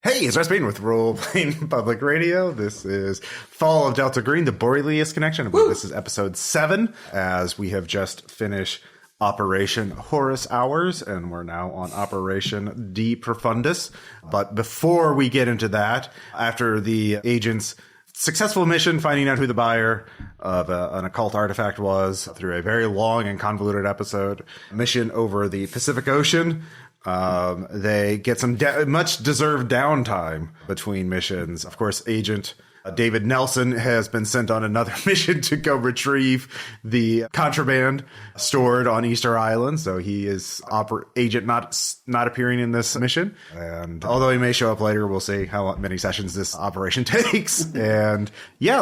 Hey, it's Rustin with Role Playing Public Radio. This is Fall of Delta Green, the Borellus Connection. I believe this is episode 7, as we have just finished Operation Horus Hours, and we're now on Operation De Profundis. But before we get into that, after the agent's successful mission finding out who the buyer of an occult artifact was through a very long and convoluted mission over the Pacific Ocean, they get some much deserved downtime between missions. Of course, Agent David Nelson has been sent on another mission to go retrieve the contraband stored on Easter Island. So he is agent not appearing in this mission. And although he may show up later, we'll see how many sessions this operation takes. And yeah,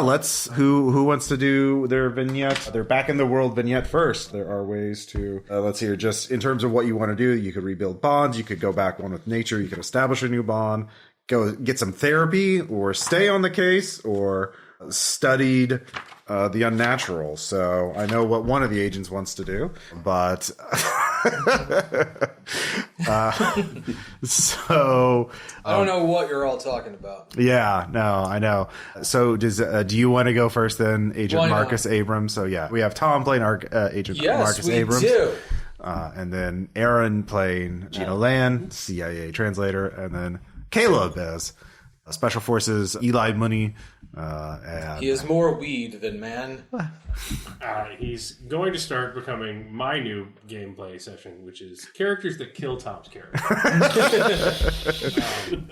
who wants to do their vignette? They're back in the world vignette first. There are ways to, let's see here, just in terms of what you want to do, you could rebuild bonds. You could go back one with nature. You could establish a new bond. Go get some therapy, or stay on the case, or studied the unnatural. So I know what one of the agents wants to do, but so I don't know what you're all talking about. Yeah, no, I know. So do you want to go first, then, Agent Marcus Abrams? So yeah, we have Tom playing Agent Marcus Abrams. Yes, we do. And then Aaron playing Gina Tan, CIA translator, and then Caleb as Special Forces Eli Munny. And he is more weed than man. He's going to start becoming my new gameplay session, which is characters that kill Tom's character.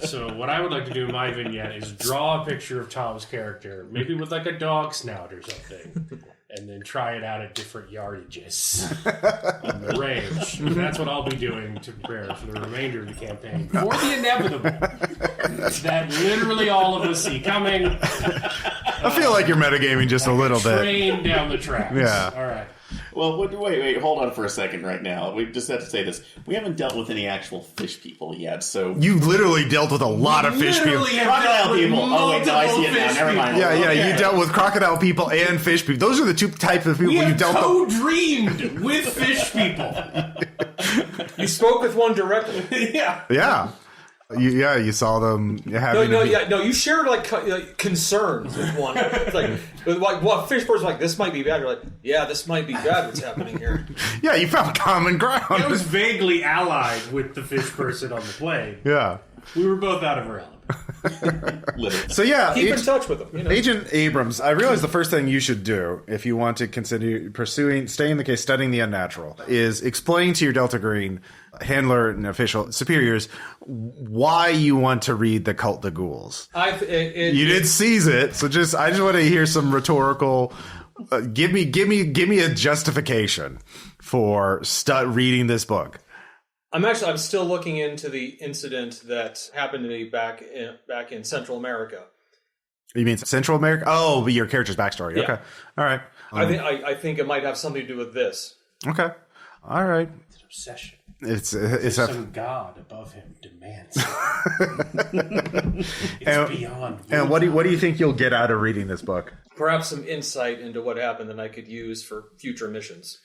So what I would like to do in my vignette is draw a picture of Tom's character, maybe with like a dog snout or something, and then try it out at different yardages on the range. And that's what I'll be doing to prepare for the remainder of the campaign. For the inevitable that literally all of us see coming. I feel like you're metagaming just a little bit. Train down the tracks. Yeah. All right. Well, wait, hold on for a second right now. We just have to say this. We haven't dealt with any actual fish people yet, so... You literally dealt with a lot of fish people. Crocodile people. Oh, wait, no, I see it now. Never mind. Yeah, you dealt with crocodile people and fish people. Those are the two types of people you dealt with. co-dreamed with fish people. You spoke with one directly. Yeah. Yeah. You saw them having... No, you shared like concerns with one. It's like what fish person's like, this might be bad. You're like, yeah, this might be bad what's happening here. Yeah, you found common ground. I was vaguely allied with the fish person on the plane. Yeah. We were both out of our element. So yeah, keep in touch with them. You know. Agent Abrams, I realize the first thing you should do if you want to consider staying in the case, studying the unnatural, is explain to your Delta Green handler and official superiors why you want to read the Cult of Ghouls. You did seize it, so I just want to hear some rhetorical. Give me a justification for reading this book. I'm still looking into the incident that happened to me back in Central America. You mean Central America? Oh, your character's backstory. Yeah. Okay, all right. I think it might have something to do with this. Okay, all right. It's an obsession. It's some god above him demands it. It's beyond. And what do you think you'll get out of reading this book? Perhaps some insight into what happened that I could use for future missions.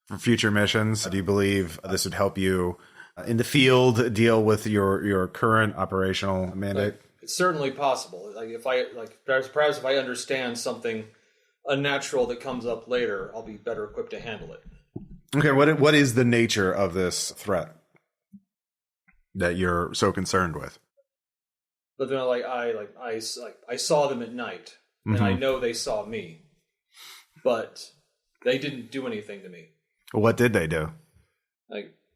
For future missions, do you believe this would help you in the field deal with your current operational mandate? It's certainly possible. Perhaps if I understand something unnatural that comes up later, I'll be better equipped to handle it. Okay, what is the nature of this threat that you're so concerned with? But then, I saw them at night, and I know they saw me, but they didn't do anything to me. What did they do?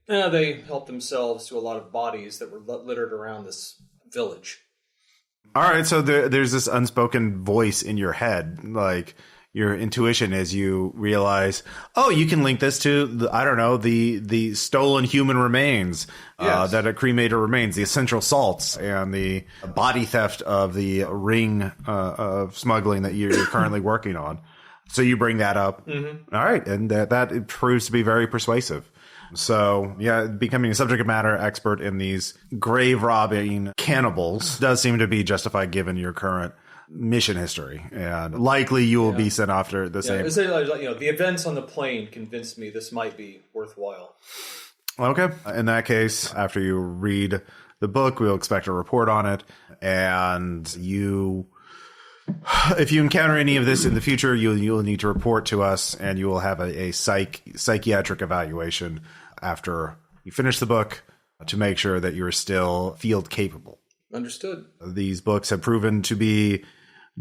They helped themselves to a lot of bodies that were littered around this village. All right, so there's this unspoken voice in your head, like your intuition, as you realize, you can link this to the stolen human remains, yes. That are cremated remains, the essential salts, and the body theft of the ring of smuggling that you're currently working on. So you bring that up. Mm-hmm. All right. And that proves to be very persuasive. So, yeah, becoming a subject matter expert in these grave robbing cannibals does seem to be justified given your current mission history. And likely you will be sent after the same. The events on the plane convinced me this might be worthwhile. Okay. In that case, after you read the book, we'll expect a report on it. And if you encounter any of this in the future, you'll need to report to us, and you will have a psychiatric evaluation after you finish the book to make sure that you're still field capable. Understood. These books have proven to be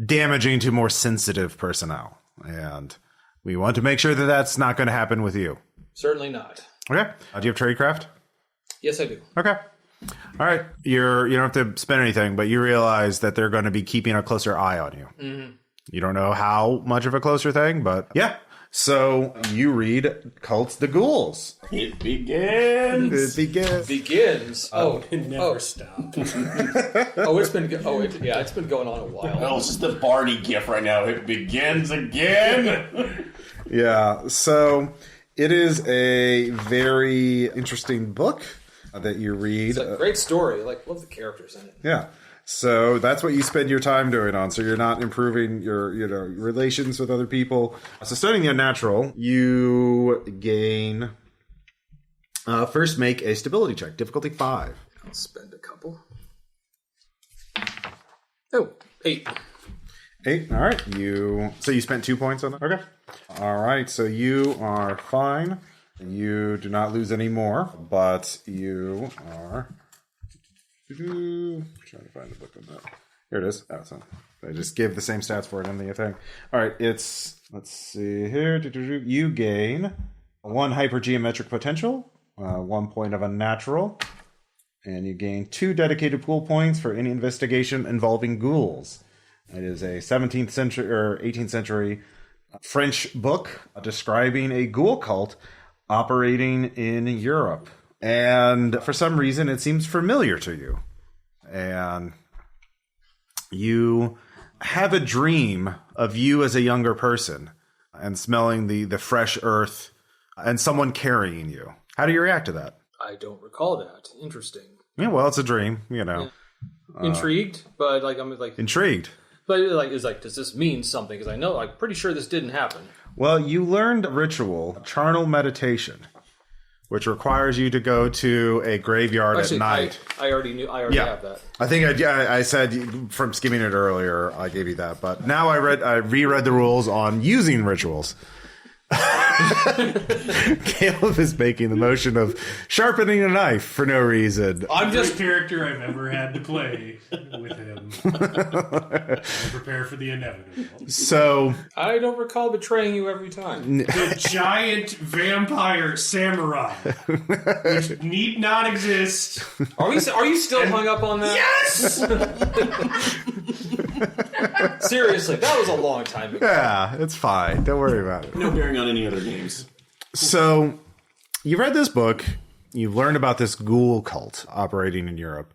damaging to more sensitive personnel, and we want to make sure that that's not going to happen with you. Certainly not. Okay. Do you have tradecraft? Yes, I do. Okay. All right. You don't have to spend anything, but you realize that they're going to be keeping a closer eye on you. Mm-hmm. You don't know how much of a closer thing, but yeah. So you read Cults the Ghouls. It begins. It never stopped. It's been going on a while. Oh, this is the Barney gif right now. It begins again. Yeah. So it is a very interesting book that you read. It's a great story. Love the characters in it. Yeah. So that's what you spend your time doing on. So you're not improving your relations with other people. So studying the unnatural, you gain first make a stability check, difficulty 5. I'll spend a couple. Oh, 8. 8. All right. So you spent 2 points on that. Okay. All right. So you are fine. You do not lose any more, but you are. I'm trying to find the book on that. Here it is. So I just give the same stats for it in the thing. All right, let's see here. You gain 1 hypergeometric potential, 1 point of unnatural, and you gain 2 dedicated pool points for any investigation involving ghouls. It is a 17th century or 18th century French book describing a ghoul cult operating in Europe. And for some reason, it seems familiar to you. And you have a dream of you as a younger person and smelling the fresh earth and someone carrying you. How do you react to that? I don't recall that. Interesting. Yeah, well, it's a dream, Yeah. Intrigued, but I'm intrigued. But does this mean something? Because I'm pretty sure this didn't happen. Well, you learned ritual, charnel meditation, which requires you to go to a graveyard at night. I already have that. I think I said from skimming it earlier, I gave you that. But now I reread the rules on using rituals. Caleb is making the motion of sharpening a knife for no reason. I'm just character I've ever had to play with him. I prepare for the inevitable. So I don't recall betraying you every time. The giant vampire samurai, which need not exist. Are you still hung up on that? Yes. Seriously, that was a long time ago. Yeah, it's fine. Don't worry about it. No bearing on any other games. So you read this book. You've learned about this ghoul cult operating in Europe.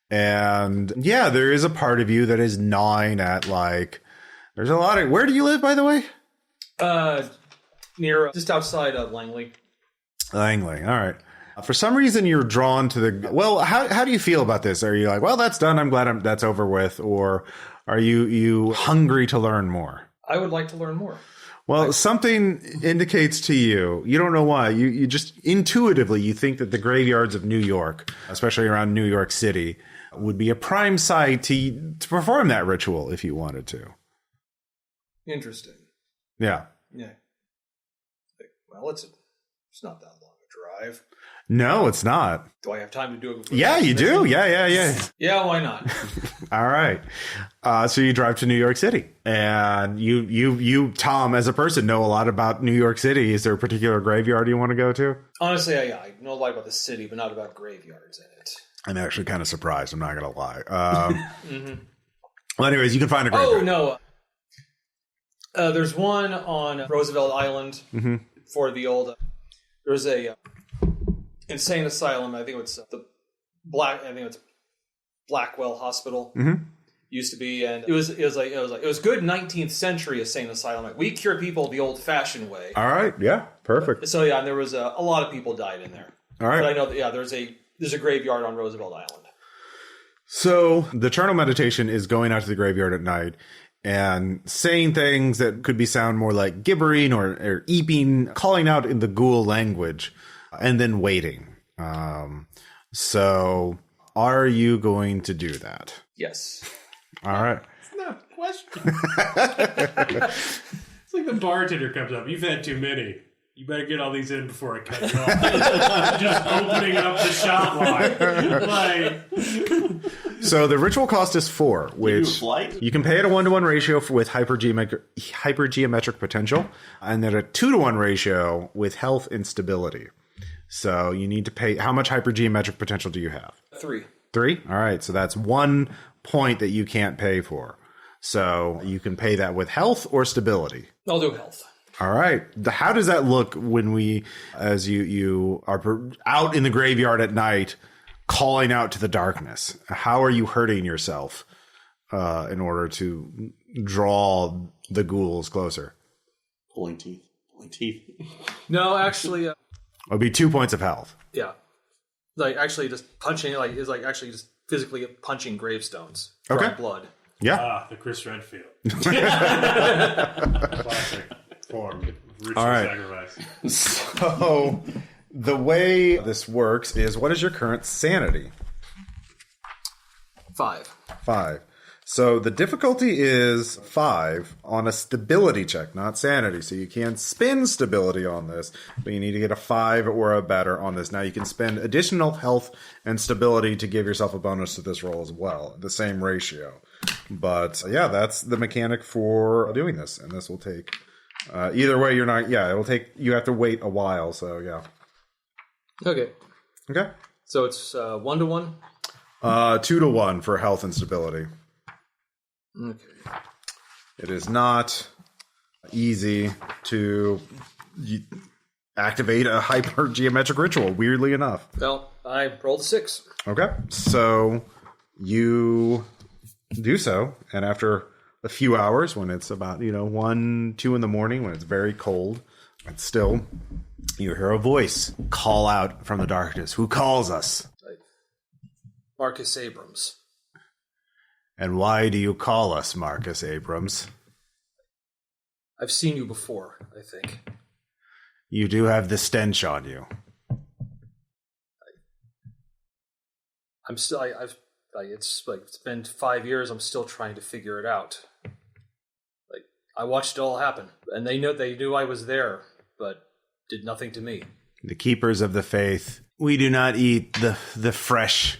And yeah, there is a part of you that is gnawing at there's a lot of... Where do you live, by the way? Near, just outside of Langley. Langley, all right. For some reason, you're drawn to the... Well, how do you feel about this? Are you like, well, that's done. I'm glad that's over with. Or are you hungry to learn more? I would like to learn more. Well, something indicates to you, you don't know why, you just intuitively, you think that the graveyards of New York, especially around New York City, would be a prime site to perform that ritual if you wanted to. Interesting. Yeah. Yeah. Well, it's not that long a drive. No, it's not. Do I have time to do it before? Yeah, you do. Yeah. Yeah, why not? All right. So you drive to New York City, and you, Tom, as a person, know a lot about New York City. Is there a particular graveyard you want to go to? Honestly, I know a lot about the city, but not about graveyards in it. I'm actually kind of surprised. I'm not going to lie. Well, anyways, you can find a graveyard. Oh, no. There's one on Roosevelt Island for the old... There's a insane asylum. I think it's Blackwell Hospital. Used to be, and it was good 19th century insane asylum. We cure people the old-fashioned way. All right, yeah, perfect. So yeah, and there was a lot of people died in there. All right, but I know that there's a graveyard on Roosevelt Island. So the charnel meditation is going out to the graveyard at night and saying things that could sound more like gibbering or eeping, calling out in the ghoul language, and then waiting. So Are you going to do that? Yes. All right. It's not a question. It's like the bartender comes up. You've had too many. You better get all these in before I cut you off. Just opening up the shot line. So the ritual cost is 4, which you can pay at a 1-to-1 ratio with hypergeometric potential, and then a 2-to-1 ratio with health and stability. So you need to pay. How much hypergeometric potential do you have? 3. 3? All right. So that's 1 point that you can't pay for. So you can pay that with health or stability. I'll do health. All right. How does that look when as you are out in the graveyard at night, calling out to the darkness? How are you hurting yourself in order to draw the ghouls closer? Pulling teeth. No, actually, It would be 2 points of health. yeah. Like actually, just punching is like actually just physically punching gravestones. Okay. Drawing blood. Yeah. The Chris Redfield. Classic form. Ritual All right. sacrifice. So the way this works is, what is your current sanity? 5. 5. So the difficulty is 5 on a stability check, not sanity. So you can spend stability on this, but you need to get a 5 or a better on this. Now you can spend additional health and stability to give yourself a bonus to this roll as well, the same ratio. But yeah, that's the mechanic for doing this, and this will take either way. You're not. Yeah, it will take. You have to wait a while. So yeah. Okay. Okay. So it's 1-to-1. 2-to-1 for health and stability. Okay. It is not easy to activate a hypergeometric ritual, weirdly enough. Well, I rolled a 6. Okay. So you do so, and after a few hours, when it's about 1, 2 in the morning, when it's very cold, and still you hear a voice call out from the darkness. Who calls us? Marcus Abrams. And why do you call us, Marcus Abrams? I've seen you before, I think. You do have the stench on you. I'm still. It's been 5 years. I'm still trying to figure it out. Like I watched it all happen, and they knew I was there, but did nothing to me. The keepers of the faith. We do not eat the fresh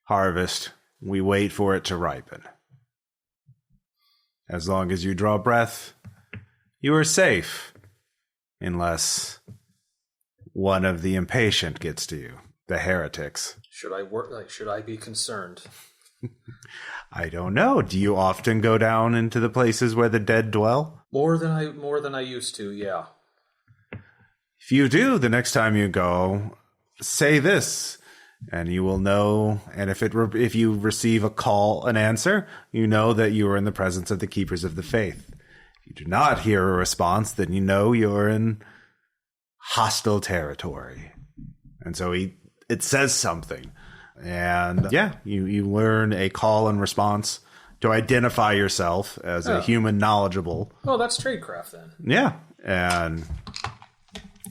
harvest. We wait for it to ripen. As long as you draw breath, you are safe. Unless one of the impatient gets to you. The heretics. Should I be concerned? I don't know. Do you often go down into the places where the dead dwell? More than I used to, yeah. If you do, the next time you go, say this, and you will know. And if you receive an answer, you know that you are in the presence of the keepers of the faith. If you do not hear a response, then you know you're in hostile territory. And so it says something. And yeah, you learn a call and response to identify yourself as a human knowledgeable. Oh, that's tradecraft then. Yeah. And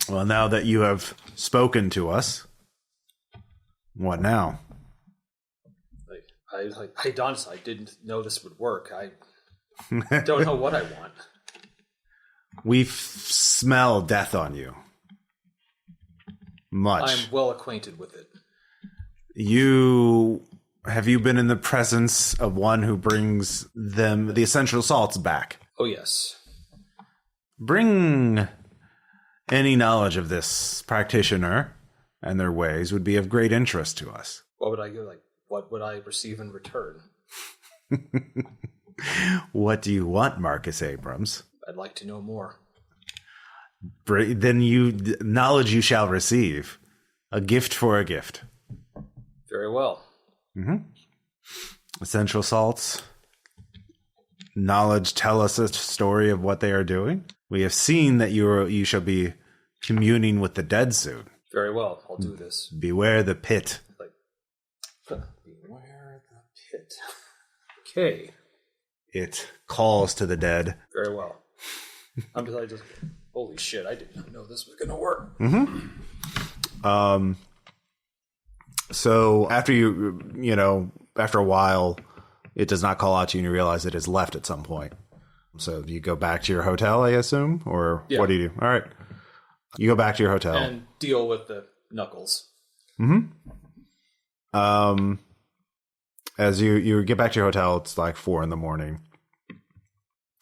well, now that you have spoken to us, what now? I didn't know this would work. I don't know what I want. We smell death on you. Much. I'm well acquainted with it. Have you been in the presence of one who brings them the essential salts back? Oh, yes. Bring any knowledge of this practitioner and their ways would be of great interest to us. What would I receive in return? What do you want, Marcus Abrams? I'd like to know more. Then knowledge you shall receive. A gift for a gift. Very well. Mm-hmm. Essential salts. Knowledge tell us a story of what they are doing. We have seen that you shall be communing with the dead soon. Very well. I'll do this. Beware the pit. Beware the pit. Okay. It calls to the dead. Very well. Holy shit, I did not know this was going to work. Mm-hmm. So after after a while, it does not call out to you and you realize it has left at some point. So do you go back to your hotel, I assume? Or what do you do? All right. You go back to your hotel. And deal with the knuckles. As you get back to your hotel, it's like 4 a.m.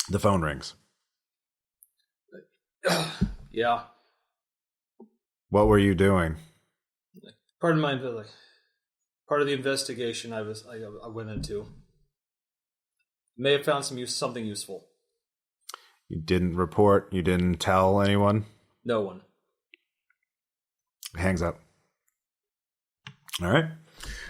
The phone rings. Yeah. What were you doing? Part of the investigation I went into. May have found something useful. You didn't report? You didn't tell anyone? No one. Hangs up. All right.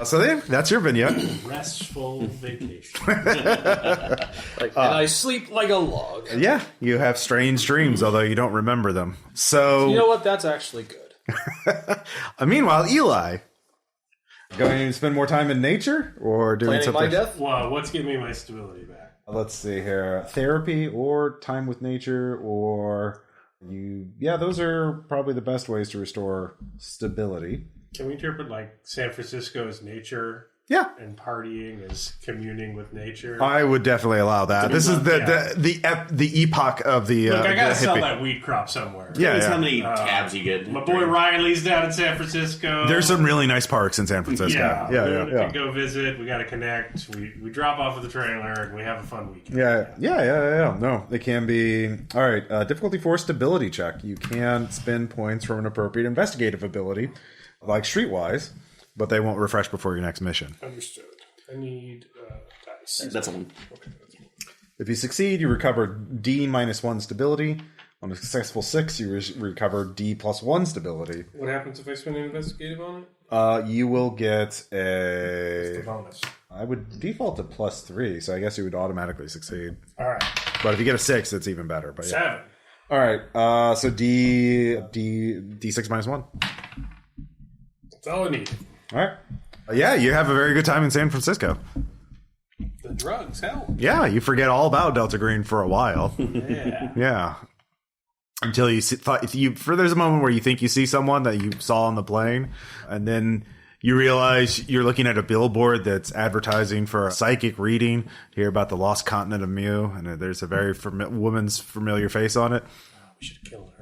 So that's your vignette. Restful vacation. And I sleep like a log. Yeah, you have strange dreams, although you don't remember them. So you know what? That's actually good. Meanwhile, Eli, going to spend more time in nature or doing Planning something? my death? Well, what's giving me my stability back? Let's see here. Therapy or time with nature or those are probably the best ways to restore stability. Can we interpret like San Francisco as nature? Yeah. And partying as communing with nature? I would definitely allow that. This is the epoch of the Look, I gotta the sell hippie. that wheat crop somewhere. That's how many tabs you get. My boy Riley's down in San Francisco. There's some really nice parks in San Francisco. Yeah. We can go visit. We gotta connect. We drop off with the trailer and we have a fun weekend. Yeah. No, it can be. All right. Difficulty 4 stability check. You can spend points from an appropriate investigative ability, like Streetwise, but they won't refresh before your next mission. Understood. I need dice. That's a one. If you succeed, you recover D -1 stability. On a successful 6, you recover D +1 stability. What happens if I spend an investigative on it? You will get What's the bonus? I would default to +3, so I guess you would automatically succeed. All right. But if you get a 6, it's even better. But 7. All right. So D6 -1. That's all I need. All right. Yeah, you have a very good time in San Francisco. The drugs help. Yeah, you forget all about Delta Green for a while. Yeah. Yeah. Until there's a moment where you think you see someone that you saw on the plane, and then you realize you're looking at a billboard that's advertising for a psychic reading. Hear about the lost continent of Mu, and there's a very woman's familiar face on it. Oh, we should have killed her.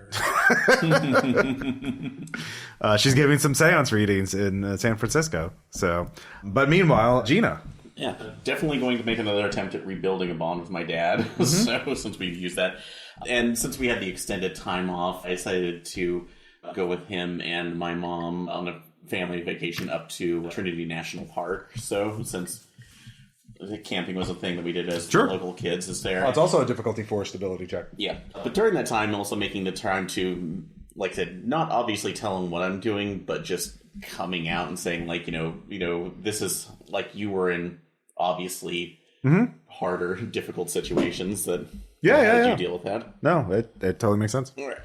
She's giving some seance readings in San Francisco. So, but meanwhile, Gina. Yeah, definitely going to make another attempt at rebuilding a bond with my dad. So since we've used that, and since we had the extended time off, I decided to go with him and my mom on a family vacation up to Trinity National Park. So since camping was a thing that we did as local kids, is there? It's also a difficulty 4 stability check. Yeah, but during that time, also making the time to, like I said, not obviously telling what I'm doing, but just coming out and saying, like, this is like you were in obviously harder, difficult situations. That how did you deal with that? No, it totally makes sense. Can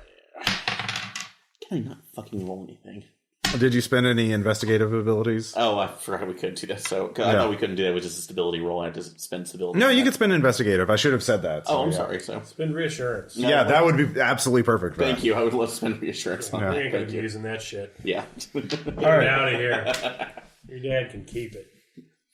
I not fucking roll anything? Did you spend any investigative abilities? Oh, I forgot we couldn't do that. So I thought we couldn't do that with just a stability roll. I had to spend stability. No, you could spend investigative. I should have said that. So, I'm sorry. So Spend reassurance. yeah, that would be absolutely perfect. Thank you. I would love to spend reassurance on We that. ain't gonna Thank be you. using that shit. Yeah. Get it out of here. Your dad can keep it.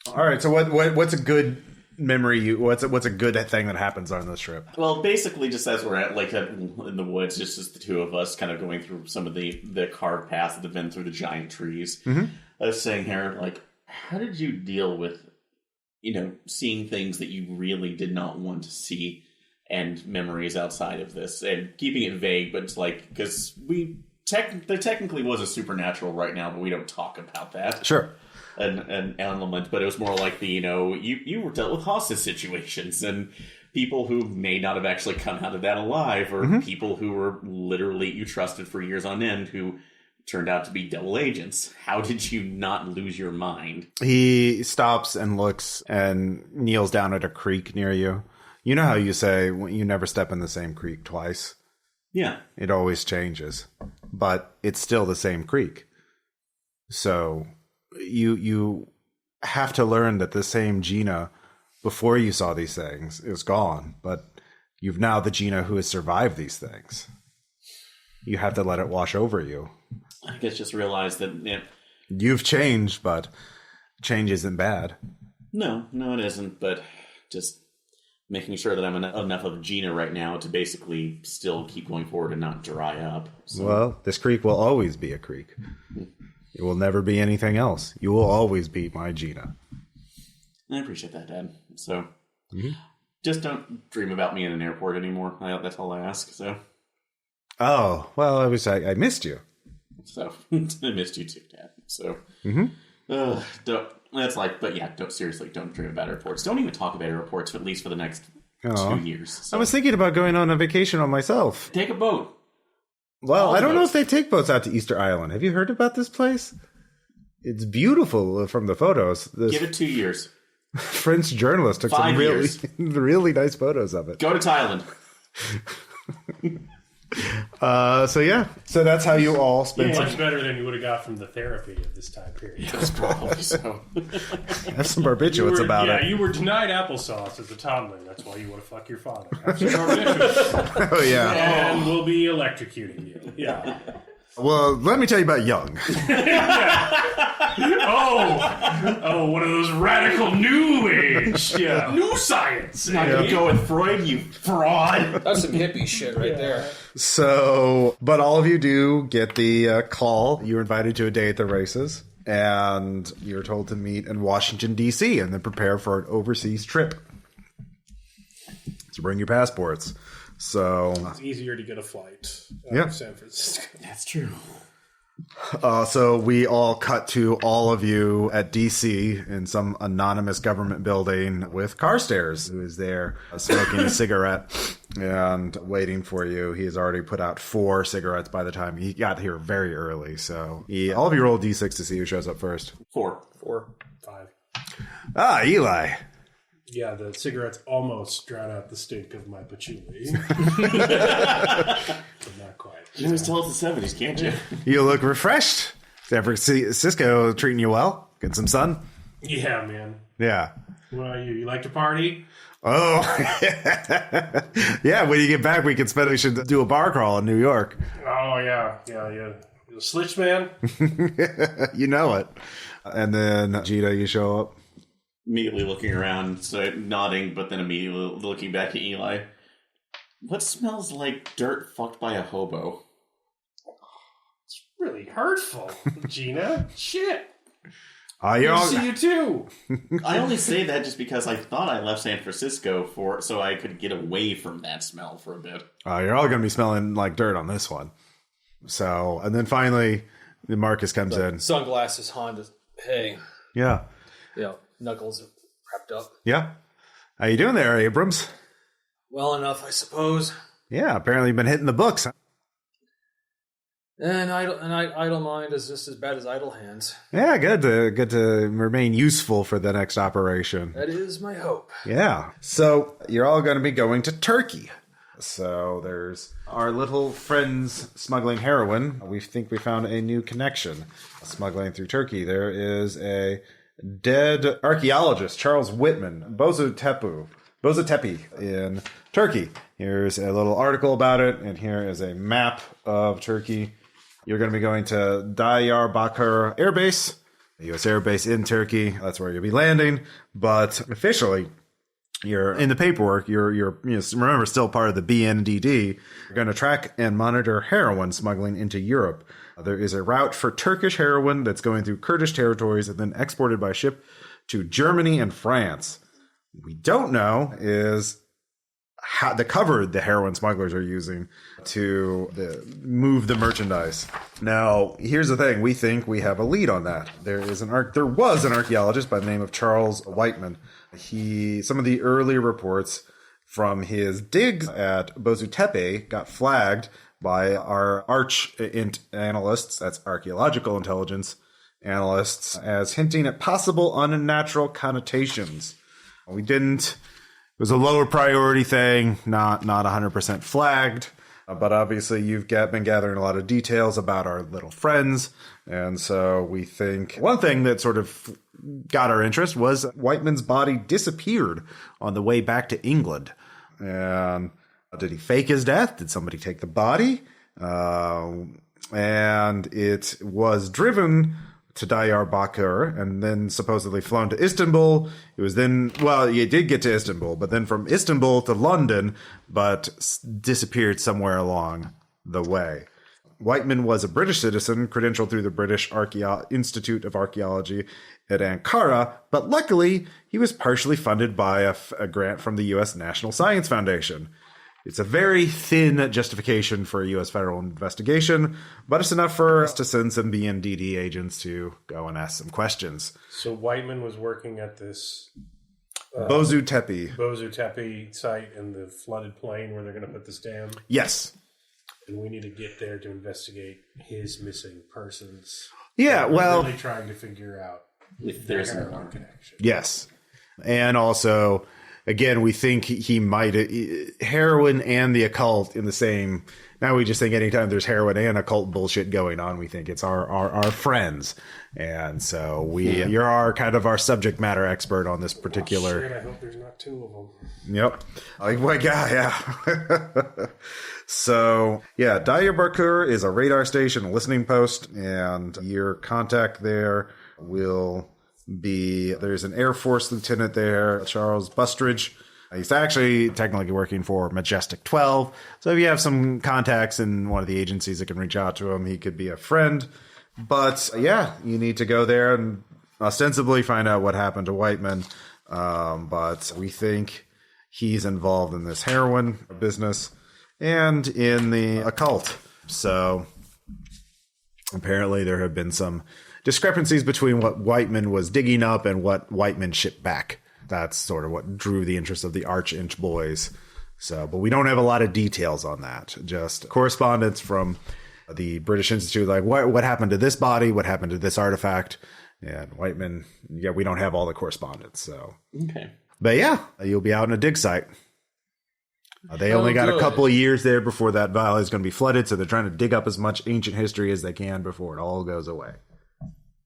All right. So what's a good memory? What's a good thing that happens on this trip? Well, basically, just as we're at in the woods, just as the two of us, kind of going through some of the carved paths that have been through the giant trees. I was saying here, like, how did you deal with, seeing things that you really did not want to see, and memories outside of this, and keeping it vague, but it's like, because there technically was a supernatural right now, but we don't talk about that. Sure. An element, but it was more like you were dealt with hostage situations and people who may not have actually come out of that alive, or people who were literally you trusted for years on end who turned out to be double agents. How did you not lose your mind? He stops and looks and kneels down at a creek near you. You know how you say you never step in the same creek twice? Yeah. It always changes, but it's still the same creek. So you have to learn that the same Gina before you saw these things is gone, but you've now the Gina who has survived these things. You have to let it wash over you. I guess just realize that You've changed, but change isn't bad. No, it isn't. But just making sure that I'm enough of Gina right now to basically still keep going forward and not dry up. So. Well, this creek will always be a creek. It will never be anything else. You will always be my Gina. I appreciate that, Dad. So, just don't dream about me in an airport anymore. That's all I ask. So. Oh, well, I missed you. So I missed you too, Dad. So, don't dream about airports. Don't even talk about airports, at least for the next 2 years. So. I was thinking about going on a vacation on myself. Take a boat. Well, I don't know if they take boats out to Easter Island. Have you heard about this place? It's beautiful from the photos. Give it 2 years. French journalist took 5 some really, years. really nice photos of it. Go to Thailand. So that's how you all spend Much better than you would have got from the therapy of this time period. That's probably so. Have some barbiturates about it. Yeah, you were denied applesauce as a toddler. That's why you want to fuck your father. Have some barbiturates. Oh, yeah. And we'll be electrocuting you. Yeah. Well, let me tell you about Jung. Oh, one of those radical new age, new science. Not going to go with Freud, you fraud. That's some hippie shit right there. So, but all of you do get the call. You're invited to a day at the races, and you're told to meet in Washington, D.C., and then prepare for an overseas trip. So bring your passports. So It's easier to get a flight out Yeah. of San Francisco. That's true. So we all cut to all of you at DC in some anonymous government building with Carstairs, who is there smoking a cigarette and waiting for you. He has already put out 4 cigarettes by the time he got here very early. So all of you roll D6 to see who shows up first. 4. 5. Ah, Eli. Yeah, the cigarettes almost drown out the stink of my patchouli. But not quite. You always tell us the 70s, can't you? You look refreshed. San Francisco treating you well? Getting some sun? Yeah, man. Yeah. What about you? You like to party? Oh, yeah. When you get back, we should do a bar crawl in New York. Oh, yeah. You a slitch man? You know it. And then, Gina, you show up. Immediately looking around, so nodding, but then immediately looking back at Eli. What smells like dirt fucked by a hobo? It's really hurtful, Gina. Shit. You're Good all, to see you too. I only say that just because I thought I left San Francisco so I could get away from that smell for a bit. you're all going to be smelling like dirt on this one. So, and then finally, Marcus comes in. Sunglasses, Honda. Hey. Yeah. Yeah. Knuckles wrapped up. Yeah. How you doing there, Abrams? Well enough, I suppose. Yeah, apparently you've been hitting the books. And idle mind is just as bad as idle hands. Yeah, good to remain useful for the next operation. That is my hope. Yeah. So you're all going to be going to Turkey. So there's our little friends smuggling heroin. We think we found a new connection. Smuggling through Turkey. There is a dead archaeologist, Charles Whitman, Bozotepe in Turkey. Here's a little article about it, and here is a map of Turkey. You're going to be going to Diyarbakir Air Base, the U.S. Air Base in Turkey. That's where you'll be landing. But officially, you're in the paperwork. You're remember, still part of the BNDD. You're going to track and monitor heroin smuggling into Europe. There is a route for Turkish heroin that's going through Kurdish territories and then exported by ship to Germany and France. What we don't know is how the cover the heroin smugglers are using to move the merchandise. Now, here's the thing. We think we have a lead on that. There was an archaeologist by the name of Charles Whiteman. Some of the early reports from his digs at Bozotepe got flagged by our analysts, that's archaeological intelligence analysts, as hinting at possible unnatural connotations. We didn't. It was a lower priority thing, not 100% flagged. But obviously you've been gathering a lot of details about our little friends. And so we think one thing that sort of got our interest was Whiteman's body disappeared on the way back to England. And did he fake his death? Did somebody take the body? And it was driven to Diyarbakir and then supposedly flown to Istanbul. It was then, well, he did get to Istanbul, but then from Istanbul to London, but disappeared somewhere along the way. Whiteman was a British citizen, credentialed through the British Institute of Archaeology at Ankara, but luckily he was partially funded by a grant from the U.S. National Science Foundation. It's a very thin justification for a U.S. federal investigation, but it's enough for us to send some BNDD agents to go and ask some questions. So Whiteman was working at this Bozu Tepe site in the flooded plain where they're going to put this dam. Yes. And we need to get there to investigate his missing persons. Yeah, well, really trying to figure out if there's a no connection. Yes. And also, again, we think he might heroin and the occult in the same. Now we just think anytime there's heroin and occult bullshit going on, we think it's our friends. And so you're our subject matter expert on this particular. Oh, shit, I hope there's not two of them. Yep. Like my guy, yeah. So, yeah, Diyarbakir is a radar station, a listening post, and your contact there will be, there's an Air Force lieutenant there, Charles Bustridge. He's actually technically working for Majestic 12. So if you have some contacts in one of the agencies that can reach out to him, he could be a friend. But yeah, you need to go there and ostensibly find out what happened to Whiteman. But we think he's involved in this heroin business and in the occult. So apparently there have been some discrepancies between what Whiteman was digging up and what Whiteman shipped back. That's sort of what drew the interest of the Arch-Inch boys. So, but we don't have a lot of details on that. Just correspondence from the British Institute, like what happened to this body, what happened to this artifact, and Whiteman. Yeah, we don't have all the correspondence. So, okay, but yeah, you'll be out in a dig site. They only got a couple of years there before that valley is going to be flooded, so they're trying to dig up as much ancient history as they can before it all goes away.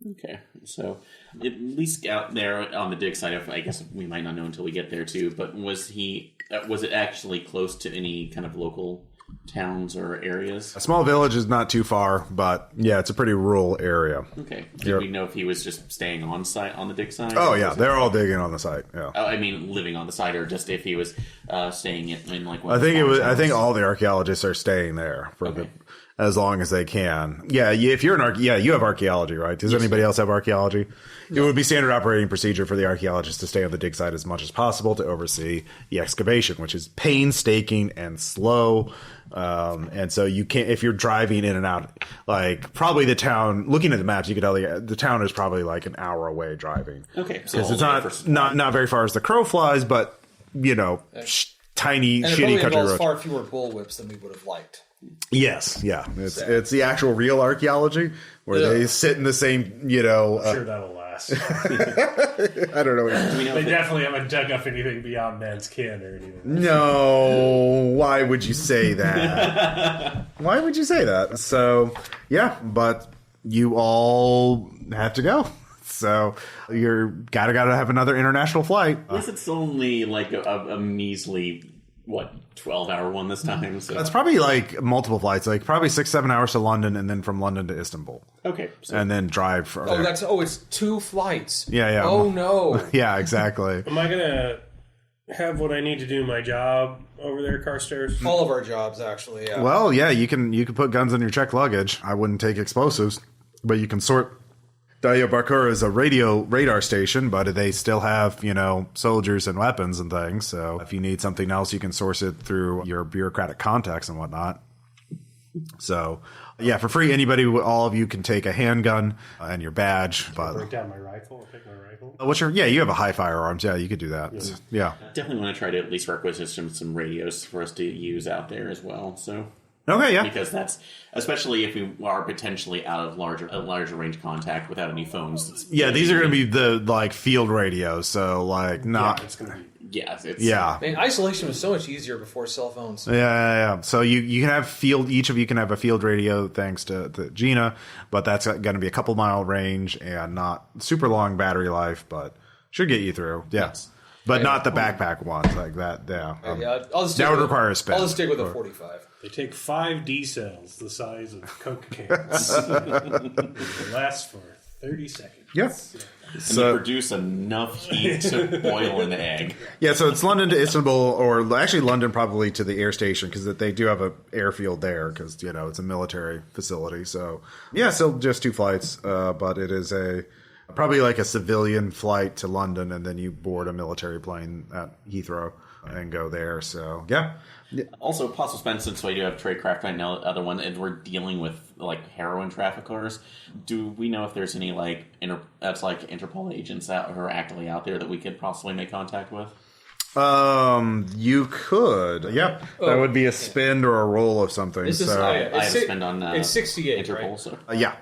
Okay, so at least out there on the dig site, I guess we might not know until we get there too, but was it actually close to any kind of local towns or areas? A small village is not too far, but yeah, it's a pretty rural area. Okay. Did we know if he was just staying on site on the dig site? Oh yeah, they're all digging on the site. Yeah. Oh, I mean, living on the site, or just if he was staying in like one I of the think it was. farm I think towns? all the archaeologists are staying there for Okay. as long as they can. Yeah, if you're you have archaeology, right? Does anybody else have archaeology? It would be standard operating procedure for the archaeologist to stay on the dig site as much as possible to oversee the excavation, which is painstaking and slow. And so you can't, if you're driving in and out, like probably the town, looking at the maps, you could tell the town is probably like an hour away driving. Okay. So Because it's not very far as the crow flies, but tiny, And it shitty probably country involves roads. far fewer bullwhips than we would have liked. Yes, yeah. It's the actual real archaeology where they sit in the same, Sure, that'll last. I don't know. They definitely haven't dug up anything beyond man's kin or anything. No, why would you say that? Why would you say that? So, yeah, but you all have to go. So you're gotta have another international flight. At least it's only like a measly 12-hour one this time. So It's probably like multiple flights, like probably 6-7 hours to London, and then from London to Istanbul, okay. So and then drive for. It's 2 flights. Yeah. Oh no. Yeah, exactly. Am I gonna have what I need to do my job over there, Carstairs? All of our jobs, actually. Yeah. Well, yeah, you can put guns in your checked luggage. I wouldn't take explosives, but you can sort. Diyarbakir is a radar station, but they still have, soldiers and weapons and things. So if you need something else, you can source it through your bureaucratic contacts and whatnot. So, yeah, for free, all of you can take a handgun and your badge. But Break down my rifle. I'll take my rifle. you have a high firearms. Yeah, you could do that. Yeah. definitely want to try to at least requisition some radios for us to use out there as well. So. Okay, yeah. Because that's, especially if we are potentially out of a larger range contact without any phones. Yeah, these are going to be the field radios, so not. It's gonna be. Yeah, it's, Yeah. Man, isolation was so much easier before cell phones. Yeah. So you can have each of you can have a field radio thanks to Gina, but that's going to be a couple mile range and not super long battery life, but should get you through. Yeah. Yes. But not the backpack ones like that. Yeah. That would require a spin. I'll just stick with a 45. They take 5 D cells the size of Coke cans. They last for 30 seconds. Yes. And So you produce enough heat to boil an egg. yeah, so it's London to Istanbul, or actually London probably to the air station because they do have an airfield there because it's a military facility. So yeah, still just 2 flights, but it is probably like a civilian flight to London, and then you board a military plane at Heathrow and go there. So yeah. Also, possible spend, since we do have tradecraft right now, the other one, and we're dealing with like heroin traffickers. Do we know if there's any like Interpol agents out who are actively out there that we could possibly make contact with? You could, yeah. That would be a spend or a roll of something. This is so I have to spend on it's 68, Interpol. right? So yeah.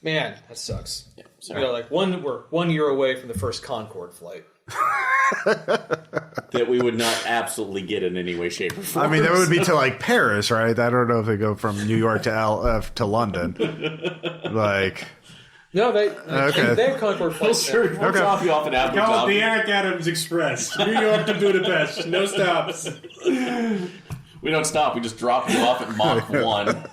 Man, that sucks. yeah, sorry. We're 1 year away from the first Concorde flight. That we would not absolutely get in any way, shape, or form. I mean, that would be to like Paris, right? I don't know if they go from New York to London. Like, No, they Okay. have Concorde flights. Sure, we'll Okay. drop you off at Abu Call it the Dhabi. Eric Adams Express. New York to Budapest. No stops. We don't stop. We just drop you off at Mach 1.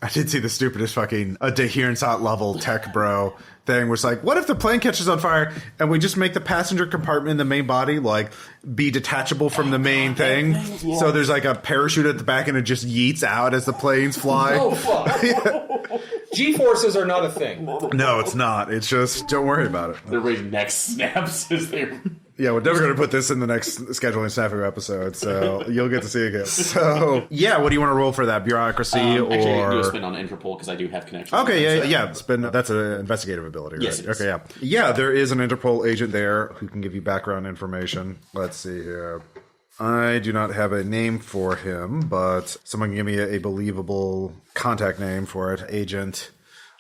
I did see the stupidest fucking Dehirnsat level tech bro thing was like, what if the plane catches on fire and we just make the passenger compartment in the main body like be detachable from the main thing? Yeah. So there's like a parachute at the back and it just yeets out as the planes fly. Oh, fuck. G-forces are not a thing. No, it's not. It's just, don't worry about it. Everybody's neck snaps as they're... Yeah, we're never going to put this in the next scheduling snafu episode, so you'll get to see it again. So, yeah, what do you want to roll for that? Bureaucracy or... Actually, I can do a spin on Interpol because I do have connections. Okay, yeah. That's an investigative ability, right? Yes, it is. Okay, yeah. Yeah, there is an Interpol agent there who can give you background information. Let's see here. I do not have a name for him, but someone can give me a believable contact name for it. Agent...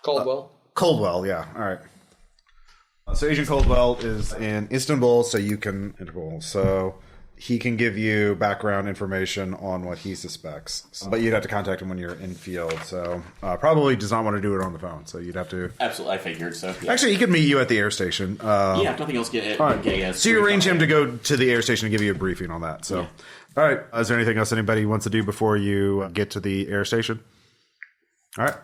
Caldwell. Coldwell, yeah. All right. So Agent Coldwell is in Istanbul, so you can Interpol. So he can give you background information on what he suspects, but you'd have to contact him when you're in field. So probably does not want to do it on the phone. So you'd have to. Absolutely, I figured so. Yeah. Actually, he could meet you at the air station. Yeah, if nothing else, get All right. So you arrange him to go to the air station and give you a briefing on that. So, All right. Is there anything else anybody wants to do before you get to the air station? All right.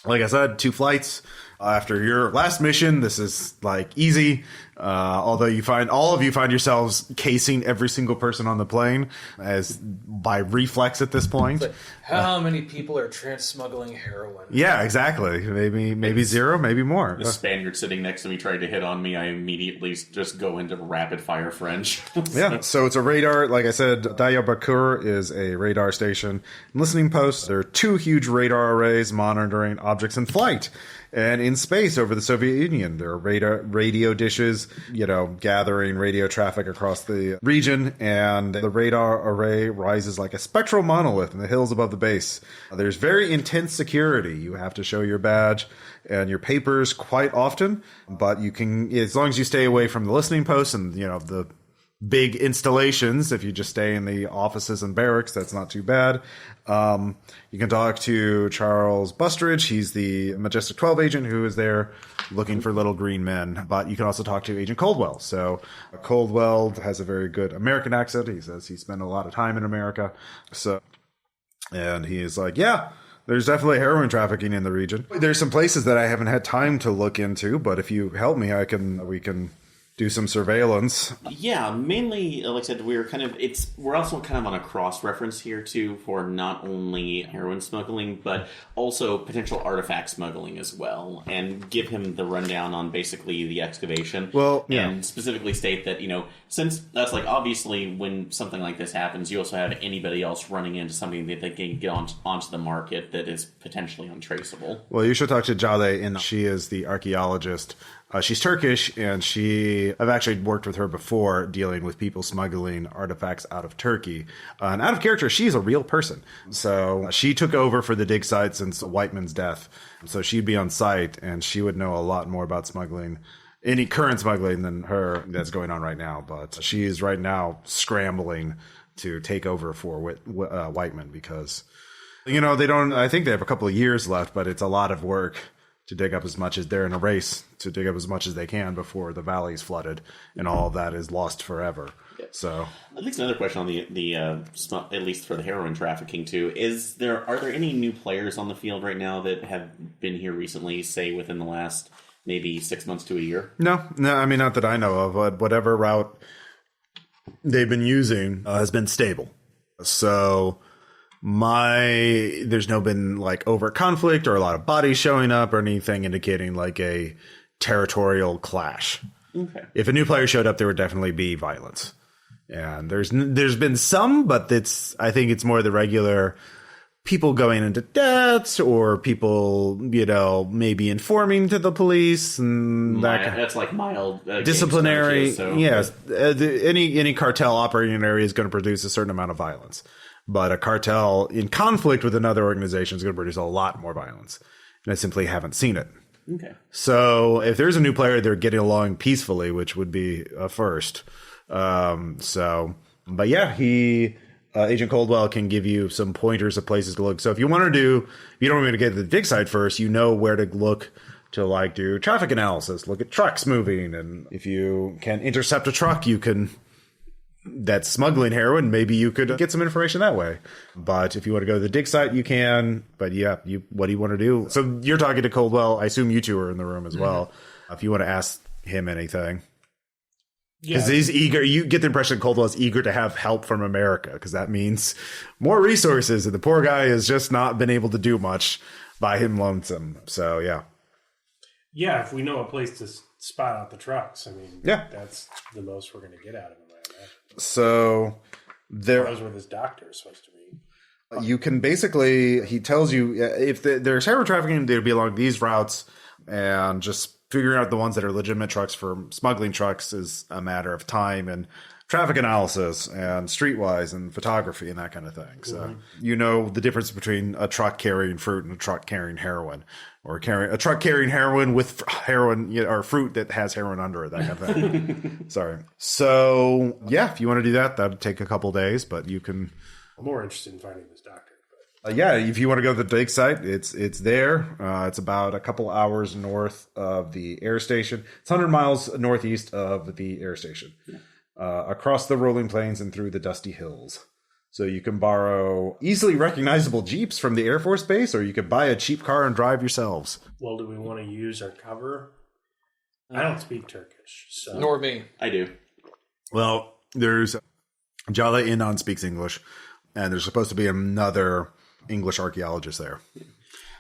Like I said, 2 flights. After your last mission, this is like easy. Although all of you find yourselves casing every single person on the plane as by reflex at this point. But how many people are trans-smuggling heroin? Yeah, exactly. Maybe 0, maybe more. The Spaniard sitting next to me tried to hit on me. I immediately just go into rapid fire French. Yeah, so it's a radar. Like I said, Diyarbakir is a radar station and listening post. There are 2 huge radar arrays monitoring objects in flight and in space over the Soviet Union. There are radio dishes, gathering radio traffic across the region, and the radar array rises like a spectral monolith in the hills above the base. There's very intense security. You have to show your badge and your papers quite often, but you can, as long as you stay away from the listening posts and, the big installations, if you just stay in the offices and barracks, that's not too bad. You can talk to Charles Bustridge. He's the Majestic 12 agent who is there looking for little green men. But you can also talk to Agent Coldwell. So Coldwell has a very good American accent. He says he spent a lot of time in America. And he is like, yeah, there's definitely heroin trafficking in the region. There's some places that I haven't had time to look into, but if you help me, we can do some surveillance. Yeah, mainly, like I said, we're also kind of on a cross-reference here, too, for not only heroin smuggling, but also potential artifact smuggling as well, and give him the rundown on basically the excavation. Well, yeah. And specifically state that, since that's obviously when something like this happens, you also have anybody else running into something that they can get onto the market that is potentially untraceable. Well, you should talk to Jade, and she is the archaeologist. She's Turkish, and I've actually worked with her before dealing with people smuggling artifacts out of Turkey. And out of character, she's a real person. So she took over for the dig site since Whiteman's death. So she'd be on site, and she would know a lot more about smuggling, any current smuggling than her that's going on right now. But she is right now scrambling to take over for Whiteman because, I think they have a couple of years left, but it's a lot of work to dig up as much as they're in a race to dig up as much as they can before the valley is flooded and all of that is lost forever. Yeah. So at least another question on the at least for the heroin trafficking too, are there any new players on the field right now that have been here recently, say within the last maybe 6 months to a year? No, I mean, not that I know of, but whatever route they've been using has been stable. So there's been like overt conflict or a lot of bodies showing up or anything indicating like a territorial clash. Okay. If a new player showed up, there would definitely be violence. And there's been some, but I think it's more the regular people going into debt or people, maybe informing to the police and that's like mild disciplinary. So. Yes. Any cartel operating area is going to produce a certain amount of violence. But a cartel in conflict with another organization is going to produce a lot more violence. And I simply haven't seen it. Okay. So if there's a new player, they're getting along peacefully, which would be a first. But yeah, Agent Coldwell can give you some pointers of places to look. So if you don't want me to get to the dig site first, you know where to look to like do traffic analysis, look at trucks moving. And if you can intercept a truck, that's smuggling heroin, maybe you could get some information that way. But if you want to go to the dig site, you can. But yeah, what do you want to do? So you're talking to Coldwell. I assume you two are in the room as well. If you want to ask him anything. Because he's eager. You get the impression Coldwell's eager to have help from America because that means more resources. And the poor guy has just not been able to do much by him lonesome. So, yeah. Yeah, if we know a place to spot out the trucks, I mean, that's the most we're going to get out of him. So that was where this doctor is supposed to be. You can basically, he tells you if there's heroin trafficking, they'd be along these routes, and just figuring out the ones that are legitimate trucks for smuggling trucks is a matter of time and traffic analysis and streetwise and photography and that kind of thing. So you know the difference between a truck carrying fruit and a truck carrying heroin, or a truck carrying heroin with heroin or fruit that has heroin under it, that kind of thing. Sorry. So yeah, if you want to do that, that'd take a couple days, but you can. I'm more interested in finding this doctor. Yeah, if you want to go to the dig site, it's there. It's about a couple hours north of the air station. It's 100 miles northeast of the air station. Yeah. Across the rolling plains and through the dusty hills. So you can borrow easily recognizable Jeeps from the Air Force Base, or you could buy a cheap car and drive yourselves. Well, do we want to use our cover? I don't speak Turkish. So. Nor me. I do. Well, there's Jala Inan speaks English, and there's supposed to be another English archaeologist there.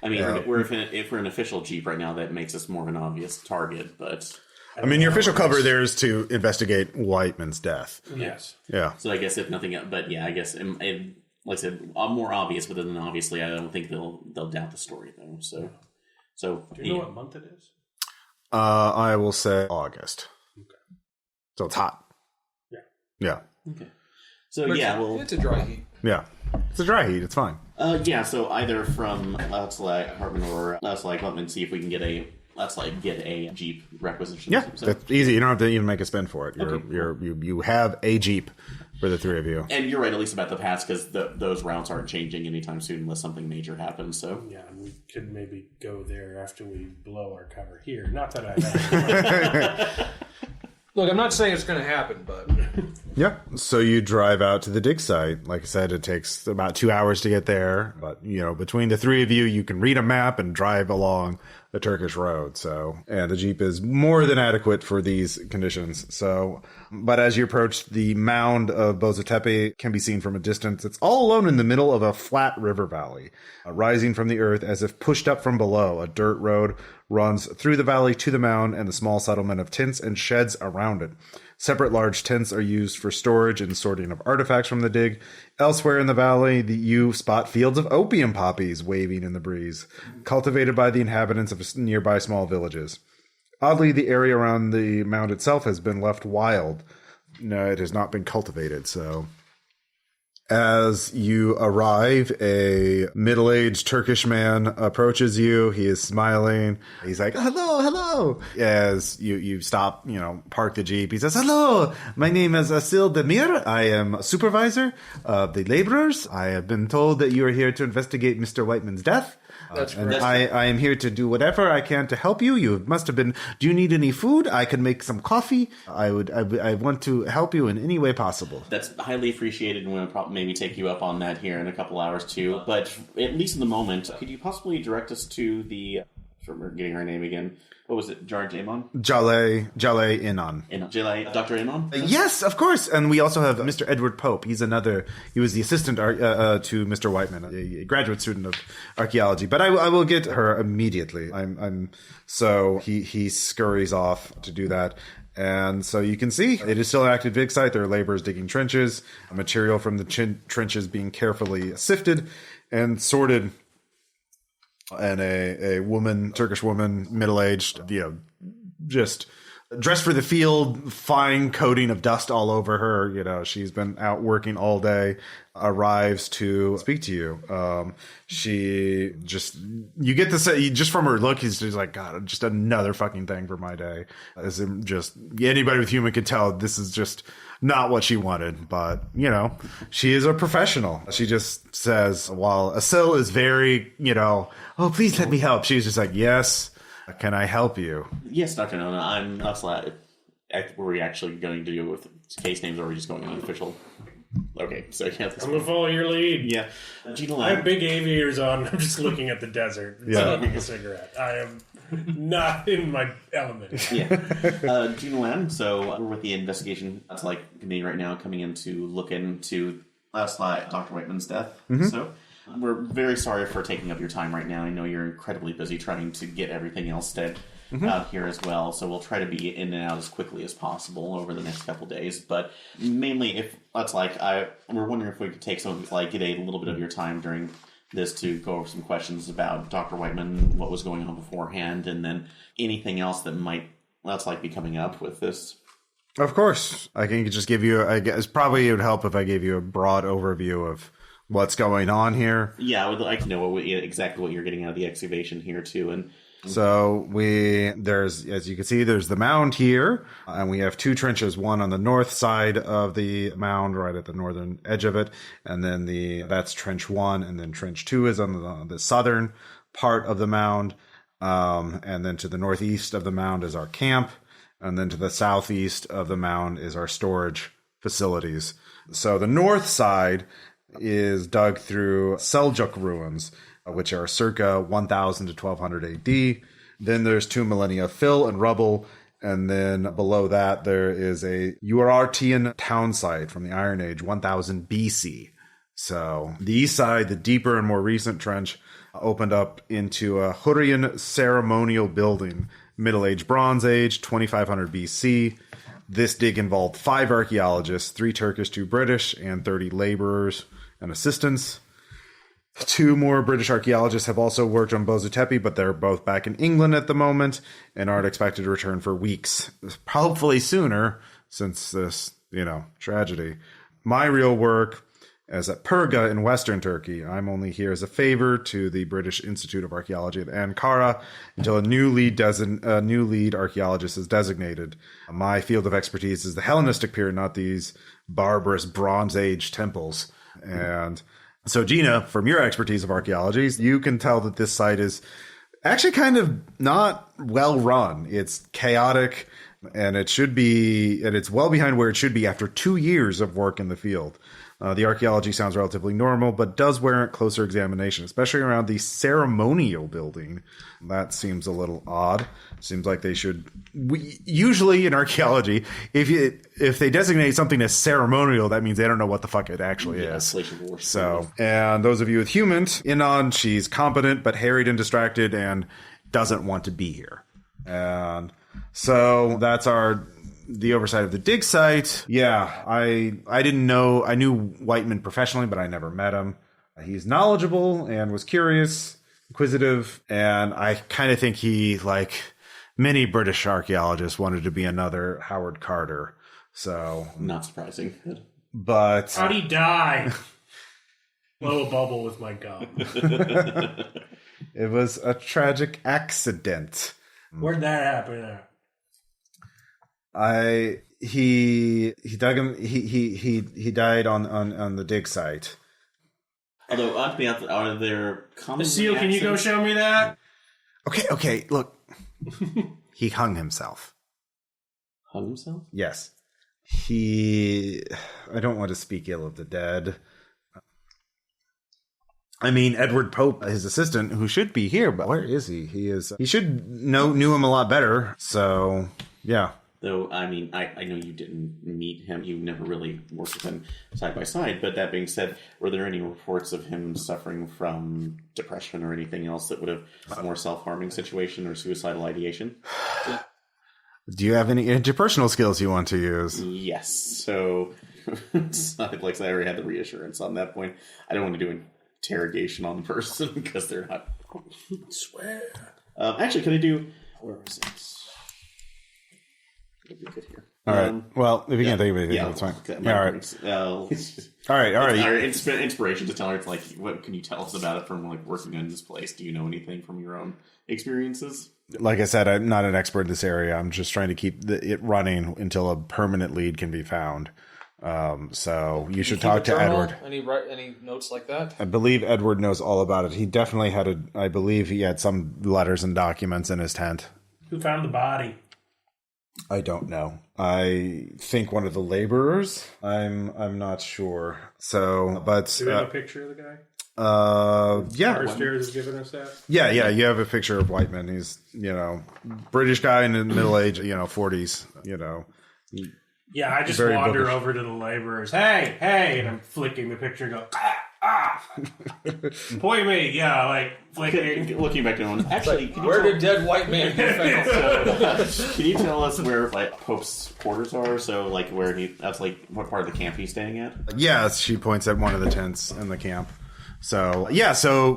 I mean, if we're an official Jeep right now, that makes us more of an obvious target, but... I mean, your official cover there is to investigate Whiteman's death. Yes. Yeah. So I guess if nothing else, but yeah, I guess like I said, more obvious, but then obviously I don't think they'll doubt the story though. So do you know what month it is? I will say August. Okay. So it's hot. Yeah. Yeah. Okay. So it's a dry heat. Yeah. It's a dry heat. It's fine. So either from let's like Hartman or let's like let me see if we can get a Jeep requisition. Yeah, that's easy. You don't have to even make a spend for it. You have a Jeep for the three of you. And you're right, at least about the past, because those routes aren't changing anytime soon unless something major happens. So yeah, we could maybe go there after we blow our cover here. Not that I. Look, I'm not saying it's going to happen, but... Yeah, so you drive out to the dig site. Like I said, it takes about 2 hours to get there. But, between the three of you, you can read a map and drive along the Turkish road. And the Jeep is more than adequate for these conditions. But as you approach, the mound of Bozotepe can be seen from a distance. It's all alone in the middle of a flat river valley, rising from the earth as if pushed up from below. A dirt road runs through the valley to the mound and the small settlement of tents and sheds around it. Separate large tents are used for storage and sorting of artifacts from the dig. Elsewhere in the valley, you spot fields of opium poppies waving in the breeze, cultivated by the inhabitants of nearby small villages. Oddly, the area around the mound itself has been left wild. No, it has not been cultivated, so... As you arrive, a middle-aged Turkish man approaches you. He is smiling. He's like, hello, hello. As you stop, park the Jeep. He says, hello, my name is Asil Demir. I am a supervisor of the laborers. I have been told that you are here to investigate Mr. Whiteman's death. That's And correct. I am here to do whatever I can to help you. You must have been. Do you need any food? I can make some coffee. I want to help you in any way possible. That's highly appreciated, and we'll probably maybe take you up on that here in a couple hours too. But at least in the moment, could you possibly direct us to the? We're getting her name again. What was it? George Amon? Jale Inon. Dr. Amon? Yes, of course. And we also have Mr. Edward Pope. He was the assistant to Mr. Whiteman, a graduate student of archaeology. But I will get her immediately. So he scurries off to do that. And so you can see it is still an active dig site. There are laborers digging trenches, material from the trenches being carefully sifted and sorted. And a woman, Turkish woman, middle-aged, just dressed for the field, fine coating of dust all over her. She's been out working all day, arrives to speak to you. You get to say, just from her look, she's like, God, just another fucking thing for my day. As in just anybody with human can tell this is just not what she wanted, but she is a professional. She just says, while Asil is very, oh, please let me help. She's just like, yes, can I help you? Yes, Dr. Nona, I'm not were we actually going to do with case names, or are we just going unofficial? Okay, so yeah. I'm going to follow your lead. Yeah. Gina I have big aviators on. I'm just looking at the desert, smoking a cigarette. I am not in my element. Yeah. Gina Lan, so we're with the investigation that's committee right now, coming in to look into last night Dr. Whiteman's death. Mm-hmm. So we're very sorry for taking up your time right now. I know you're incredibly busy trying to get everything else done out here as well. So we'll try to be in and out as quickly as possible over the next couple days. But mainly, if that's we're wondering if we could take some get a little bit of your time during this to go over some questions about Dr. Whiteman, what was going on beforehand, and then anything else that might be coming up with this. Of course, I can just give you. I guess probably it would help if I gave you a broad overview of what's going on here. Yeah, I would like to know exactly what you're getting out of the excavation here too, and. So there's, as you can see, there's the mound here, and we have two trenches, one on the north side of the mound, right at the northern edge of it, and then that's trench 1, and then trench 2 is on the southern part of the mound, and then to the northeast of the mound is our camp, and then to the southeast of the mound is our storage facilities. So the north side is dug through Seljuk ruins, which are circa 1000 to 1200 AD. Then there's 2 millennia of fill and rubble. And then below that, there is a Urartian town site from the Iron Age, 1000 BC. So the east side, the deeper and more recent trench, opened up into a Hurrian ceremonial building, Middle Age, Bronze Age, 2500 BC. This dig involved 5 archaeologists, 3 Turkish, 2 British, and 30 laborers and assistants. 2 more British archaeologists have also worked on Bozu Tepe, but they're both back in England at the moment and aren't expected to return for weeks. Hopefully sooner, since this, tragedy. My real work is at Perga in Western Turkey. I'm only here as a favor to the British Institute of Archaeology at Ankara until a new lead archaeologist is designated. My field of expertise is the Hellenistic period, not these barbarous Bronze Age temples. And so, Gina, from your expertise of archaeology, you can tell that this site is actually kind of not well run. It's chaotic, and it's well behind where it should be after 2 years of work in the field. The archaeology sounds relatively normal, but does warrant closer examination, especially around the ceremonial building. That seems a little odd. Seems like they should. Usually in archaeology, if they designate something as ceremonial, that means they don't know what the fuck it actually is. So, and those of you with humans, Inon, she's competent but harried and distracted and doesn't want to be here. And so that's the oversight of the dig site. Yeah, I didn't know. I knew Whiteman professionally, but I never met him. He's knowledgeable and was curious, inquisitive, and I kind of think he, like many British archaeologists, wanted to be another Howard Carter. So not surprising. But how'd he die? Blow a bubble with my gum. It was a tragic accident. Where'd that happen at? He dug him. He died on the dig site. Although, oddly, are there common Seal, can you go show me that? Okay, look. He hung himself. Hung himself? Yes. I don't want to speak ill of the dead. I mean, Edward Pope, his assistant, who should be here, but where is he? He should knew him a lot better. So, yeah. Though, I mean, I know you didn't meet him. You never really worked with him side by side. But that being said, were there any reports of him suffering from depression or anything else that would have a more self-harming situation or suicidal ideation? Do you have any interpersonal skills you want to use? Yes. So, it's not like I already had the reassurance on that point. I don't want to do interrogation on the person because they're not. I swear. Actually, could I do? Where was it? It'd be good here. All right. Well, if you can't think of anything, that's fine. Okay, All right. All All right. Our inspiration to tell her, it's like, what can you tell us about it from like working in this place? Do you know anything from your own experiences? Like I said, I'm not an expert in this area. I'm just trying to keep it running until a permanent lead can be found. So you should talk to Edward. Any notes like that? I believe Edward knows all about it. He definitely I believe he had some letters and documents in his tent. Who found the body? I don't know. I think one of the laborers. I'm not sure. So, but Do we have a picture of the guy? Yeah. Firstairs has given us that. Yeah. You have a picture of Whiteman. He's British guy in the middle age, 40s. Yeah, I just Very wander bookish. over to the laborers. Hey, and I'm flicking the picture and go, point me. Yeah, like flicking. Looking back to him, actually, Where did dead white man get found? can you tell us where like Pope's quarters are? So like that's like what part of the camp he's staying at? Yes, she points at one of the tents in the camp. So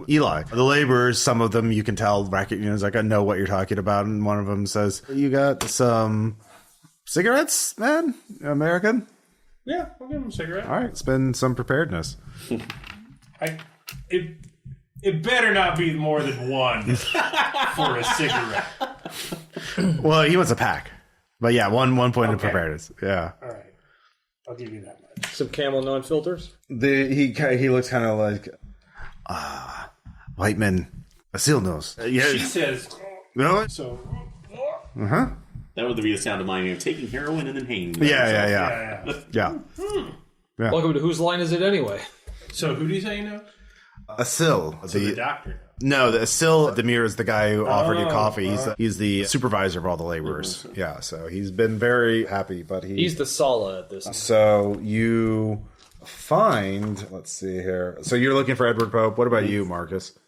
Eli, the laborers, some of them you can tell, it's like, I know what you're talking about. And one of them says, you got some cigarettes, man? American? Yeah, I'll give him a cigarette. All right, spend some preparedness. It better not be more than one for a cigarette. Well, he wants a pack. But yeah, one point of preparedness. Yeah. All right. I'll give you that much. Some Camel non-filters? He looks kind of like, Whiteman, a seal nose. She says, No? so. Uh-huh. That would be the sound of mine taking heroin and then hanging. Yeah. Welcome to Whose Line Is It Anyway? So who do you say you know? Asil. So the doctor. No, Asil Demir is the guy who offered you coffee. He's the supervisor of all the laborers. Yeah, so he's been very happy, but He's the Sala at this. So you find, let's see here. So you're looking for Edward Pope. What about you, Marcus?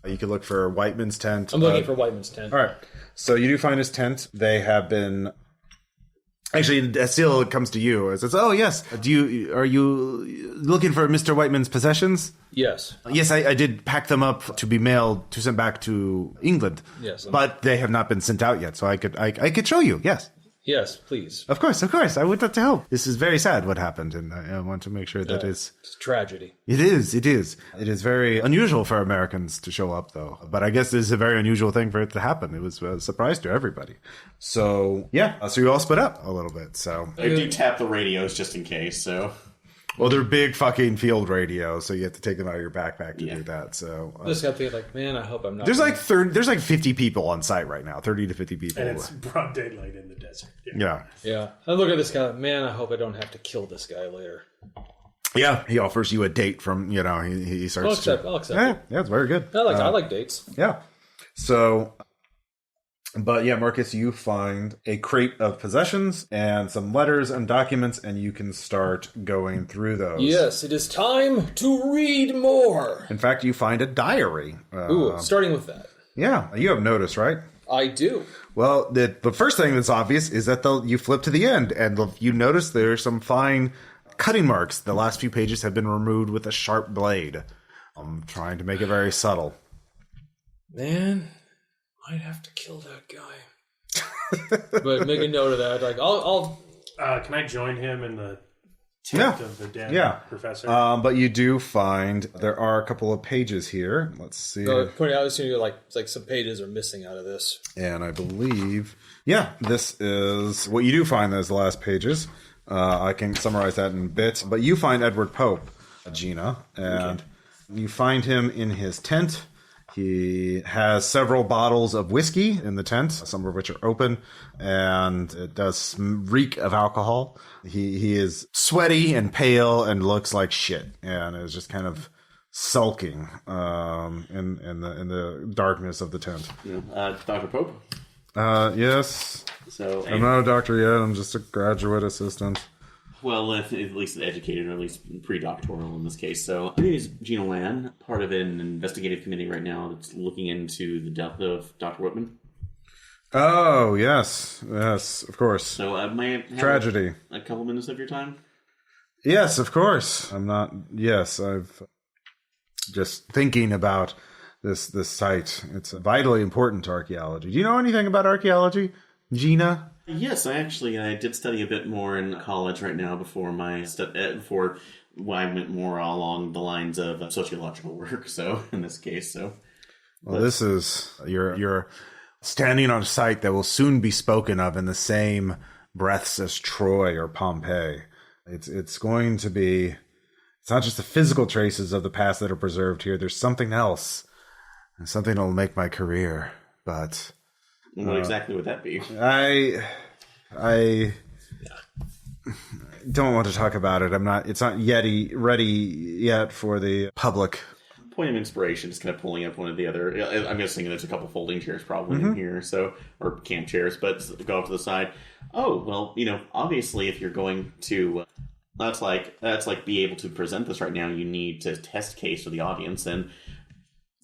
You could look for Whiteman's tent. I'm looking for Whiteman's tent. All right. So you do find his tent. They have been... Actually, Asil comes to you and says, "Oh yes, are you looking for Mr. Whiteman's possessions?" Yes. Yes, I did pack them up to be mailed to send back to England. Yes, but they have not been sent out yet, so I could show you. Yes. Yes, please. Of course. I would love to help. This is very sad what happened, and I want to make sure that It's a tragedy. It is. It is very unusual for Americans to show up, though. But I guess it's a very unusual thing for it to happen. It was a surprise to everybody. So, yeah. So you all split up a little bit. So I do tap the radios just in case, so... Well, they're big fucking field radios, so you have to take them out of your backpack to do that. So This got to be like, man, I hope I'm not. there's like 50 people on site right now, 30 to 50 people. And it's broad daylight in the desert. Yeah. Yeah. I look at this guy, man, I hope I don't have to kill this guy later. Yeah, he offers you a date from, he starts I'll accept it. Yeah, it's very good. I like dates. Yeah. So, but yeah, Marcus, you find a crate of possessions and some letters and documents, and you can start going through those. Yes, it is time to read more. In fact, you find a diary. Starting with that. Yeah, you have noticed, right? I do. Well, the first thing that's obvious is that you flip to the end, and you notice there's some fine cutting marks. The last few pages have been removed with a sharp blade. I'm trying to make it very subtle. Man, might have to kill that guy. But make a note of that. Like, I'll. Can I join him in the tent of the dead professor? But you do find there are a couple of pages here. Let's see. Pointing out, it's like some pages are missing out of this. And I believe, this is what you do find. Those last pages. I can summarize that in bits. But you find Edward Pope, Gina, and You find him in his tent. He has several bottles of whiskey in the tent, some of which are open, and it does reek of alcohol. He is sweaty and pale and looks like shit, and is just kind of sulking in the darkness of the tent. Dr. Pope? Yes. So I'm not a doctor yet. I'm just a graduate assistant. Well, at least educated, or at least pre-doctoral in this case. So, my name is Gina Tan, part of an investigative committee right now that's looking into the death of Dr. Whitman. Oh, yes. Yes, of course. So, may I have tragedy. A couple minutes of your time? Yes, of course. I've just thinking about this site. It's vitally important to archaeology. Do you know anything about archaeology, Gina? Yes, I did study a bit more in college right now before before I went more along the lines of sociological work. So in this case, this is you're standing on a site that will soon be spoken of in the same breaths as Troy or Pompeii. It's going to be. It's not just the physical traces of the past that are preserved here. There's something else, and something that will make my career. But what exactly would that be? I don't want to talk about it. It's not ready yet for the public. Point of inspiration is kind of pulling up one of the other. I'm guessing there's a couple folding chairs probably in here, or camp chairs, but go off to the side. Oh well, obviously if you're going to. That's like be able to present this right now. You need to test case for the audience, and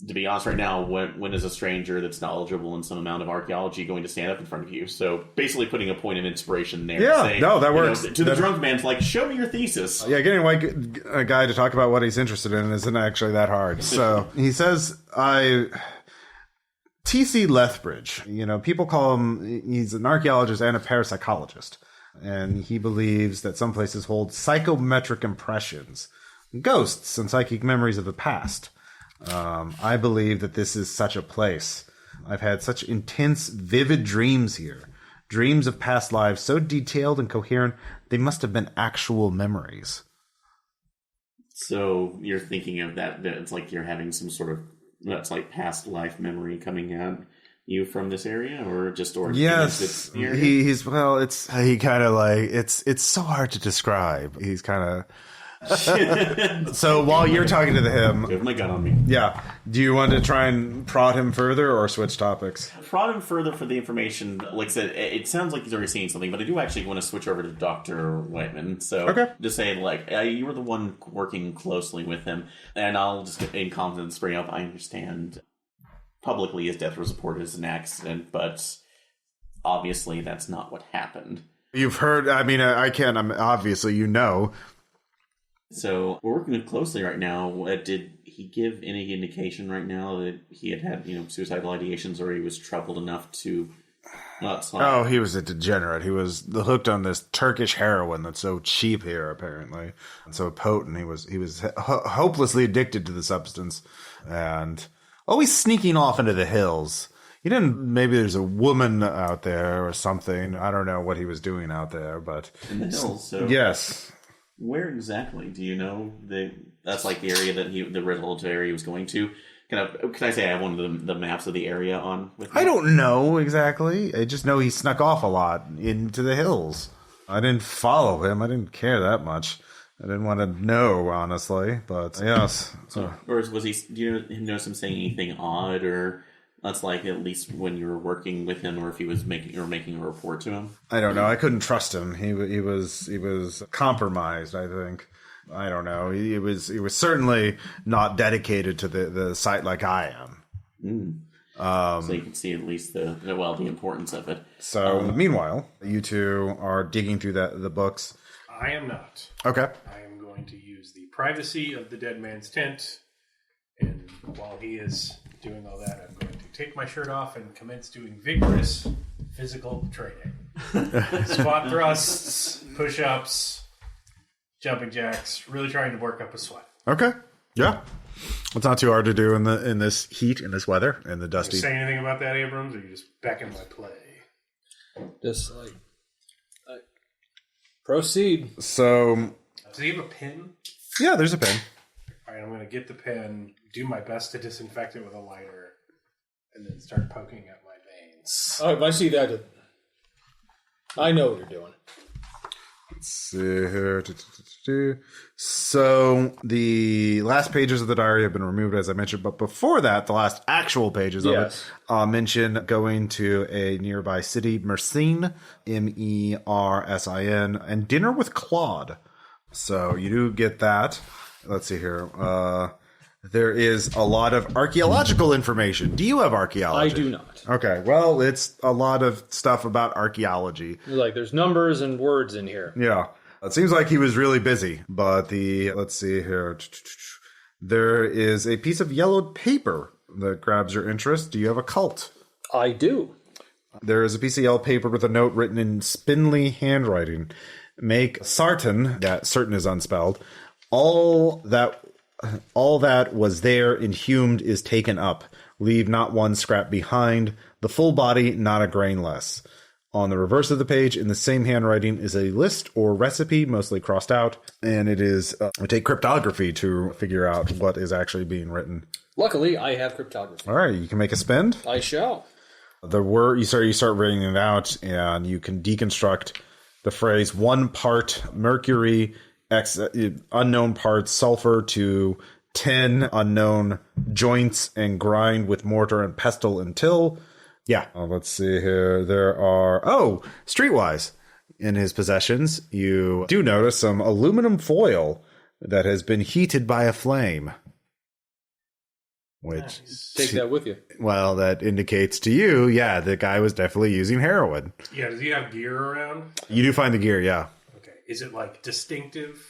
to be honest, right now, when is a stranger that's knowledgeable in some amount of archaeology going to stand up in front of you? So basically, putting a point of inspiration there. Yeah, that works. To the drunk man's like, show me your thesis. Yeah, getting a guy to talk about what he's interested in isn't actually that hard. So he says, T.C. Lethbridge. People call him. He's an archaeologist and a parapsychologist. And he believes that some places hold psychometric impressions, ghosts, and psychic memories of the past. I believe that this is such a place. I've had such intense, vivid dreams here. Dreams of past lives so detailed and coherent, they must have been actual memories. So you're thinking of that it's like you're having some sort of, that's like past life memory coming at you from this area, or just yes, it's so hard to describe. He's kind of so while you're talking to him, you have my gun on me. Yeah, do you want to try and prod him further or switch topics? Prod him further for the information. Like I said, it sounds like he's already seen something, but I do actually want to switch over to Dr. Whitman. So just say you were the one working closely with him, and I'll just get in confidence bring up. I understand. Publicly, his death was reported as an accident, but obviously that's not what happened. You've heard, obviously So we're working with closely right now. Did he give any indication right now that he had suicidal ideations, or he was troubled enough to not slide? Oh, he was a degenerate. He was hooked on this Turkish heroin that's so cheap here, apparently, and so potent. He was hopelessly addicted to the substance, and always sneaking off into the hills. Maybe there's a woman out there or something. I don't know what he was doing out there, but in the hills. So yes. Where exactly? Do you know that's like the area that the red hole area he was going to? Can I say I have one of the maps of the area on with me? I don't know exactly. I just know he snuck off a lot into the hills. I didn't follow him. I didn't care that much. I didn't want to know, honestly, but yes. Or was he? Do you notice him saying anything odd, or that's like at least when you were working with him, or if he was making a report to him? I don't know. I couldn't trust him. He was compromised, I think. I don't know. He was certainly not dedicated to the site like I am. So you can see at least the importance of it. So meanwhile, you two are digging through the books. I am not. Okay. I am going to use the privacy of the dead man's tent, and while he is doing all that, I'm going to take my shirt off and commence doing vigorous physical training. Squat thrusts, push-ups, jumping jacks, really trying to work up a sweat. Okay. Yeah. It's not too hard to do in this heat, in this weather, in the dusty. You say anything about that, Abrams, or you just backing my play? Just proceed. So, does he have a pin? Yeah, there's a pin. All right, I'm going to get the pen, do my best to disinfect it with a lighter, and then start poking at my veins. Oh, if I see that, I know what you're doing. Let's see here. So the last pages of the diary have been removed, as I mentioned. But before that, the last actual pages of it mention going to a nearby city, Mersin, Mersin, and dinner with Claude. So you do get that. Let's see here. There is a lot of archaeological information. Do you have archaeology? I do not. Okay, well, it's a lot of stuff about archaeology. Like, there's numbers and words in here. Yeah. It seems like he was really busy, but let's see here. There is a piece of yellowed paper that grabs your interest. Do you have occult? I do. There is a piece of yellowed paper with a note written in spindly handwriting. Make certain, that certain is unspelled, all that was there inhumed is taken up. Leave not one scrap behind. The full body, not a grain less. On the reverse of the page, in the same handwriting, is a list or recipe, mostly crossed out, and it is take cryptography to figure out what is actually being written. Luckily, I have cryptography. All right, you can make a spend. I shall. The word you start reading it out, and you can deconstruct the phrase 1 part mercury, unknown parts sulfur to 10 unknown joints, and grind with mortar and pestle until. Yeah. Let's see here. There are, streetwise in his possessions, you do notice some aluminum foil that has been heated by a flame. Which, take that with you. Well, that indicates to you, the guy was definitely using heroin. Yeah, does he have gear around? You do find the gear, yeah. Okay. Is it, like, distinctive?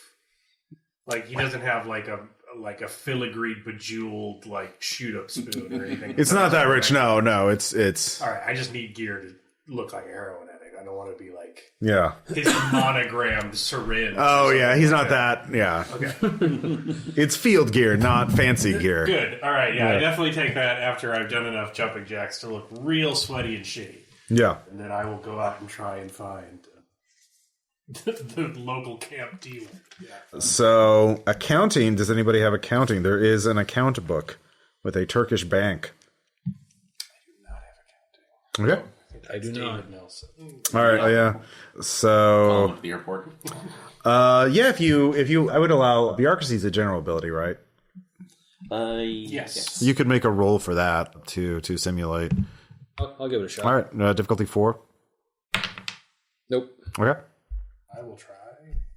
Like, he doesn't have, like a filigreed, bejeweled, like, shoot-up spoon or anything. It's not that rich. No, it's... All right, I just need gear to look like a heroin addict. I don't want to be like... Yeah. His monogrammed syringe. Oh, yeah, he's not that. Yeah. Okay. It's field gear, not fancy gear. Good. All right, yeah, I definitely take that after I've done enough jumping jacks to look real sweaty and shitty. Yeah. And then I will go out and try and find... the local camp dealer. Yeah. So, accounting. Does anybody have accounting? There is an account book with a Turkish bank. I do not have accounting. Okay. I do not. David Nelson. All right. Yeah. So, At the airport. if you, I would allow bureaucracy is a general ability, right? Yes. You could make a roll for that to simulate. I'll give it a shot. All right. Difficulty 4. Nope. Okay. I will try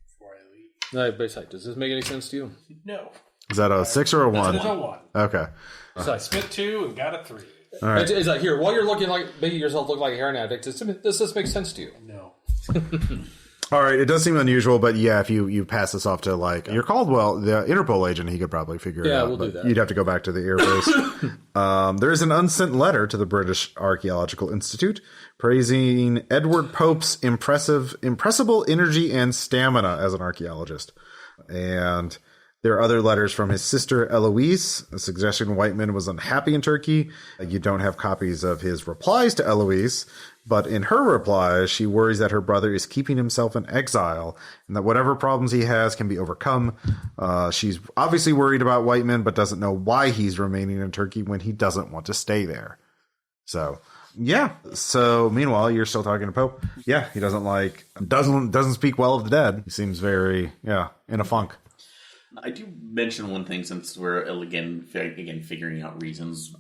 before I leave. No, besides, does this make any sense to you? No. Is that a 6 or a 1? It's a 1. Okay. So I spent 2 and got a 3. All right. It's like, here, while you're making yourself look like a heroin addict, does this make sense to you? No. All right, it does seem unusual, but yeah, if you pass this off to your Caldwell, the Interpol agent, he could probably figure it out. Yeah, we'll do that. You'd have to go back to the airbase. There is an unsent letter to the British Archaeological Institute praising Edward Pope's impressible energy and stamina as an archaeologist. And there are other letters from his sister Eloise, a suggestion Whiteman was unhappy in Turkey. You don't have copies of his replies to Eloise, but in her replies, she worries that her brother is keeping himself in exile and that whatever problems he has can be overcome. She's obviously worried about Whiteman, but doesn't know why he's remaining in Turkey when he doesn't want to stay there. So, yeah. So, meanwhile, you're still talking to Pope. Yeah, he doesn't speak well of the dead. He seems very, in a funk. I do mention one thing since we're again figuring out reasons,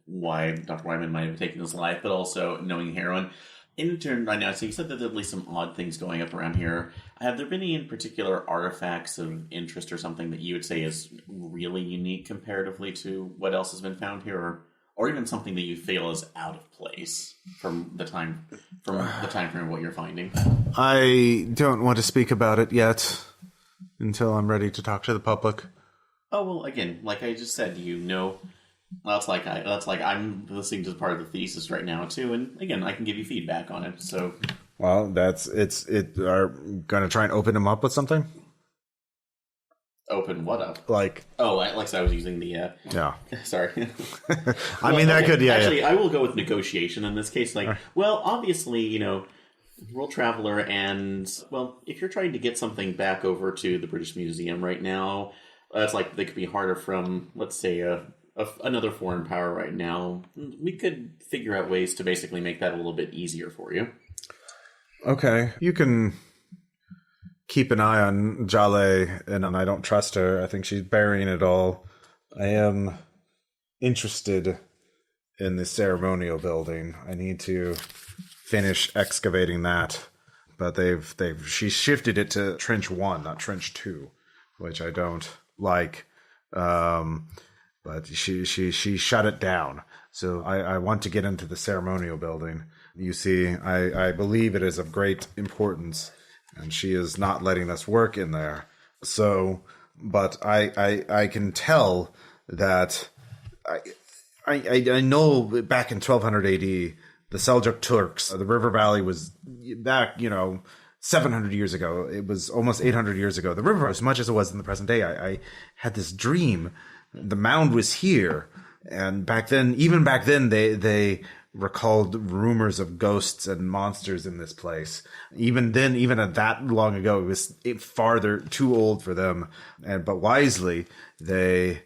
why Dr. Wyman might have taken his life, but also knowing heroin. In turn, right now, so you said that there's at least some odd things going up around here. Have there been any in particular artifacts of interest or something that you would say is really unique comparatively to what else has been found here, or even something that you feel is out of place from the time frame of what you're finding? I don't want to speak about it yet until I'm ready to talk to the public. Oh, well, again, like I just said, that's like I'm listening to part of the thesis right now too, and again, I can give you feedback on it. So, well, are going to try and open him up with something. Open what up? Like I was using the yeah. Sorry. I mean, that could actually. I will go with negotiation in this case. Well, obviously, world traveler, and well, if you're trying to get something back over to the British Museum right now, That's like they could be harder from, let's say, another foreign power right now. We could figure out ways to basically make that a little bit easier for you. Okay. You can keep an eye on Jale, and I don't trust her. I think she's burying it all. I am interested in the ceremonial building. I need to finish excavating that. But she shifted it to Trench 1, not Trench 2, which I don't like. But she shut it down. So I want to get into the ceremonial building. You see, I believe it is of great importance, and she is not letting us work in there. So, but I can tell that I know back in 1200 AD, the Seljuk Turks, the river valley was back, 700 years ago. It was almost 800 years ago. The river, as much as it was in the present day, I had this dream. The mound was here. And even back then, they recalled rumors of ghosts and monsters in this place. Even then, even at that long ago, it was too old for them. But wisely, the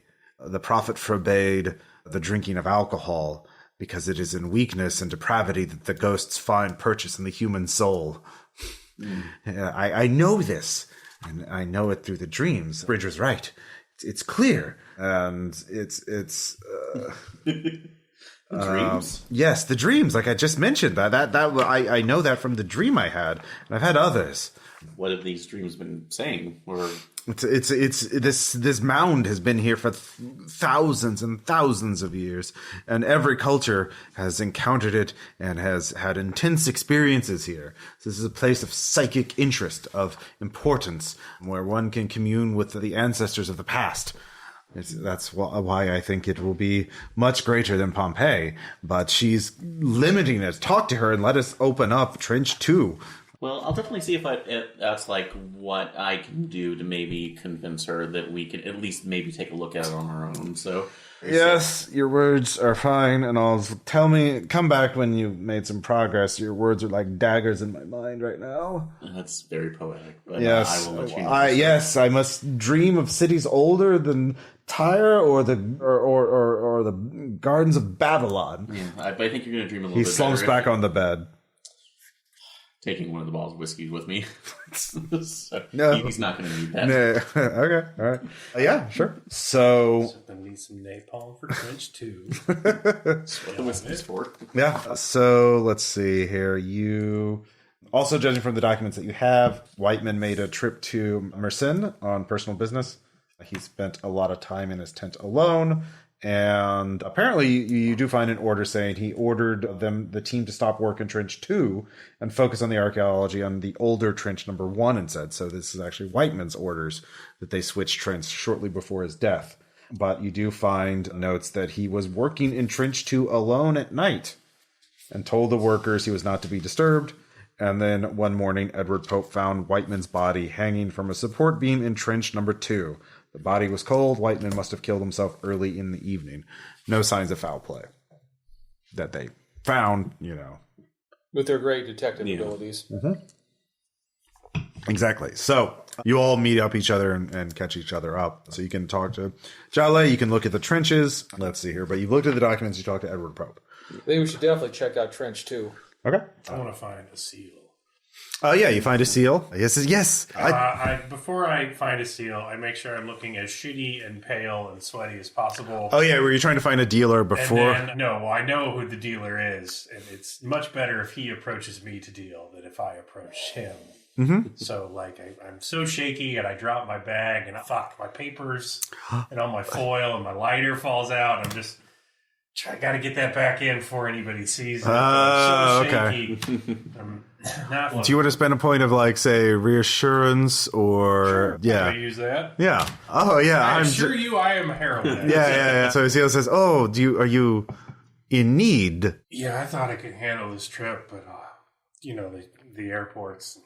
prophet forbade the drinking of alcohol, because it is in weakness and depravity that the ghosts find purchase in the human soul. I know this, and I know it through the dreams. Bridge was right. It's clear, and it's dreams. Yes, the dreams, like I just mentioned. I know that from the dream I had, and I've had others. What have these dreams been saying? Or it's this mound has been here for thousands and thousands of years, and every culture has encountered it and has had intense experiences here. So this is a place of psychic interest, of importance, where one can commune with the ancestors of the past. That's why I think it will be much greater than Pompeii, but she's limiting it. Talk to her and let us open up Trench 2. Well, I'll definitely see if that's like what I can do to maybe convince her that we can at least maybe take a look at it on our own. So yes, your words are fine, and come back when you've made some progress. Your words are like daggers in my mind right now. That's very poetic. But yes, I will let you know. Yes, I must dream of cities older than Tyre or the gardens of Babylon. Yeah, I think you're going to dream a little bit better. He slumps back on the bed. Taking one of the bottles of whiskey with me. So no. He's not going to need that. No. Okay, all right. Yeah, sure. So I need some napalm for Trench 2. That's what the whiskey's for. Yeah, so let's see here. You also, judging from the documents that you have, Whiteman made a trip to Mersin on personal business. He spent a lot of time in his tent alone. And apparently you do find an order saying he ordered the team to stop work in Trench 2 and focus on the archaeology on the older Trench number 1 instead. So this is actually Whiteman's orders that they switched trench shortly before his death. But you do find notes that he was working in Trench 2 alone at night and told the workers he was not to be disturbed. And then one morning, Edward Pope found Whiteman's body hanging from a support beam in Trench number 2. The body was cold. Whiteman must have killed himself early in the evening. No signs of foul play that they found, With their great detective abilities. Mm-hmm. Exactly. So you all meet up each other and catch each other up. So you can talk to Jale. You can look at the trenches. Let's see here. But you've looked at the documents. You talked to Edward Pope. I think we should definitely check out Trench 2. Okay. I want to find a seal. Oh, yeah, you find a seal. Yes. Before I find a seal, I make sure I'm looking as shitty and pale and sweaty as possible. Oh, yeah, were you trying to find a dealer before? I know who the dealer is, and it's much better if he approaches me to deal than if I approach him. Mm-hmm. So, I'm so shaky, and I drop my bag, and my papers, and all my foil, and my lighter falls out. I'm just... I got to get that back in before anybody sees it. I'm so shaky. Do you want to spend a point of, say, reassurance or... Sure. Yeah. Can I use that? Yeah. Oh, yeah. I assure you I am a heroin. Yeah. So Seal says, are you in need? Yeah, I thought I could handle this trip, but, the airports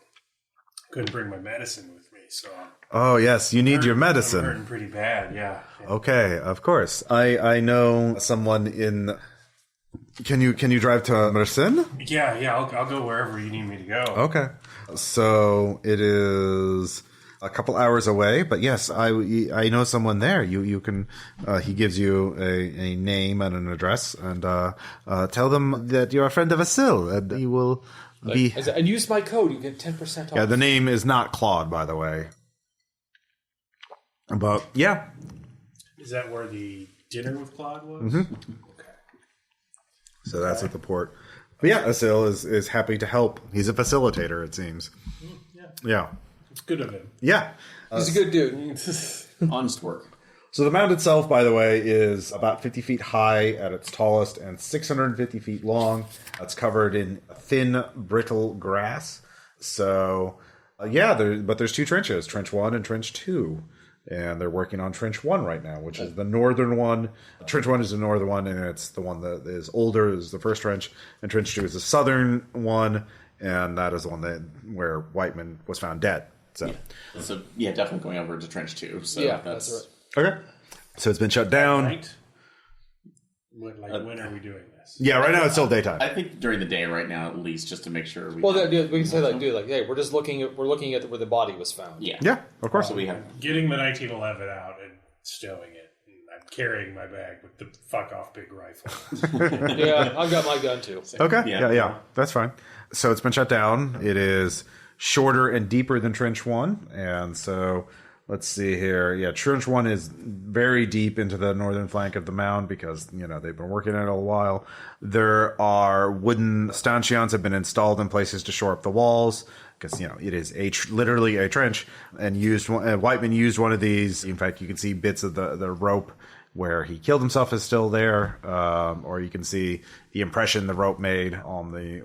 couldn't bring my medicine with me, so... Oh, yes, you need your medicine. I'm hurting pretty bad, yeah. Okay, of course. I know someone in... Can you drive to Mersin? Yeah, I'll go wherever you need me to go. Okay. So it is a couple hours away. But yes, I know someone there. You can. He gives you a name and an address, and tell them that you're a friend of Vasil, and he will be. And use my code. You get 10% off. Yeah, the name is not Claude, by the way. But yeah, Is that where the dinner with Claude was? Mm-hmm. Okay. So that's at the port. But yeah, Asil is happy to help. He's a facilitator, it seems. Yeah. It's good of him. Yeah. He's a good dude. Honest work. So the mound itself, by the way, is about 50 feet high at its tallest and 650 feet long. It's covered in thin, brittle grass. So, but there's 2 trenches, Trench 1 and Trench 2. And they're working on Trench 1 right now, which is the northern one. Trench 1 is the northern one, and it's the one that is older, is the first trench. And Trench 2 is the southern one, and that is the one where Whiteman was found dead. So Definitely going over to Trench 2. So that's right. Okay. So it's been shut down. Right? When are we doing this? Yeah, right now it's still daytime. I think during the day right now, at least, just to make sure we. Well, we can say hey, we're looking at where the body was found. Yeah, of course. So we have Getting the 1911 out and stowing it. And I'm carrying my bag with the fuck off big rifle. Yeah, I've got my gun too. Okay. Yeah. That's fine. So it's been shut down. It is shorter and deeper than Trench 1. And so let's see here. Yeah, Trench 1 is very deep into the northern flank of the mound because, they've been working on it a while. There are wooden stanchions have been installed in places to shore up the walls because, it is literally a trench. And Whiteman used one of these. In fact, you can see bits of the rope where he killed himself is still there. Or you can see the impression the rope made on the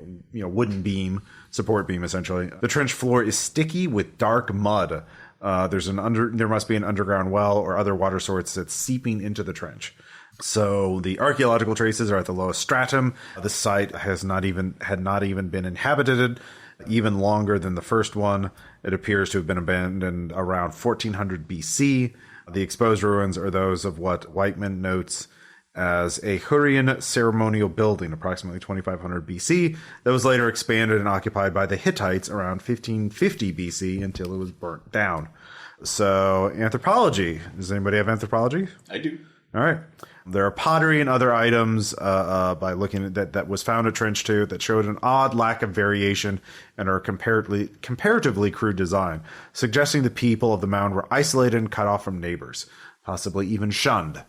wooden beam, support beam, essentially. The trench floor is sticky with dark mud. There must be an underground well or other water source that's seeping into the trench. So the archaeological traces are at the lowest stratum. The site had not even been inhabited even longer than the first one. It appears to have been abandoned around 1400 BC. The exposed ruins are those of what Whiteman notes as a Hurrian ceremonial building, approximately 2500 BC, that was later expanded and occupied by the Hittites around 1550 BC until it was burnt down. So, anthropology. Does anybody have anthropology? I do. All right. There are pottery and other items by looking at that was found at Trench 2 that showed an odd lack of variation and are comparatively crude design, suggesting the people of the mound were isolated and cut off from neighbors, possibly even shunned.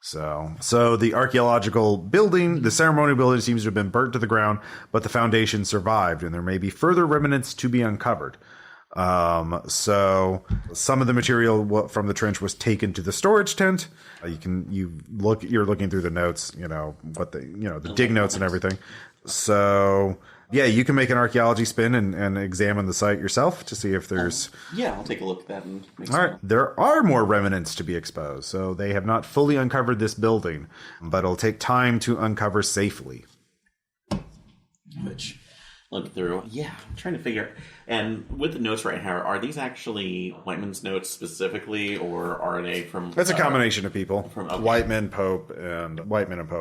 So the archaeological building, the ceremonial building, seems to have been burnt to the ground, but the foundation survived, and there may be further remnants to be uncovered. So some of the material from the trench was taken to the storage tent. You're looking through the notes, the dig notes and everything. So yeah, you can make an archaeology spin and examine the site yourself to see if there's... I'll take a look at that. All right. There are more remnants to be exposed, so they have not fully uncovered this building, but it'll take time to uncover safely. Which, look through. Yeah, I'm trying to figure... And with the notes right here, are these actually Whiteman's notes specifically, or are they from... That's a combination of people. From Whiteman, Pope,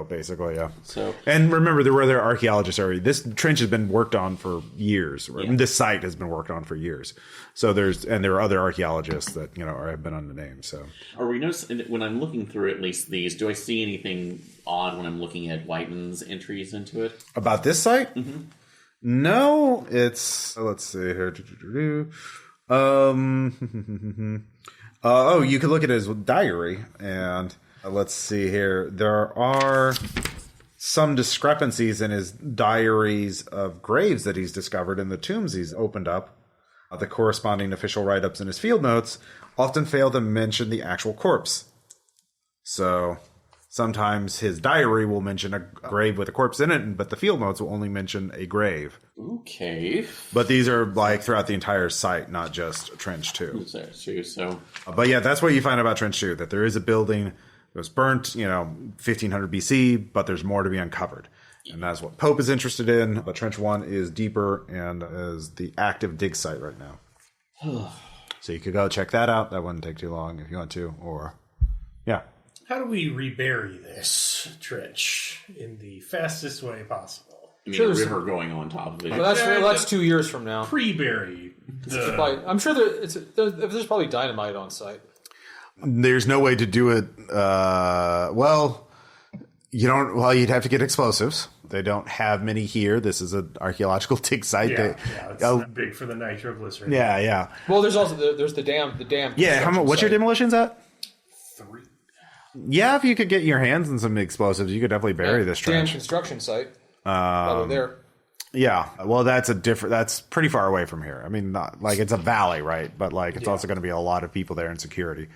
basically, yeah. So, and remember, there were other archaeologists already. This trench has been worked on for years. Yeah. This site has been worked on for years. So there are other archaeologists that, have been on the name, so... Are we noticing, when I'm looking through at least these, do I see anything odd when I'm looking at Whiteman's entries into it? About this site? Mm-hmm. No, it's... Let's see here. You can look at his diary, and let's see here. There are some discrepancies in his diaries of graves that he's discovered in the tombs he's opened up. The corresponding official write-ups in his field notes often fail to mention the actual corpse. So... Sometimes his diary will mention a grave with a corpse in it, but the field notes will only mention a grave. Okay. But these are throughout the entire site, not just Trench 2. So. But yeah, that's what you find about Trench 2, that there is a building that was burnt, 1500 BC, but there's more to be uncovered. And that's what Pope is interested in. But Trench 1 is deeper and is the active dig site right now. So you could go check that out. That wouldn't take too long if you want to, yeah. How do we rebury this trench in the fastest way possible? I mean, Sure, a river going on top of it. Well, that's 2 years from now. Pre-buried. I'm sure there's probably dynamite on site. There's no way to do it. You don't. Well, you'd have to get explosives. They don't have many here. This is an archaeological dig site. It's big for the nitroglycerin. Yeah. Well, there's also there's the dam. Yeah. What's your demolitions at? 3. Yeah, if you could get your hands on some explosives, you could definitely bury this dam trench. construction site. Probably there. Yeah, well, that's pretty far away from here. I mean, not like it's a valley, right? But like it's also going to be a lot of people there in security.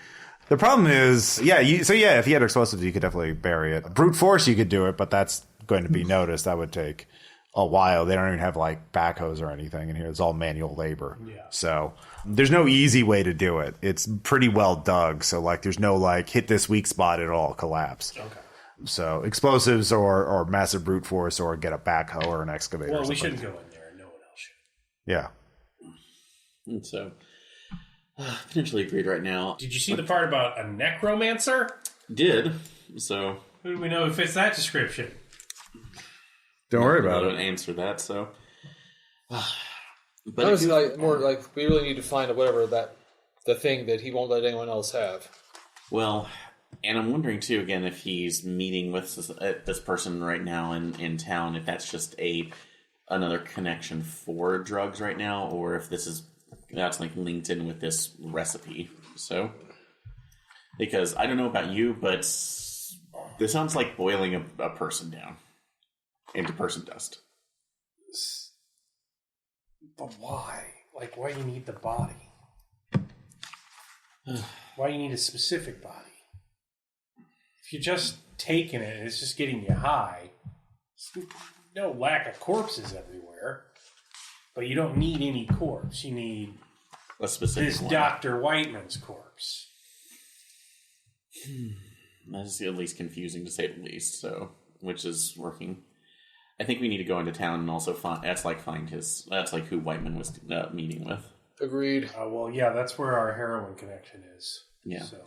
The problem is, if you had explosives, you could definitely bury it. Brute force, you could do it, but that's going to be noticed. That would take a while. They don't even have like backhoes or anything in here. It's all manual labor. Yeah. So there's no easy way to do it. It's pretty well dug. So like there's no like hit this weak spot, it'll all collapse. Okay. So explosives or massive brute force or get a backhoe or an excavator. Well, we shouldn't go in there. No one else should. Yeah. And so potentially agreed right now. Did you see the part about a necromancer? Did. So who do we know who fits that description? Don't worry about it. I don't answer that, so. But it's like more like we really need to find the thing that he won't let anyone else have. Well, and I'm wondering too again if he's meeting with this person right now in town, if that's just another connection for drugs right now, or if that's like linked in with this recipe. So, because I don't know about you, but this sounds like boiling a person down into person dust. But why? Like, why do you need the body? Why do you need a specific body? If you're just taking it and it's just getting you high, there's no lack of corpses everywhere. But you don't need any corpse. You need a specific this one. Dr. Whiteman's corpse. That's at least confusing to say the least, so which is working. I think we need to go into town and also find who Whiteman was meeting with. Agreed. Well, yeah, that's where our heroin connection is. Yeah. So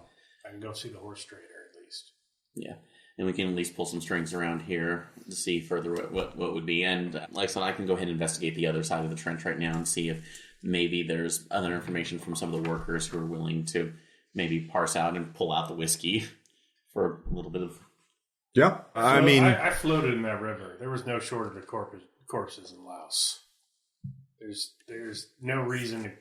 I can go see the horse trader at least. Yeah. And we can at least pull some strings around here to see further what would be. And like I said, I can go ahead and investigate the other side of the trench right now and see if maybe there's other information from some of the workers who are willing to maybe parse out and pull out the whiskey for a little bit of... Yeah, I floated in that river. There was no shortage of corpses in Laos. There's no reason to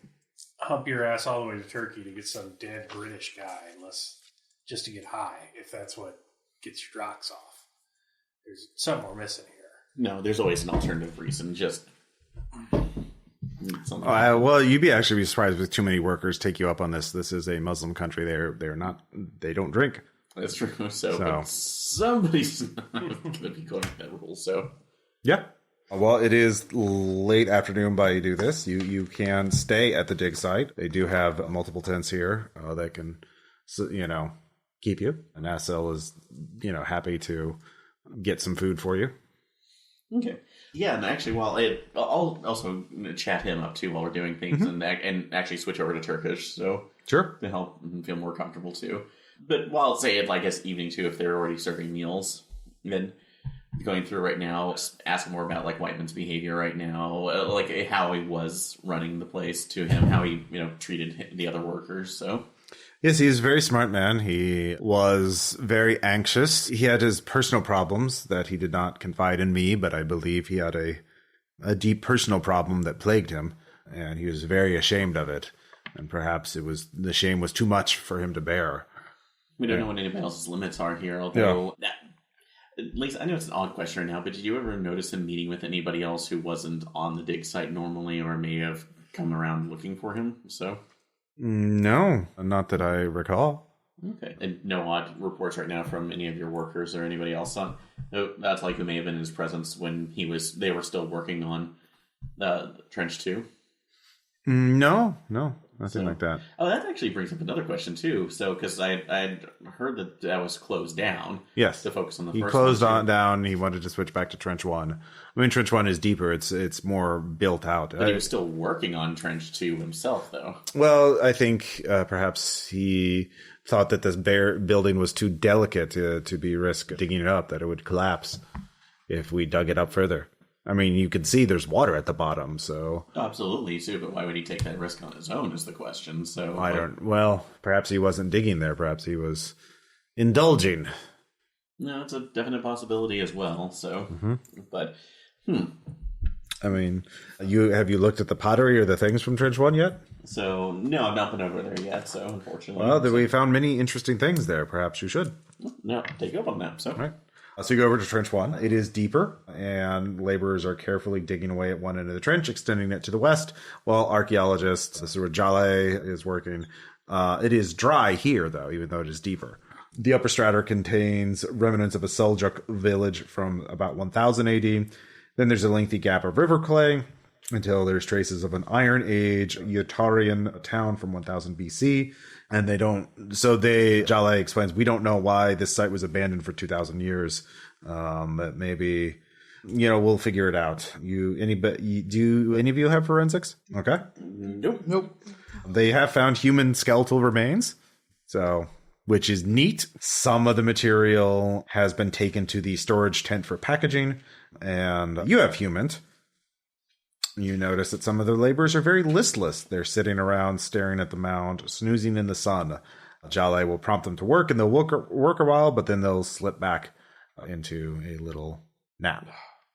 hump your ass all the way to Turkey to get some dead British guy, unless just to get high, if that's what gets your rocks off. There's something we're missing here. No, there's always an alternative reason. Just something. Well, you'd actually be surprised if too many workers take you up on this. This is a Muslim country. They don't drink. That's true. So. Somebody's going to be going to that rule. So yeah. Well, it is late afternoon by you do this. You can stay at the dig site. They do have multiple tents here that can, keep you. And Nassel is, happy to get some food for you. Okay. Yeah, and actually, I'll also chat him up too while we're doing things, and actually switch over to Turkish, so sure, to help him feel more comfortable too. But while say it, I guess evening too, if they're already serving meals, then going through right now, asking more about Whiteman's behavior right now, how he was running the place to him, how he treated the other workers. So yes, he's a very smart man. He was very anxious. He had his personal problems that he did not confide in me, but I believe he had a deep personal problem that plagued him, and he was very ashamed of it. And perhaps the shame was too much for him to bear. We don't know what anybody else's limits are here, although at least I know it's an odd question right now, but did you ever notice him meeting with anybody else who wasn't on the dig site normally or may have come around looking for him? So no, not that I recall. Okay. And no odd reports right now from any of your workers or anybody else on that's who may have been in his presence when they were still working on Trench 2? No, nothing like that. Oh, that actually brings up another question too. So, because I'd heard that was closed down. Yes, to focus on the first. He closed down. He wanted to switch back to Trench 1. I mean, Trench 1 is deeper. It's more built out. But he was still working on Trench 2 himself, though. Well, I think perhaps he thought that this building was too delicate to be risk digging it up, that it would collapse if we dug it up further. I mean, you can see there's water at the bottom, so... Absolutely, too, but why would he take that risk on his own is the question, so... Well, perhaps he wasn't digging there. Perhaps he was indulging. No, it's a definite possibility as well, so... But, I mean, have you looked at the pottery or the things from Trench 1 yet? So, no, I've not been over there yet, so unfortunately... Well, we found many interesting things there. Perhaps you should. No, take you up on that, so... All right. So you go over to Trench 1. It is deeper, and laborers are carefully digging away at one end of the trench, extending it to the west, while archaeologists, this is where Jale is working. It is dry here, though, even though it is deeper. The upper strata contains remnants of a Seljuk village from about 1000 AD. Then there's a lengthy gap of river clay until there's traces of an Iron Age Yotarian town from 1000 BC. And Jale explains, we don't know why this site was abandoned for 2,000 years. But maybe, we'll figure it out. Do any of you have forensics? Okay. Nope. They have found human skeletal remains. Which is neat. Some of the material has been taken to the storage tent for packaging. And you have humans. You notice that some of the laborers are very listless. They're sitting around staring at the mound, snoozing in the sun. Jale will prompt them to work, and they'll work a while, but then they'll slip back into a little nap.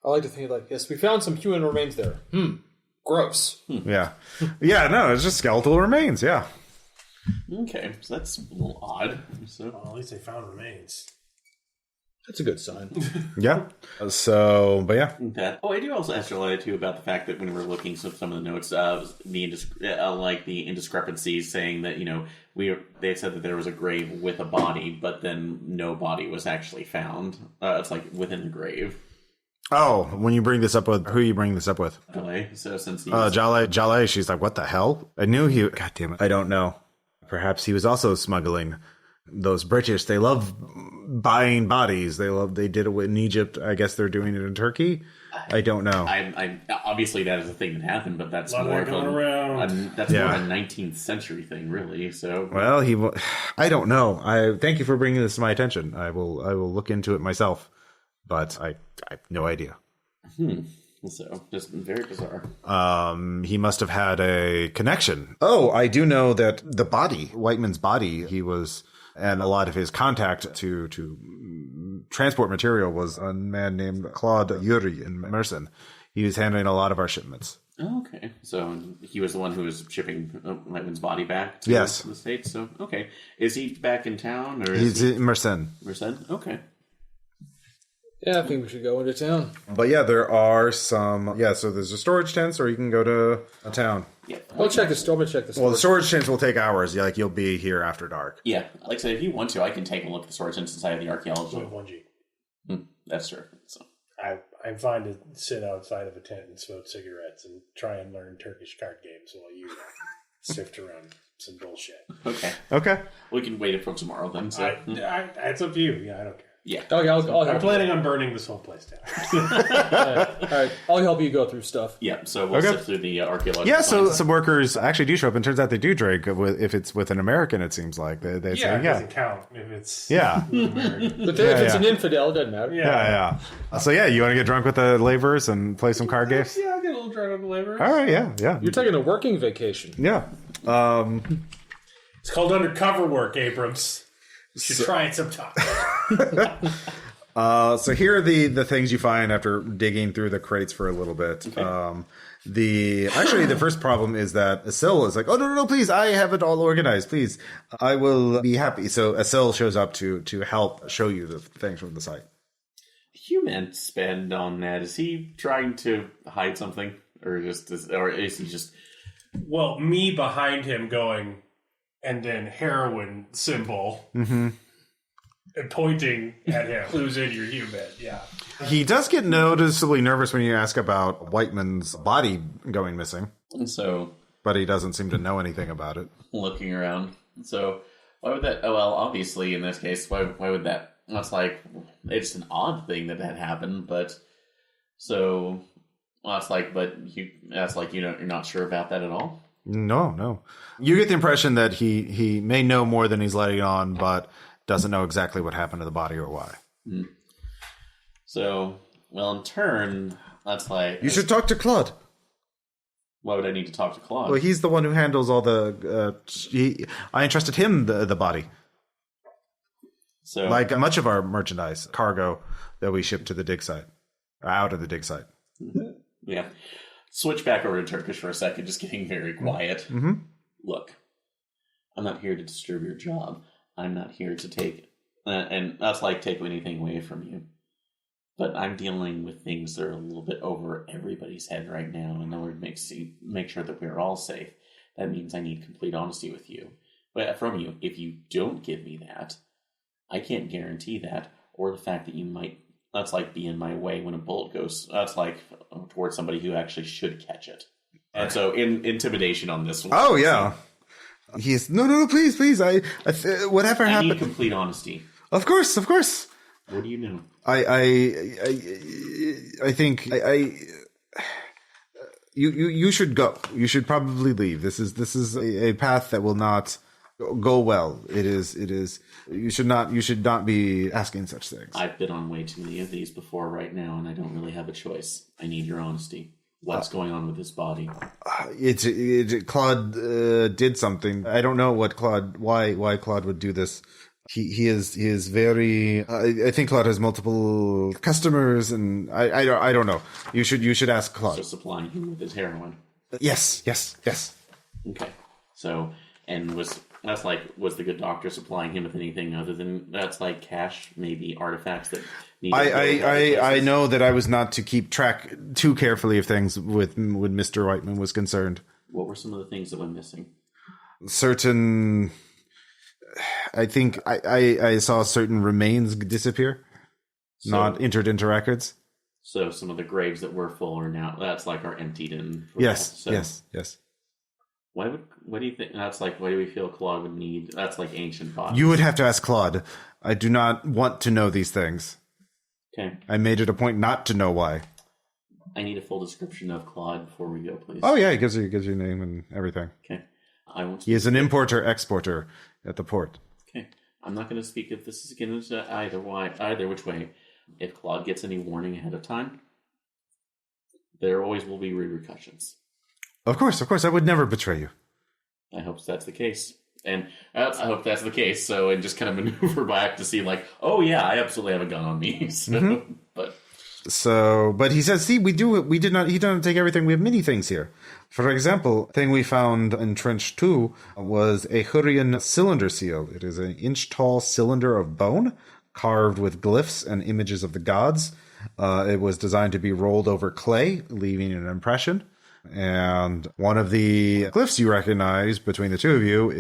I like to think yes, we found some human remains there. Gross. Yeah. Yeah, no, it's just skeletal remains, yeah. Okay, so that's a little odd. So. Well, at least they found remains. That's a good sign. Yeah. So, but yeah. Okay. Oh, I do also ask Julia too about the fact that when we were looking at some of the notes, the indiscrepancies, saying that they said that there was a grave with a body, but then no body was actually found. It's like within the grave. Oh, when you bring this up with, who are you bringing this up with? So since Jale, she's like, what the hell? I knew God damn it. I don't know. Perhaps he was also smuggling. Those British, they love buying bodies. They did it in Egypt. I guess they're doing it in Turkey. I don't know. I obviously that is a thing that happened, but that's more of a 19th century thing, really. So I don't know. I thank you for bringing this to my attention. I will look into it myself, but I have no idea. So just very bizarre. He must have had a connection. Oh, I do know that the body, Whiteman's body, and a lot of his contact to transport material was a man named Claude Yuri in Mersin. He was handling a lot of our shipments. Oh, okay. So he was the one who was shipping Whiteman's body back to the States. So, okay. Is he back in town? Or He's in Mersin. Mersin? Okay. Yeah, I think we should go into town. But yeah, there are some... Yeah, so there's a storage tent, or you can go to a town. Yeah. I'll check this. I'm going to check this. Well, the storage tents will take hours. You'll be here after dark. Yeah. Like I said, if you want to, I can take a look at the storage tents inside of the archaeology. 1G. That's true. So. I'm fine to sit outside of a tent and smoke cigarettes and try and learn Turkish card games while you sift around some bullshit. Okay. We can wait it for tomorrow then. So. It's up to you. Yeah, I don't care. Yeah. Okay, I'm planning on burning this whole place down. All right. I'll help you go through stuff. Yeah, so we'll sift through the archaeological. Yeah, so some workers actually do show up, and turns out they do drink if it's with an American, it seems like. They say, it doesn't count if it's American. But if it's an infidel, it doesn't matter. Yeah. So you want to get drunk with the laborers and play some card games? Yeah, I'll get a little drunk with the laborers. All right, yeah. You're taking a working vacation. Yeah. It's called undercover work, Abrams. You should try it sometime. So here are the things you find after digging through the crates for a little bit. Okay. The first problem is that Asil is like, oh, no, please, I have it all organized. Please, I will be happy. So Asil shows up to help show you the things from the site. Human spend on that. Is he trying to hide something? Or is he just... Well, me behind him going, and then heroin symbol. Mm-hmm. And pointing at him. Clues in your human, yeah. He does get noticeably nervous when you ask about Whiteman's body going missing. So, but he doesn't seem to know anything about it. Looking around. So, why would that... Oh, well, obviously, in this case, why would that... That's like... It's an odd thing that happened, but... So... Well, that's like... But you're not sure about that at all? No. You get the impression that he may know more than he's letting on, but... doesn't know exactly what happened to the body or why. So, well, in turn, That's like... You should talk to Claude. Why would I need to talk to Claude? Well, he's the one who handles all the... I entrusted him the body. So, Like much of our merchandise, cargo that we ship to the dig site. Out of the dig site. yeah. Switch back over to Turkish for a second, just getting very quiet. Mm-hmm. Look, I'm not here to disturb your job. I'm not here to take... and that's like take anything away from you. But I'm dealing with things that are a little bit over everybody's head right now in order to make sure that we're all safe. That means I need complete honesty with you. But from you, if you don't give me that, I can't guarantee that, or the fact that you might, that's like be in my way when a bullet goes, that's like towards somebody who actually should catch it. And so intimidation on this one. Oh, yeah. He's, no, please, whatever I happened. need complete honesty. Of course. What do you know? I think you should go. You should probably leave. This is a path that will not go well. It is. You should not be asking such things. I've been on way too many of these before right now, and I don't really have a choice. I need your honesty. What's going on with this body? Claude did something. I don't know what why Claude would do this. He is very. I think Claude has multiple customers, and I don't know. You should ask Claude. So supplying him with his heroin. Yes. Okay. So was the good doctor supplying him with anything other than that's like cash, maybe artifacts that need? I know that I was not to keep track too carefully of things with when Mr. Whiteman was concerned. What were some of the things that went missing? Certain. I think I saw certain remains disappear, not entered into records. So some of the graves that were full are now are emptied in. Yes. What do you think? That's like, why do we feel Claude would need? That's like ancient bodies. You would have to ask Claude. I do not want to know these things. Okay. I made it a point not to know why. I need a full description of Claude before we go, please. Oh yeah, he gives you name and everything. Okay. He is an importer-exporter at the port. Okay. I'm not going to speak if this is going to either which way. If Claude gets any warning ahead of time, there always will be repercussions. Of course. I would never betray you. I hope that's the case. And I hope that's the case. So, and just kind of maneuver back to see like, oh yeah, I absolutely have a gun on me. But he says, see, he did not take everything. We have many things here. For example, thing we found in Trench 2 was a Hurrian cylinder seal. It is an inch-tall cylinder of bone carved with glyphs and images of the gods. It was designed to be rolled over clay, leaving an impression. And one of the glyphs you recognize between the two of you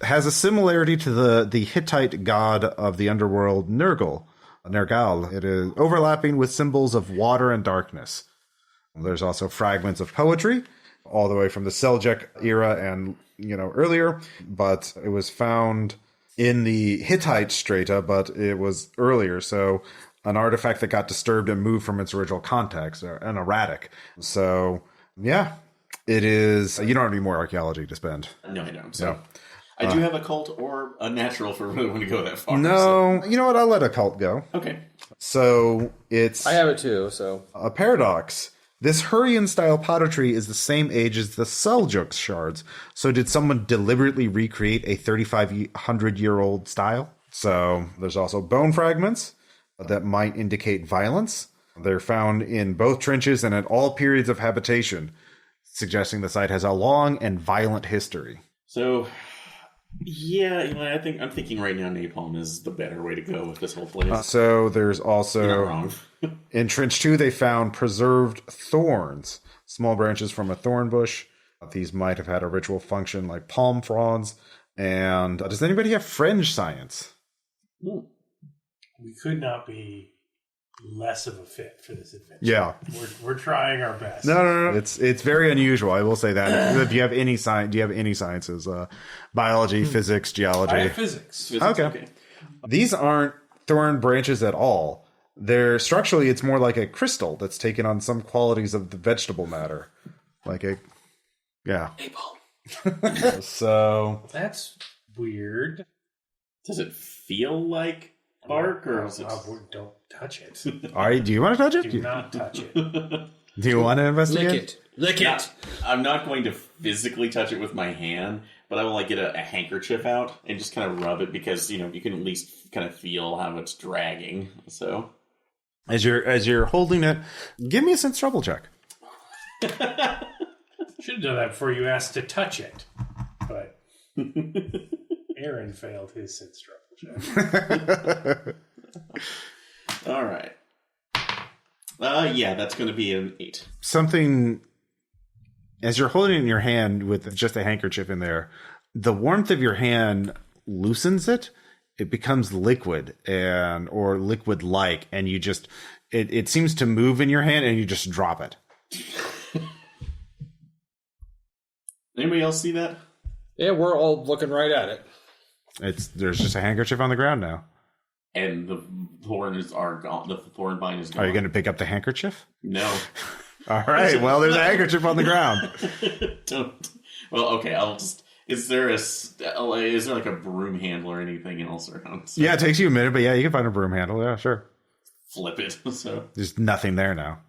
has a similarity to the Hittite god of the underworld, Nergal. It is overlapping with symbols of water and darkness. There's also fragments of poetry, all the way from the Seljuk era and earlier, but it was found in the Hittite strata, but it was earlier, so an artifact that got disturbed and moved from its original context, an erratic. So, yeah, it is. You don't have any more archaeology to spend. No, I don't. So. I do have a cult or a natural for really want to go that far. No, you know what? I'll let a cult go. Okay. So I have it too. So a paradox. This Hurrian-style pottery is the same age as the Seljuk shards. So did someone deliberately recreate a 3,500-year-old style? So there's also bone fragments that might indicate violence. They're found in both trenches and at all periods of habitation, suggesting the site has a long and violent history. So, yeah, I'm thinking right now napalm is the better way to go with this whole place. So there's also... You're not wrong. In Trench 2, they found preserved thorns, small branches from a thorn bush. These might have had a ritual function like palm fronds. And does anybody have fringe science? We could not be less of a fit for this adventure. Yeah. We're trying our best. No. It's very unusual. I will say that. If you have any science, do you have any sciences? Biology, physics, geology? I have physics. Okay. These aren't thorn branches at all. They're structurally, it's more like a crystal that's taken on some qualities of the vegetable matter. napalm. So that's weird. Does it feel like bark or is it? Don't touch it. All right, do you want to touch it? Do not touch it. Do you want to investigate? Lick it. I'm not going to physically touch it with my hand, but I will get a handkerchief out and just kind of rub it because you can at least kind of feel how it's dragging. So As you're holding it, give me a sense trouble check. Should have done that before you asked to touch it. But Aaron failed his sense trouble check. All right. Yeah, that's going to be an 8. Something, as you're holding it in your hand with just a handkerchief in there, the warmth of your hand loosens it. It becomes liquid or liquid-like, and you just it seems to move in your hand, and you just drop it. Anybody else see that? Yeah, we're all looking right at it. There's just a handkerchief on the ground now. And the thorns are gone. The thorn vine is gone. Are you going to pick up the handkerchief? No. All right. Well, there's a handkerchief on the ground. Don't. Well, okay. I'll just. Is there like a broom handle or anything else around? So Yeah, it takes you a minute, but yeah, you can find a broom handle. Yeah, sure. flip it. So There's nothing there now.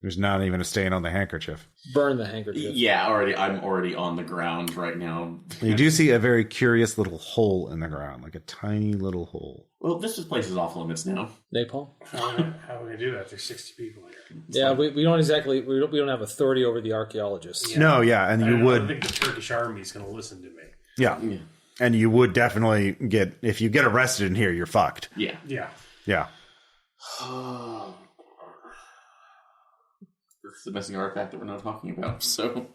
There's not even a stain on the handkerchief. Burn the handkerchief. yeah, I'm already on the ground right now. You do see a very curious little hole in the ground, like a tiny little hole. Well, this place is off limits now. Napalm? How are we going to do that? There's 60 people here. Yeah, we don't have authority over the archaeologists. Yeah. No, yeah, and you I would, don't think the Turkish army is going to listen to me. yeah, and you would definitely get, if you get arrested in here, you're fucked. Yeah. Yeah. Yeah. It's the missing artifact that we're not talking about. So,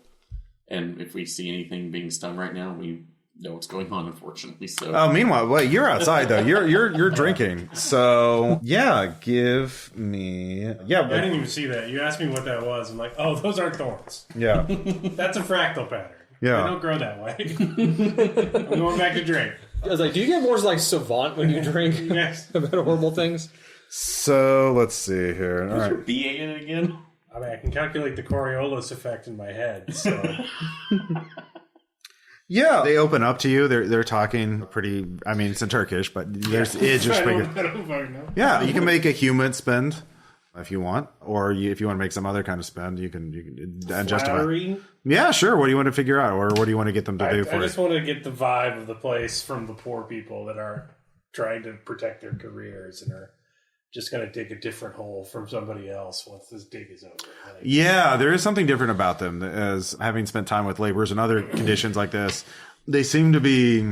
and if we see anything being stung right now, we know what's going on, unfortunately. So, Oh, meanwhile, wait, you're outside though. You're drinking. So yeah, give me I didn't even see that. You asked me what that was. I'm like, oh, those aren't thorns. yeah. That's a fractal pattern. Yeah. They don't grow that way. I'm going back to drink. I was like, do you get more like savant when you drink Yes. about horrible things? So let's see here. All is right. your BA in it again? I mean, I can calculate the Coriolis effect in my head. So Yeah, they open up to you. They're talking pretty. I mean, it's in Turkish, but there's it's just I bigger. don't fucking know. Yeah, you can make a human spend if you want, or if you want to make some other kind of spend, you can justify. Flattery. Yeah, sure. What do you want to figure out, or what do you want to get them to do for I it? just want to get the vibe of the place from the poor people that are trying to protect their careers and are just going to dig a different hole from somebody else once this dig is over. Like, Yeah, there is something different about them. As having spent time with laborers and other conditions like this, they seem to be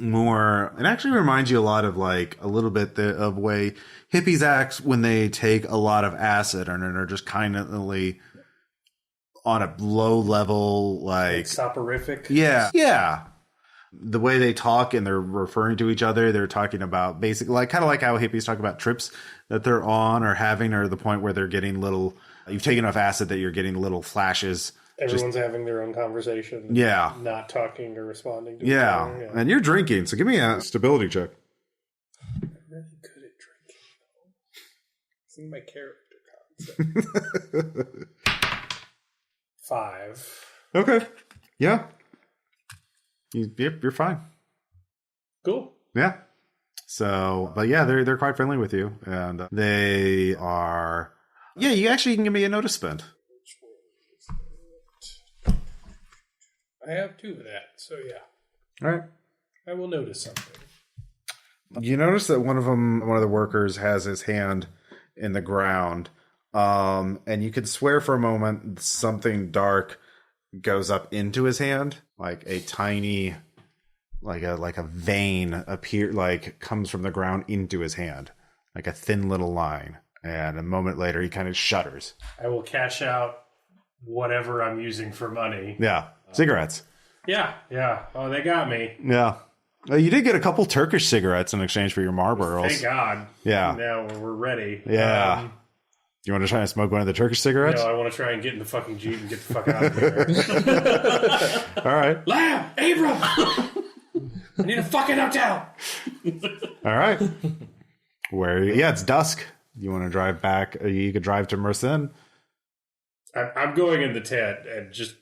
more. It actually reminds you a lot of like a little bit of way hippies act when they take a lot of acid and are just kind of on a low level, like soporific. yeah. The way they talk and they're referring to each other, they're talking about basically like kind of like how hippies talk about trips that they're on or having, or the point where they're getting little. You've taken enough acid that you're getting little flashes. Everyone's having their own conversation. Yeah. Not talking or responding to Yeah. each other. And you're drinking, so give me a stability check. I'm really good at drinking. It's in my character concept. 5. Okay. Yeah. You're fine. Cool. Yeah. So, but yeah, they're quite friendly with you, and they are. Yeah, you actually can give me a notice spend. I have 2 of that, so yeah. All right. I will notice something. You notice that one of the workers has his hand in the ground, and you could swear for a moment something dark goes up into his hand, like a tiny, like a vein comes from the ground into his hand, like a thin little line. And a moment later, he kind of shudders. I will cash out whatever I'm using for money. Yeah, cigarettes. Yeah. Oh, they got me. Yeah. You did get a couple Turkish cigarettes in exchange for your Marlboros. Thank God. Yeah. Now we're ready. Yeah. You want to try and smoke one of the Turkish cigarettes? No, I want to try and get in the fucking Jeep and get the fuck out of here. All right. Lamb! Abrams! I need a fucking hotel! All right. Yeah, it's dusk. You want to drive back? You could drive to Mersin. I'm going in the tent and just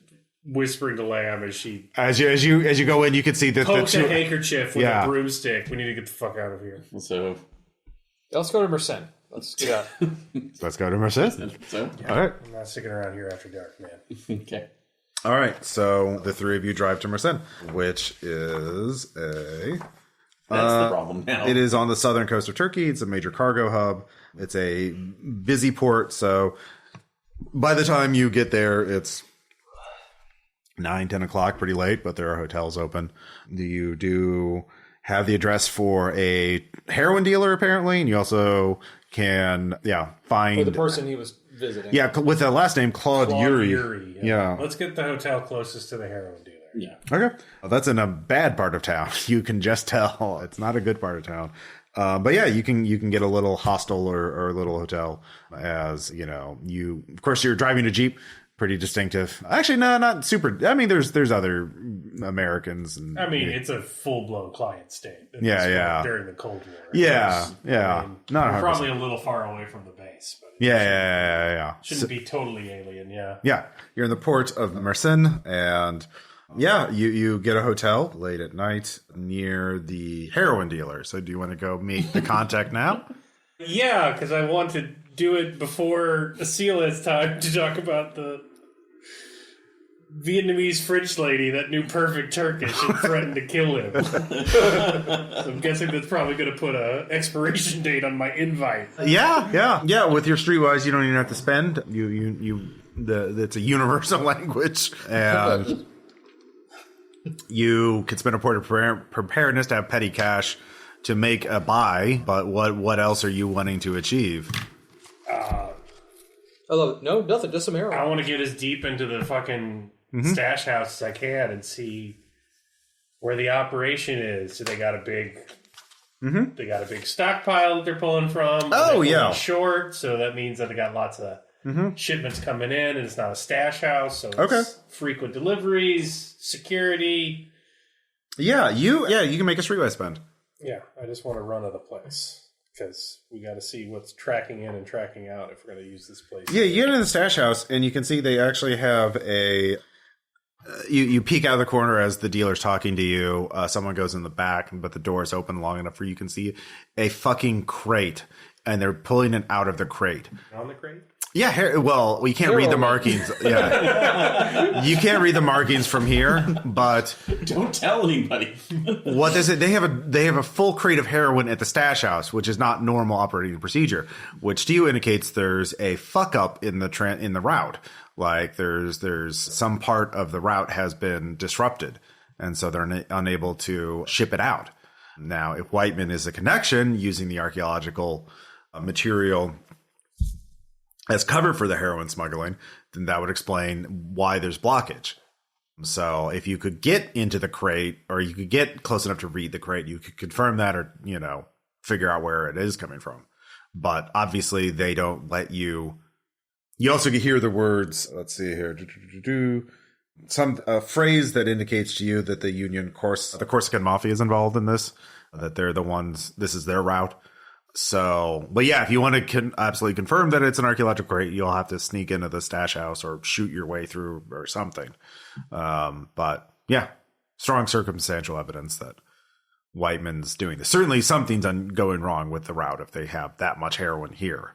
whispering to Lamb as she As you go in, you can see that pokes a handkerchief with a broomstick. We need to get the fuck out of here. So let's go to Mercen. Let's get out. Let's go to Merced. So All right. I'm not sticking around here after dark, man. okay. All right. So the three of you drive to Merced, which is a... That's the problem now. It is on the southern coast of Turkey. It's a major cargo hub. It's a busy port. So by the time you get there, it's 9, 10 o'clock, pretty late, but there are hotels open. You do have the address for a heroin dealer, apparently, and you also can, find... For the person he was visiting. Yeah, with the last name, Claude Uri. Yeah. Let's get the hotel closest to the heroin dealer. Yeah. Okay. Well, that's in a bad part of town. You can just tell. It's not a good part of town. But yeah, you can get a little hostel or a little hotel as, of course, you're driving a Jeep. Pretty distinctive. Actually, no, not super. I mean, there's other Americans. And, it's a full-blown client state. During the Cold War. Yeah. Not probably a little far away from the base. But Yeah. Shouldn't be totally alien, Yeah. You're in the port of Mersin, and you get a hotel late at night near the heroin dealer. So do you want to go meet the contact now? Yeah, because I want to do it before Asila has time to talk about the Vietnamese French lady that knew perfect Turkish and threatened to kill him. So I'm guessing that's probably going to put a expiration date on my invite. Yeah. With your streetwise, you don't even have to spend. It's a universal language, and you can spend a point of preparedness to have petty cash to make a buy. But what else are you wanting to achieve? No, nothing. Just some heroin. I want to get as deep into the fucking stash house as I can and see where the operation is. So they got a big, they got a big stockpile that they're pulling from. Oh yeah, short. So that means that they got lots of shipments coming in, and it's not a stash house. So it's frequent deliveries, security. Yeah, you can make a streetwise spend. Yeah, I just want to run of the place. Because we got to see what's tracking in and tracking out if we're going to use this place. Yeah, you get into the stash house, and you can see they actually have a... You peek out of the corner as the dealer's talking to you. Someone goes in the back, but the door is open long enough for you can see a fucking crate, and they're pulling it out of the crate. On the crate? Yeah, well, we can't read the markings. Yeah, you can't read the markings from here, but don't tell anybody. What is it? They have a full crate of heroin at the stash house, which is not normal operating procedure. Which to you indicates there's a fuck up in the route. Like there's some part of the route has been disrupted, and so they're unable to ship it out. Now, if Whiteman is a connection using the archaeological material as cover for the heroin smuggling, then that would explain why there's blockage. So if you could get into the crate, or you could get close enough to read the crate, you could confirm that, or, figure out where it is coming from. But obviously they don't let you. You also can hear the words, let's see here, some phrase that indicates to you that the Corsican mafia is involved in this, that they're the ones, this is their route. So, but yeah, if you want to absolutely confirm that it's an archaeological crate, you'll have to sneak into the stash house or shoot your way through or something. But yeah, strong circumstantial evidence that Whiteman's doing this. Certainly something's going wrong with the route if they have that much heroin here.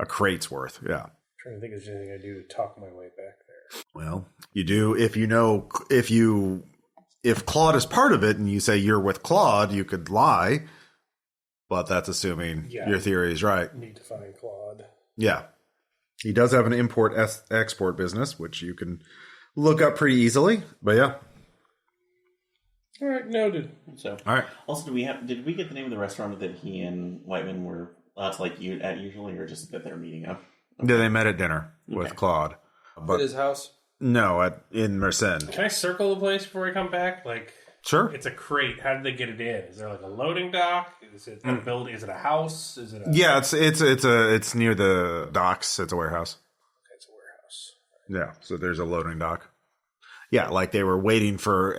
A crate's worth, yeah. I'm trying to think if there's anything I do to talk my way back there. Well, you do if Claude is part of it and you say you're with Claude, you could lie. But that's assuming your theory is right. Need to find Claude. Yeah. He does have an import-export business, which you can look up pretty easily. But yeah. All right, noted. So, all right. Also, did we get the name of the restaurant that he and Whiteman were at usually, or just that they're meeting up? Okay. Yeah, they met at dinner with Claude. But at his house? No, in Merced. Can I circle the place before we come back? Sure. It's a crate. How did they get it in? Is there a loading dock? Is it a building? Is it a house? Is it? Yeah, it's near the docks. It's a warehouse. Okay, it's a warehouse. Yeah, so there's a loading dock. Yeah, like they were waiting for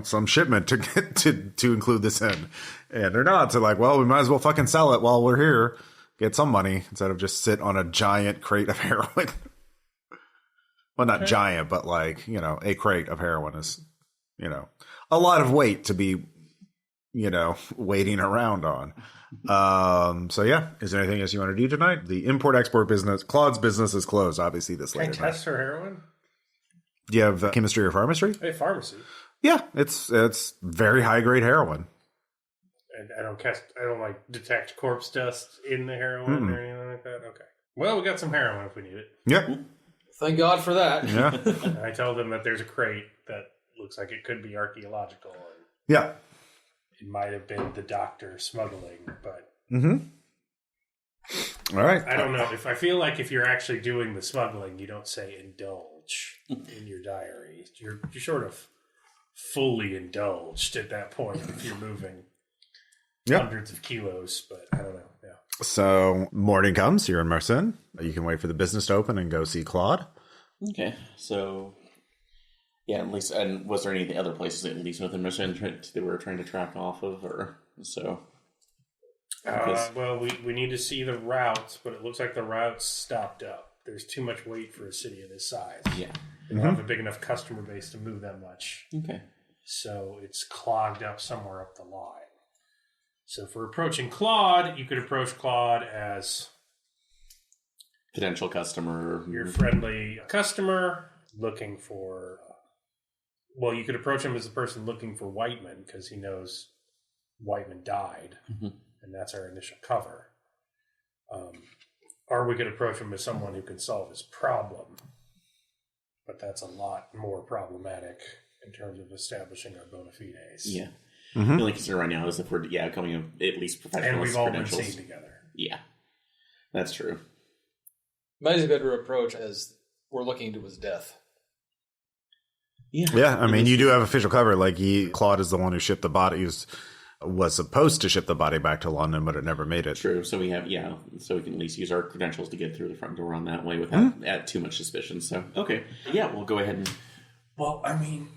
some shipment to get to include this in, and they're not. So well, we might as well fucking sell it while we're here, get some money instead of just sit on a giant crate of heroin. Well, not giant, but like, a crate of heroin is, a lot of weight to be, waiting around on. So yeah, is there anything else you want to do tonight? The import-export business, Claude's business is closed, obviously, this Can I late. test for heroin? Do you have chemistry or pharmacy? Hey, pharmacy. Yeah, it's very high-grade heroin. And I don't like detect corpse dust in the heroin or anything like that? Okay. Well, we got some heroin if we need it. Yeah. Thank God for that. Yeah. And I told them that there's a crate that looks like it could be archaeological. And Yeah. it might have been the doctor smuggling, but All right. I don't know. I feel like if you're actually doing the smuggling, you don't say indulge in your diary. You're sort of fully indulged at that point if you're moving hundreds of kilos, but I don't know. Yeah. So morning comes, you're in Marcin. You can wait for the business to open and go see Claude. Okay, so yeah, at least, and was there any other places at least within Marcin they were trying to track off of, or so? Well, we need to see the routes, but it looks like the routes stopped up. There's too much weight for a city of this size. Yeah. They don't have a big enough customer base to move that much. Okay. So it's clogged up somewhere up the line. So if we're approaching Claude, you could approach Claude as Potential customer. your friendly customer looking for... Well, you could approach him as the person looking for Whiteman because he knows Whiteman died. And that's our initial cover. Or we could approach him as someone who can solve his problem. But that's a lot more problematic in terms of establishing our bona fides. Yeah. The only concern right now is if we're coming in at least professional And we've all been credentials. seen together. Yeah, that's true. Might be a better approach as we're looking into his death. Yeah, I mean, you do have official cover. Like, Claude is the one who shipped the body, was supposed to ship the body back to London, but it never made it. True. So we have, so we can at least use our credentials to get through the front door on that way without add too much suspicion. So, okay. Yeah, we'll go ahead and... Well, I mean,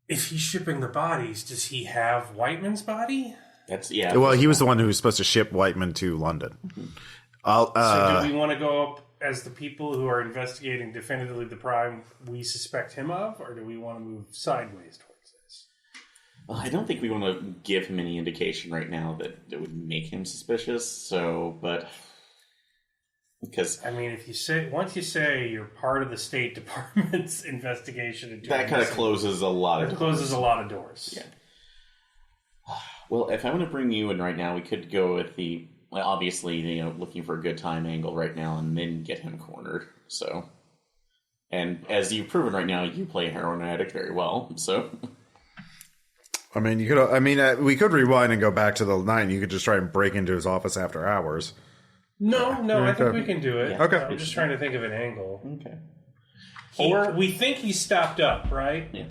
if he's shipping the bodies, does he have Whiteman's body? That's, yeah. Well, he was the one who was supposed to ship Whiteman to London. So do we want to go up as the people who are investigating definitively the crime we suspect him of, or do we want to move sideways towards this? Well, I don't think we want to give him any indication right now that it would make him suspicious. So, but because I mean, once you say you're part of the State Department's investigation, into that kind of closes a lot of doors. Yeah. Well, if I want to bring you in right now, we could go with the obviously looking for a good time angle right now, and then get him cornered. So, and as you've proven right now, you play a heroin addict very well. So. I mean, you could. I mean, we could rewind and go back to the night. You could just try and break into his office after hours. No, I think we can do it. Yeah. Okay. I'm just trying to think of an angle. Okay. Or we think he's stopped up, right? Yeah.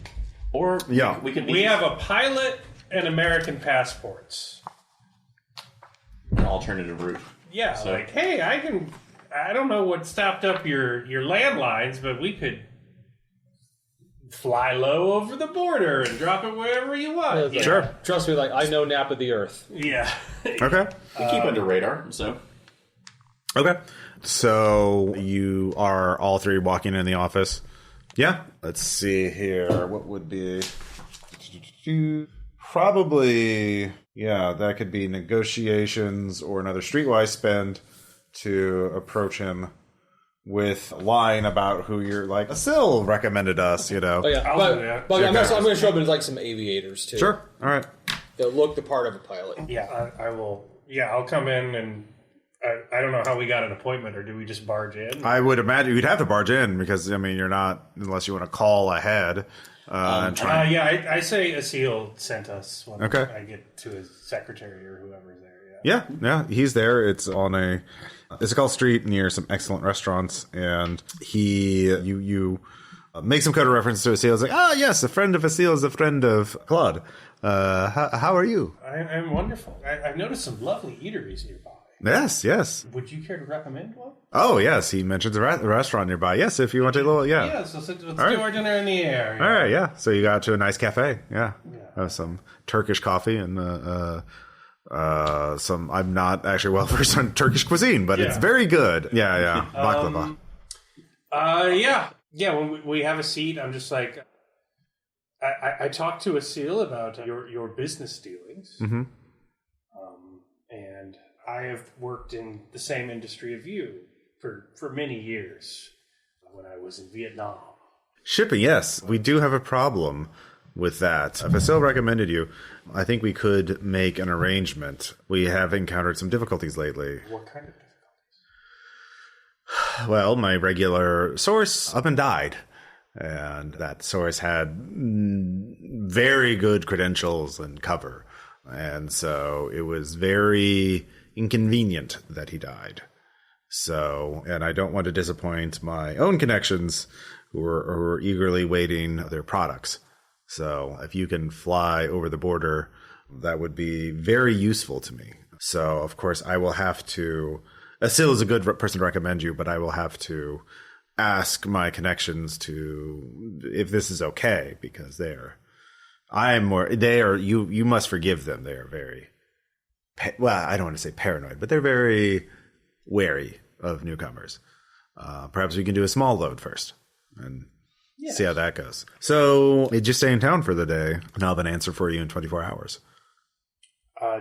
Or Yeah. we have a pilot and American passports. an alternative route. Yeah, So- like, hey, I don't know what stopped up your landlines, but we could fly low over the border and drop it wherever you want. Yeah, Sure. Trust me, like, I know nap of the earth. Yeah. Okay. We keep under radar. So. Okay. So you are all three walking in the office. Yeah. Let's see here. What would be... Probably, yeah, that could be negotiations or another streetwise spend to approach him with lying about who you're like, Asil recommended us, Oh yeah, I'll do that. but I'm going to show up in like some aviators too. Sure. All right. They'll look the part of a pilot. Yeah, I will. Yeah, I'll come in and I don't know how we got an appointment, or do we just barge in? I would imagine you'd have to barge in because, I mean, you're not, unless you want to call ahead and try. I say Asil sent us when Okay. I get to his secretary or whoever's there. Yeah, he's there. It's on a called street near some excellent restaurants, and you make some kind of reference to Asil. It's like, yes, a friend of Asil is a friend of Claude. How are you? I'm wonderful. I've noticed some lovely eateries nearby. Yes. Would you care to recommend one? Oh, yes. He mentions a restaurant nearby. Yes, if you want a little, yeah. Yeah, so let's do right. our dinner in the air. All right, yeah. So you got to a nice cafe. Yeah. Some Turkish coffee and some. I'm not actually well versed on Turkish cuisine, but it's very good. Yeah. Baklava. Yeah. Yeah, when we have a seat, I'm just like, I talked to Asil about your business dealings. Mm-hmm. And I have worked in the same industry of you for many years when I was in Vietnam. Shipping, yes. We do have a problem with that. If Asil recommended you, I think we could make an arrangement. We have encountered some difficulties lately. What kind of difficulties? Well, my regular source up and died. And that source had very good credentials and cover. And so it was very inconvenient that he died. So, and I don't want to disappoint my own connections who are eagerly waiting their products. So if you can fly over the border, that would be very useful to me. So, of course, I will have to... Asil is a good person to recommend you, but I will have to ask my connections to if this is okay, because you must forgive them. They are very, I don't want to say paranoid, but they're very wary of newcomers. Perhaps we can do a small load first and see how that goes. So did you stay in town for the day? And I'll have an answer for you in 24 hours.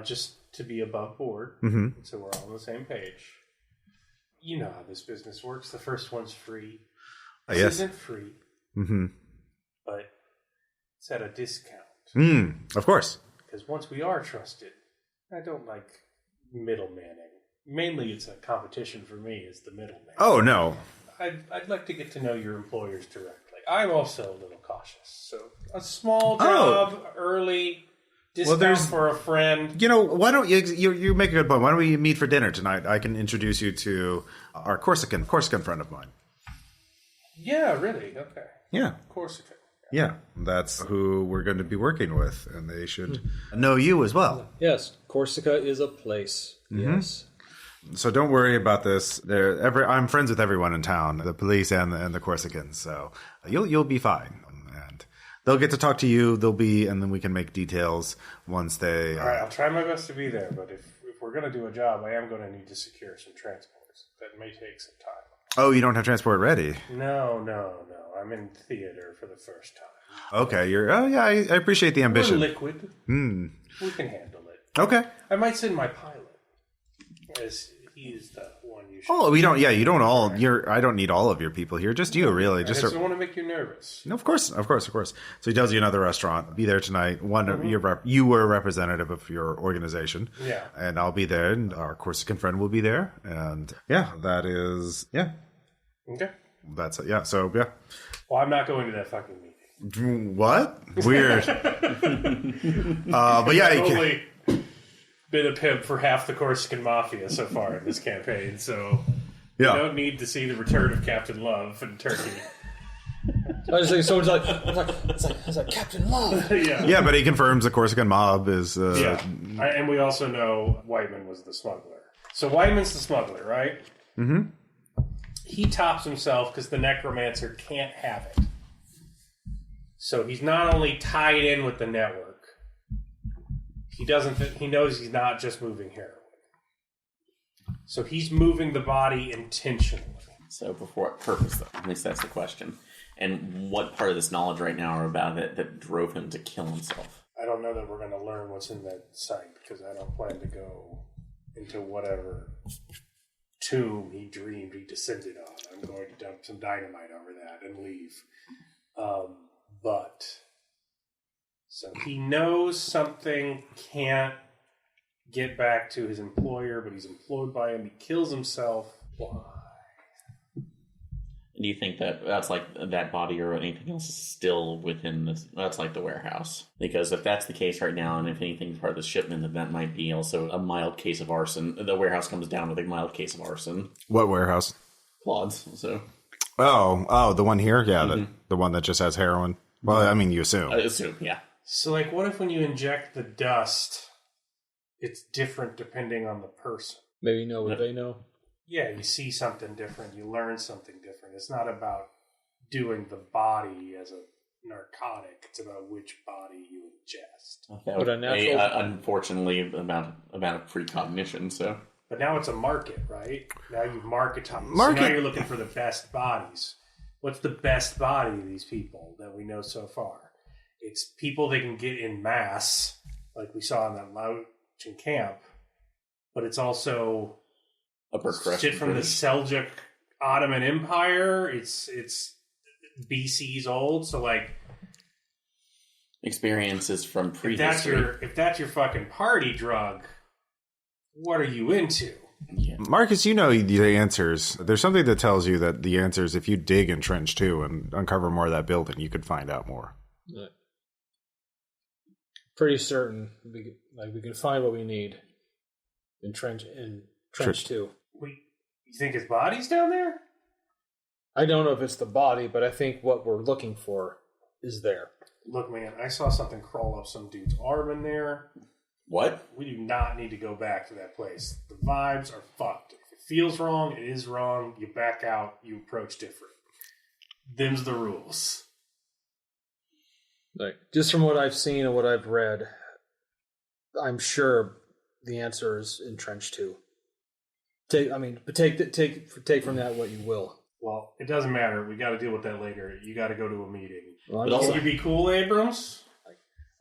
Just to be above board, so we're all on the same page. You know how this business works. The first one's free. This isn't free, but it's at a discount. Of course. Because once we are trusted, I don't like middlemaning. Mainly, it's a competition for me as the middleman. Oh, no. I'd like to get to know your employers directly. I'm also a little cautious. So a small job, early, discount for a friend. You know, why don't you make a good point. Why don't we meet for dinner tonight? I can introduce you to our Corsican friend of mine. Yeah, really? Okay. Yeah. Corsican. Yeah, that's who we're going to be working with, and they should know you as well. Yes, Corsica is a place. Yes. So don't worry about this. I'm friends with everyone in town, the police and the Corsicans. So you'll be fine, and they'll get to talk to you. And then we can make details once they. All right, I'll try my best to be there. But if we're going to do a job, I am going to need to secure some transports. That may take some time. Oh, you don't have transport ready? No. I'm in theater for the first time. Okay, I appreciate the ambition. We're liquid. We can handle it. Okay. I might send my pilot, as he's the one you should. Oh, we don't. Yeah, you don't all. I don't need all of your people here. Just you, really. I just don't want to make you nervous. No, of course. So he tells you another restaurant. Be there tonight. You were a representative of your organization. Yeah. And I'll be there, and our Corsican friend will be there, and that is Okay. That's it. Yeah. So yeah. Well, I'm not going to that fucking meeting. What? Weird. But yeah, I've only been a pimp for half the Corsican mafia so far in this campaign, so you don't need to see the return of Captain Love in Turkey. I was like, someone's like, it's like Captain Love. Yeah, but he confirms the Corsican mob is. And we also know Whiteman was the smuggler. So Whiteman's the smuggler, right? Mm-hmm. He tops himself because the necromancer can't have it. So he's not only tied in with the network, he knows he's not just moving heroin. So he's moving the body intentionally. So for what purpose, though? At least that's the question. And what part of this knowledge right now are about it that drove him to kill himself? I don't know that we're going to learn what's in that site because I don't plan to go into whatever tomb he dreamed he descended on. I'm going to dump some dynamite over that and leave. So he knows something can't get back to his employer, but he's employed by him. He kills himself. Why? Do you think that that's like that body or anything else is still within this? That's like the warehouse. Because if that's the case right now, and if anything's part of the shipment, then that might be also a mild case of arson. The warehouse comes down with a mild case of arson. What warehouse? Claude's. So. Oh, the one here? Yeah, the one that just has heroin. Well, I mean, you assume. I assume, yeah. So, like, what if when you inject the dust, it's different depending on the person? Maybe know what they know. Yeah, you see something different. You learn something different. It's not about doing the body as a narcotic. It's about which body you ingest. That would unfortunately, amount of precognition, so... But now it's a market, right? Now you've marketized. So now you're looking for the best bodies. What's the best body of these people that we know so far? It's people they can get in mass, like we saw in that Laotian camp, but it's also Upper crust shit from the British. Seljuk Ottoman Empire. It's BC's old, so like Experiences from prehistory. if that's your fucking party drug, what are you into? Yeah. Marcus, you know the answers. There's something that tells you that the answers, if you dig in Trench 2 and uncover more of that building, you could find out more. Yeah. Pretty certain we can find what we need in Trench 2. You think his body's down there? I don't know if it's the body, but I think what we're looking for is there. Look, man, I saw something crawl up some dude's arm in there. What? We do not need to go back to that place. The vibes are fucked. If it feels wrong, it is wrong. You back out, you approach different. Them's the rules. Like, just from what I've seen and what I've read, I'm sure the answer is in Trench 2. Take from that what you will. Well, it doesn't matter. We got to deal with that later. You got to go to a meeting. Well, But also- Can you be cool, Abrams?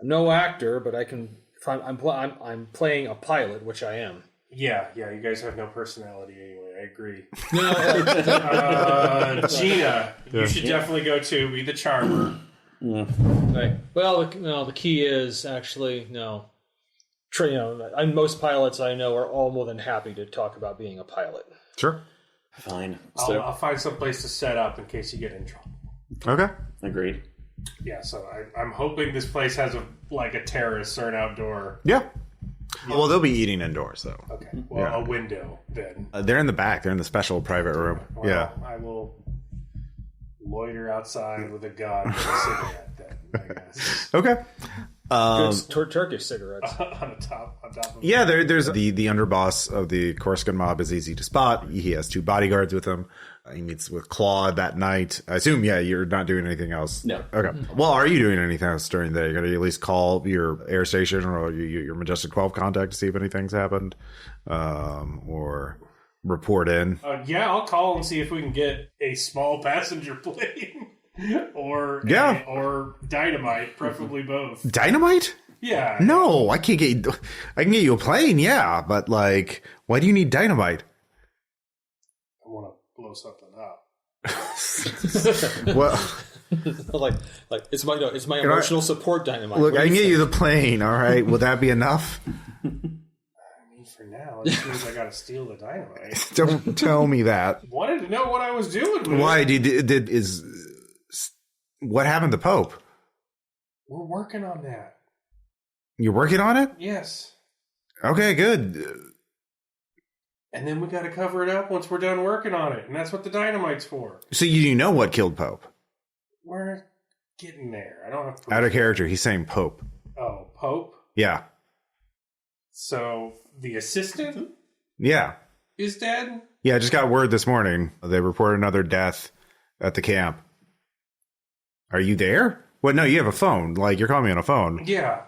I'm no actor, but I can. If I'm playing a pilot, which I am. Yeah. You guys have no personality anyway. I agree. No, Gina, you should definitely go too. Be the charmer. right. Well, the key is actually no. Most pilots I know are all more than happy to talk about being a pilot. Sure. Fine. I'll find some place to set up in case you get in trouble. Okay. Agreed. Yeah, so I'm hoping this place has a terrace or an outdoor. Yeah. Well, they'll be eating indoors, though. Okay, well, Yeah. a window then. They're in the back. They're in the special private room. Well, Yeah. I will loiter outside with a gun and a cigarette then, I guess. Okay. Good Turkish cigarettes. on top of Yeah, there's the underboss of the Corsican mob is easy to spot. He has 2 bodyguards with him. He meets with Claude that night. I assume, you're not doing anything else. No. Okay. Well, are you doing anything else during the day? You're going to at least call your air station or your Majestic 12 contact to see if anything's happened, or report in. Yeah, I'll call and see if we can get a small passenger plane or dynamite, preferably both. Dynamite? Yeah. No, I can't get. I can get you a plane, yeah, but like, why do you need dynamite? I want to blow something up. Well, like it's my emotional support dynamite. look, What do I can you get think? you the plane. All right, will that be enough? I mean, for now, it seems I got to steal the dynamite. Don't tell me that. Wanted to know what I was doing with Why it. what happened to Pope? We're working on that. You're working on it? Yes. Okay, good. And then we got to cover it up once we're done working on it. And that's what the dynamite's for. So you know what killed Pope? We're getting there. I don't have proof. Out of character, he's saying Pope. Oh, Pope? Yeah. So the assistant Yeah. is dead? Yeah, I just got word this morning. They reported another death at the camp. Are you there? Well, no, you have a phone. Like, you're calling me on a phone. Yeah.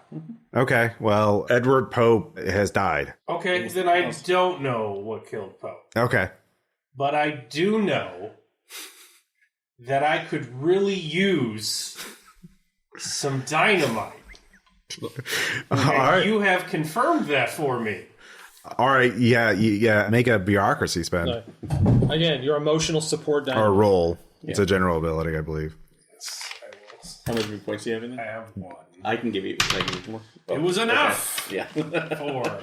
Okay, well, Edward Pope has died. Okay, then I don't know what killed Pope. Okay. But I do know that I could really use some dynamite. All right. You have confirmed that for me. All right, yeah. Make a bureaucracy spend. Again, your emotional support Or dynamite. roll. It's a general ability, I believe. Yes, I will. How many points do you have in I there? have one. I can give you 2 more. Oh, It was enough. okay. Yeah. 4. All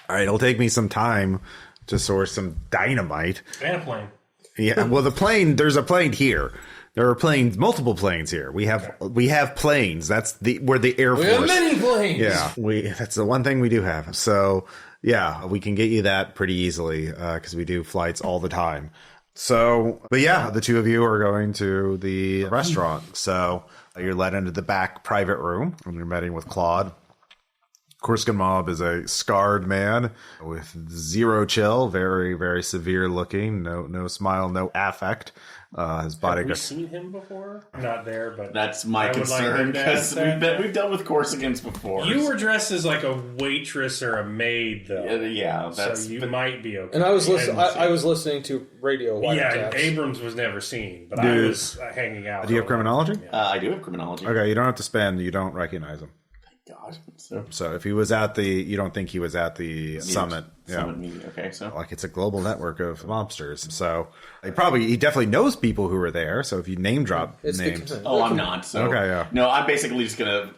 right, it'll take me some time to source some dynamite. And a plane. Yeah, well, there's a plane here. There are multiple planes here. We have planes. We're the Air We Force. have many planes. Yeah, that's the one thing we do have. So, yeah, we can get you that pretty easily because we do flights all the time. So, but yeah, the 2 of you are going to the restaurant. So you're led into the back private room and you're meeting with Claude. Corsican mob is a scarred man with zero chill, very, very severe looking, no smile, no affect. His body. Have we seen him before? Not there, but that's my concern because we've dealt with Corsicans before. You were dressed as like a waitress or a maid, though. Yeah, so you might be okay. And I was listening to radio. Yeah, Abrams was never seen, but I was hanging out. Do you have criminology? I do have criminology. Okay, you don't have to spend. You don't recognize him. God. So if he was you don't think he was at the summit. Summit meeting. Okay, so like it's a global network of mobsters. So he definitely knows people who were there. So if you name drop names, I'm not. So okay, yeah. No, I'm basically just gonna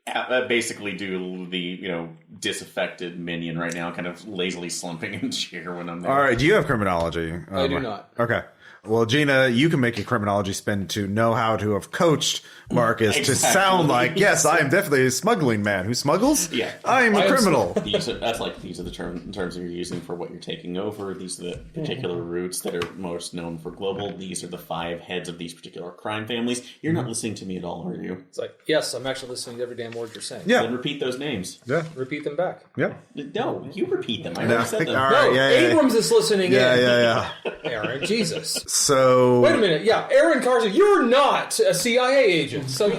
do the disaffected minion right now, kind of lazily slumping in the chair when I'm there. All right, do you have criminology? I do not. Okay. Well, Gina, you can make a criminology spin to know how to have coached Marcus to sound like, yes, I am definitely a smuggling man who smuggles. Yeah. I am a criminal. These are the terms you're using for what you're taking over. These are the particular routes that are most known for global. These are the 5 heads of these particular crime families. You're not listening to me at all, are you? It's like, yes, I'm actually listening to every damn word you're saying. Yeah. Then repeat those names. Yeah. Repeat them back. Yeah. No, you repeat them. I already said them. All right, Abrams is listening in. Yeah. Aaron, Jesus. So wait a minute. Yeah, Aaron Carson, you're not a CIA agent. So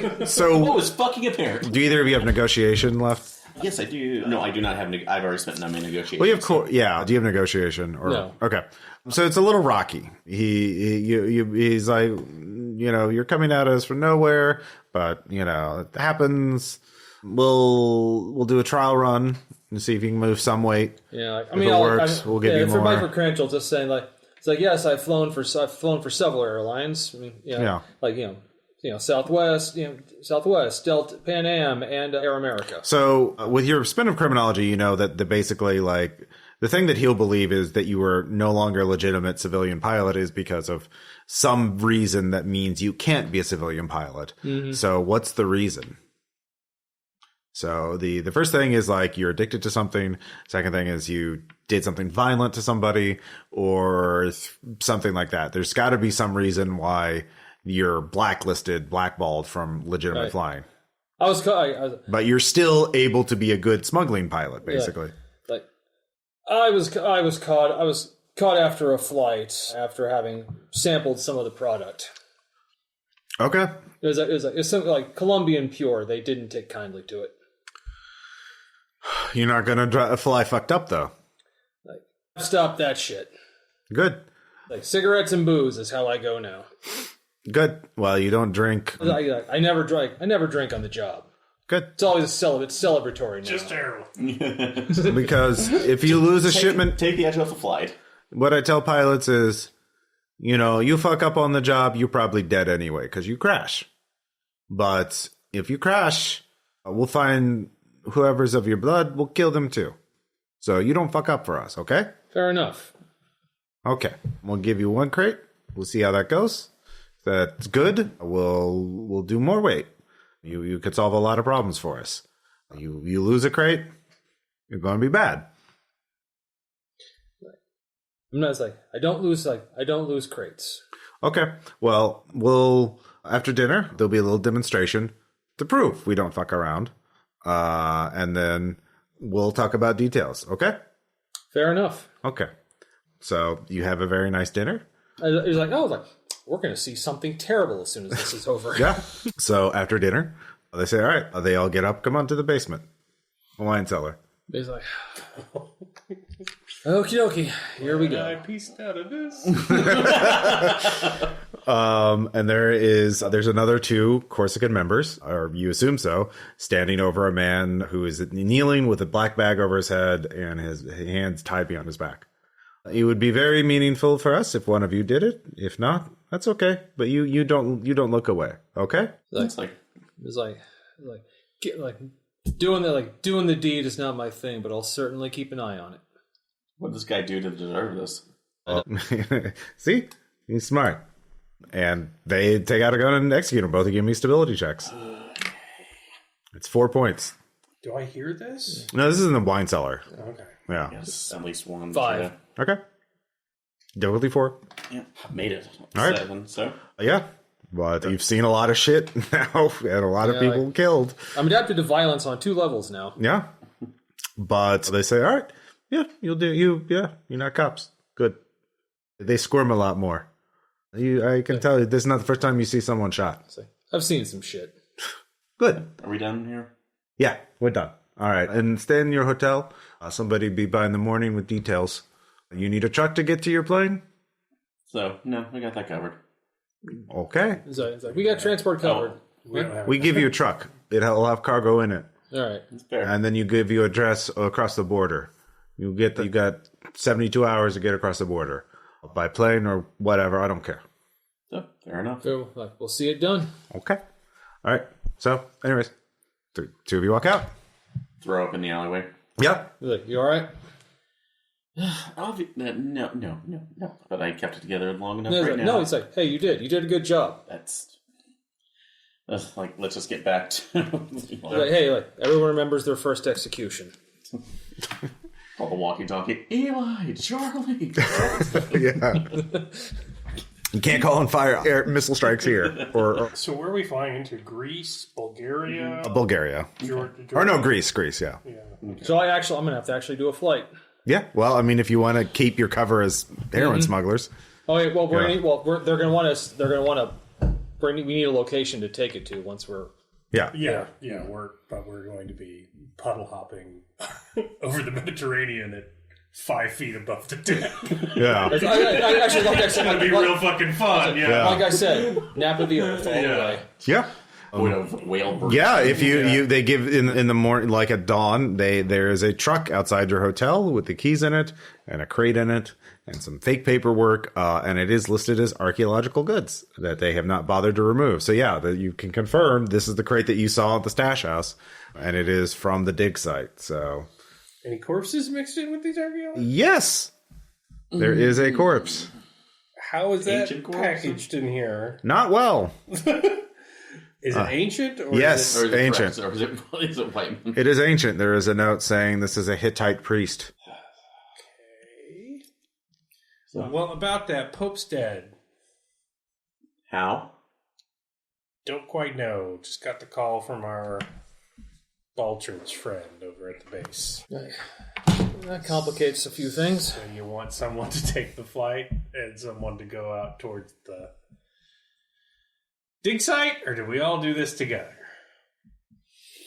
what was fucking apparent? Do either of you have negotiation left? Yes, I do. No, I do not have. I've already spent my negotiation. Well, do you have negotiation? Or, no. Okay. So it's a little rocky. He's like, you're coming at us from nowhere, but it happens. We'll do a trial run and see if you can move some weight. Yeah, if it works, we'll give you more. For my credentials, just saying it's like yes, I've flown for several airlines. I mean, Southwest, Delta, Pan Am, and Air America. So with your spin of criminology, you know that basically like the thing that he'll believe is that you were no longer a legitimate civilian pilot is because of some reason that means you can't be a civilian pilot. Mm-hmm. So what's the reason? So the first thing is like you're addicted to something. Second thing is you did something violent to somebody or something like that. There's got to be some reason why you're blackballed from legitimate flying. But you're still able to be a good smuggling pilot, basically. I was caught after a flight after having sampled some of the product. Okay. It was something like Colombian Pure. They didn't take kindly to it. You're not gonna fly fucked up though. Stop that shit. Good. Cigarettes and booze is how I go now. Good. Well, you don't drink. I never drink. I never drink on the job. Good. It's always celebratory now. Just terrible. Because if you lose a shipment, take the edge off the flight. What I tell pilots is, you fuck up on the job, you're probably dead anyway because you crash. But if you crash, we'll find whoever's of your blood, we'll kill them too. So you don't fuck up for us, okay? Fair enough. Okay. We'll give you 1 crate. We'll see how that goes. If that's good, we'll do more weight. You could solve a lot of problems for us. You lose a crate, you're going to be bad. I'm not I don't lose crates. Okay. Well, after dinner, there'll be a little demonstration to prove we don't fuck around. And then we'll talk about details. Okay? Fair enough. Okay. So you have a very nice dinner. It was we're going to see something terrible as soon as this is over. Yeah. So after dinner, they say, all right, they all get up, come on to the basement. Wine cellar. He's like, okie dokie, here we go. I pieced out of this. And there's another 2 Corsican members, or you assume so, standing over a man who is kneeling with a black bag over his head and his hands tied behind his back. It would be very meaningful for us if one of you did it. If not, that's okay. But you don't look away. Okay? Doing the deed is not my thing, but I'll certainly keep an eye on it. What did this guy do to deserve this? See? He's smart. And they take out a gun and execute him. Both give me stability checks. It's 4 points. Do I hear this? No, this is in the wine cellar. Okay. Yeah. Yes, at least 1. 5. Okay. Difficulty 4. Yeah, made it. All right. 7, so. Yeah. But you've seen a lot of shit now and a lot of people killed. I'm adapted to violence on 2 levels now. Yeah. But they say, all right, yeah, you'll do, you're not cops. Good. They squirm a lot more. I can tell you, this is not the first time you see someone shot. I've seen some shit. Good. Are we done here? Yeah, we're done. All right. And stay in your hotel. Somebody be by in the morning with details. You need a truck to get to your plane? So, no, we got that covered. Okay. It's like, we got transport covered. We give you a truck. It'll have cargo in it. All right. That's fair. And then you give you address across the border. You got 72 hours to get across the border. By plane or whatever, I don't care. So, fair enough. So, we'll see it done. Okay. All right. So, anyways, two of you walk out. Throw up in the alleyway. Yep. Like, you all right? No. But I kept it together long enough Now. No, it's like, hey, you did a good job. That's like, let's just get back to... Like, hey, everyone remembers their first execution. All the walkie-talkie. Eli, Charlie. Yeah. You can't call on fire. Air missile strikes here. Or So where are we flying into? Greece, Bulgaria, Bulgaria. Or no, Greece, yeah. Okay. So I'm going to have to actually do a flight. Yeah. Well, I mean, if you want to keep your cover as heroin smugglers. Oh, wait, well, they're going to want us. They're going to want to bring. We need a location to take it to once we're. Yeah. We're going to be puddle hopping over the Mediterranean at 5 feet above the deck. Yeah. I actually, like I said, That'd be real fucking fun. Yeah. Like I said, nap of the earth all the way. Yeah. Whale Yeah, if they give in the morning, like at dawn, there is a truck outside your hotel with the keys in it and a crate in it and some fake paperwork, and it is listed as archaeological goods that they have not bothered to remove. So yeah, that you can confirm this is the crate that you saw at the stash house, and it is from the dig site. So Any corpses mixed in with these archaeologists? yes, there is a corpse. How is that Ancient corpse? packaged in here? Not well. Is it ancient? Or yes. Is it, Or is it Ancient. fresh, or is it white? It is ancient. There is a note saying this is a Hittite priest. okay. Well, about that, Pope's dead. How? Don't quite know. Just got the call from our Balchard's friend over at the base. That complicates a few things. So you want someone to take the flight and someone to go out towards the dig site, or do we all do this together?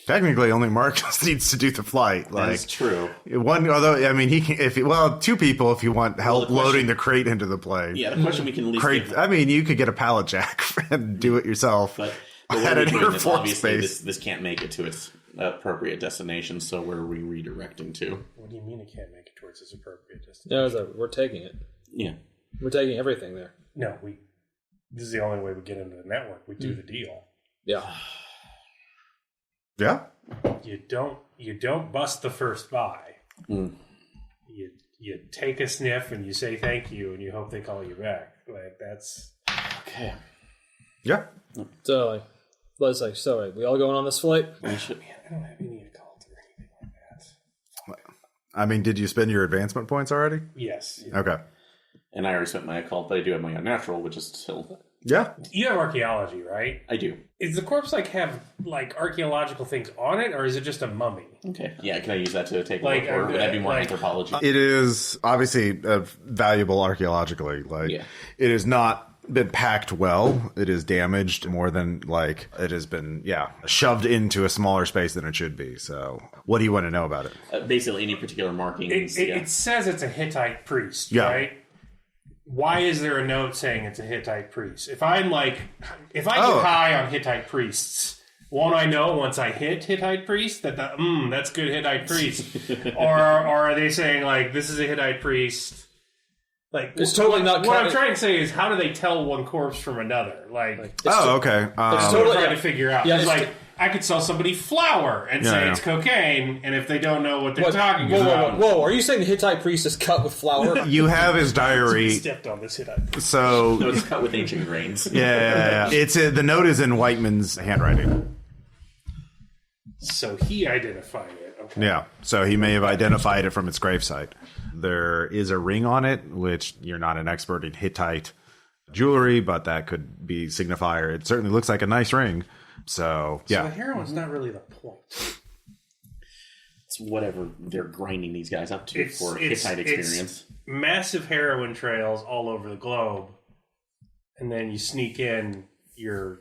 Technically, only Marcus needs to do the flight. That's true. One, although I mean, he can. Two people if you want help loading the crate into the plane. Yeah, the question we can at least Crate. give- I mean, you could get a pallet jack and do it yourself. But at what are an we doing? Air This- Force obviously, base. this can't make it to its appropriate destination. So where are we redirecting to? What do you mean it can't make it towards its appropriate destination? No, it's like, we're taking it. Yeah. We're taking everything there. No, this is the only way we get into the network. We do the deal. Yeah. Yeah. You don't bust the first buy. Mm. You take a sniff and you say thank you and you hope they call you back. Like that's Okay. Yeah. So we all going on this flight? We should. man, I don't have any occult or anything like that. I mean, did you spend your advancement points already? Yes. Okay. And I already spent my occult, but I do have my unnatural, which is still. Yeah. You have archaeology, right? I do. Is the corpse have archaeological things on it, or is it just a mummy? Okay. Yeah, can I use that to take a Like, look, or would that be more like- anthropology? It is obviously valuable archaeologically. Yeah. It has not been packed well. It is damaged more than it has been, shoved into a smaller space than it should be. So, what do you want to know about it? Basically, any particular markings. It says it's a Hittite priest, Yeah. right? Why is there a note saying it's a Hittite priest? If I get high on Hittite priests, won't I know once I hit Hittite priest that's good Hittite priest? or are they saying this is a Hittite priest? It's totally not. What I'm trying to say is, how do they tell one corpse from another? Okay. It's I'm totally trying to figure out. Yeah, It's I could sell somebody flour and say it's cocaine, and if they don't know what they're talking about, Whoa! Are you saying the Hittite priest is cut with flour? You have his I diary. stepped on this Hittite priest. So, No, it's cut with ancient grains. yeah. It's the note is in Whiteman's handwriting. So he identified it. Okay. Yeah. So he may have identified it from its gravesite. There is a ring on it, which you're not an expert in Hittite jewelry, but that could be signifier. It certainly looks like a nice ring. So, So the yeah. heroin's not really the point. whatever they're grinding these guys up to for Hittite experience. It's massive heroin trails all over the globe, and then you sneak in your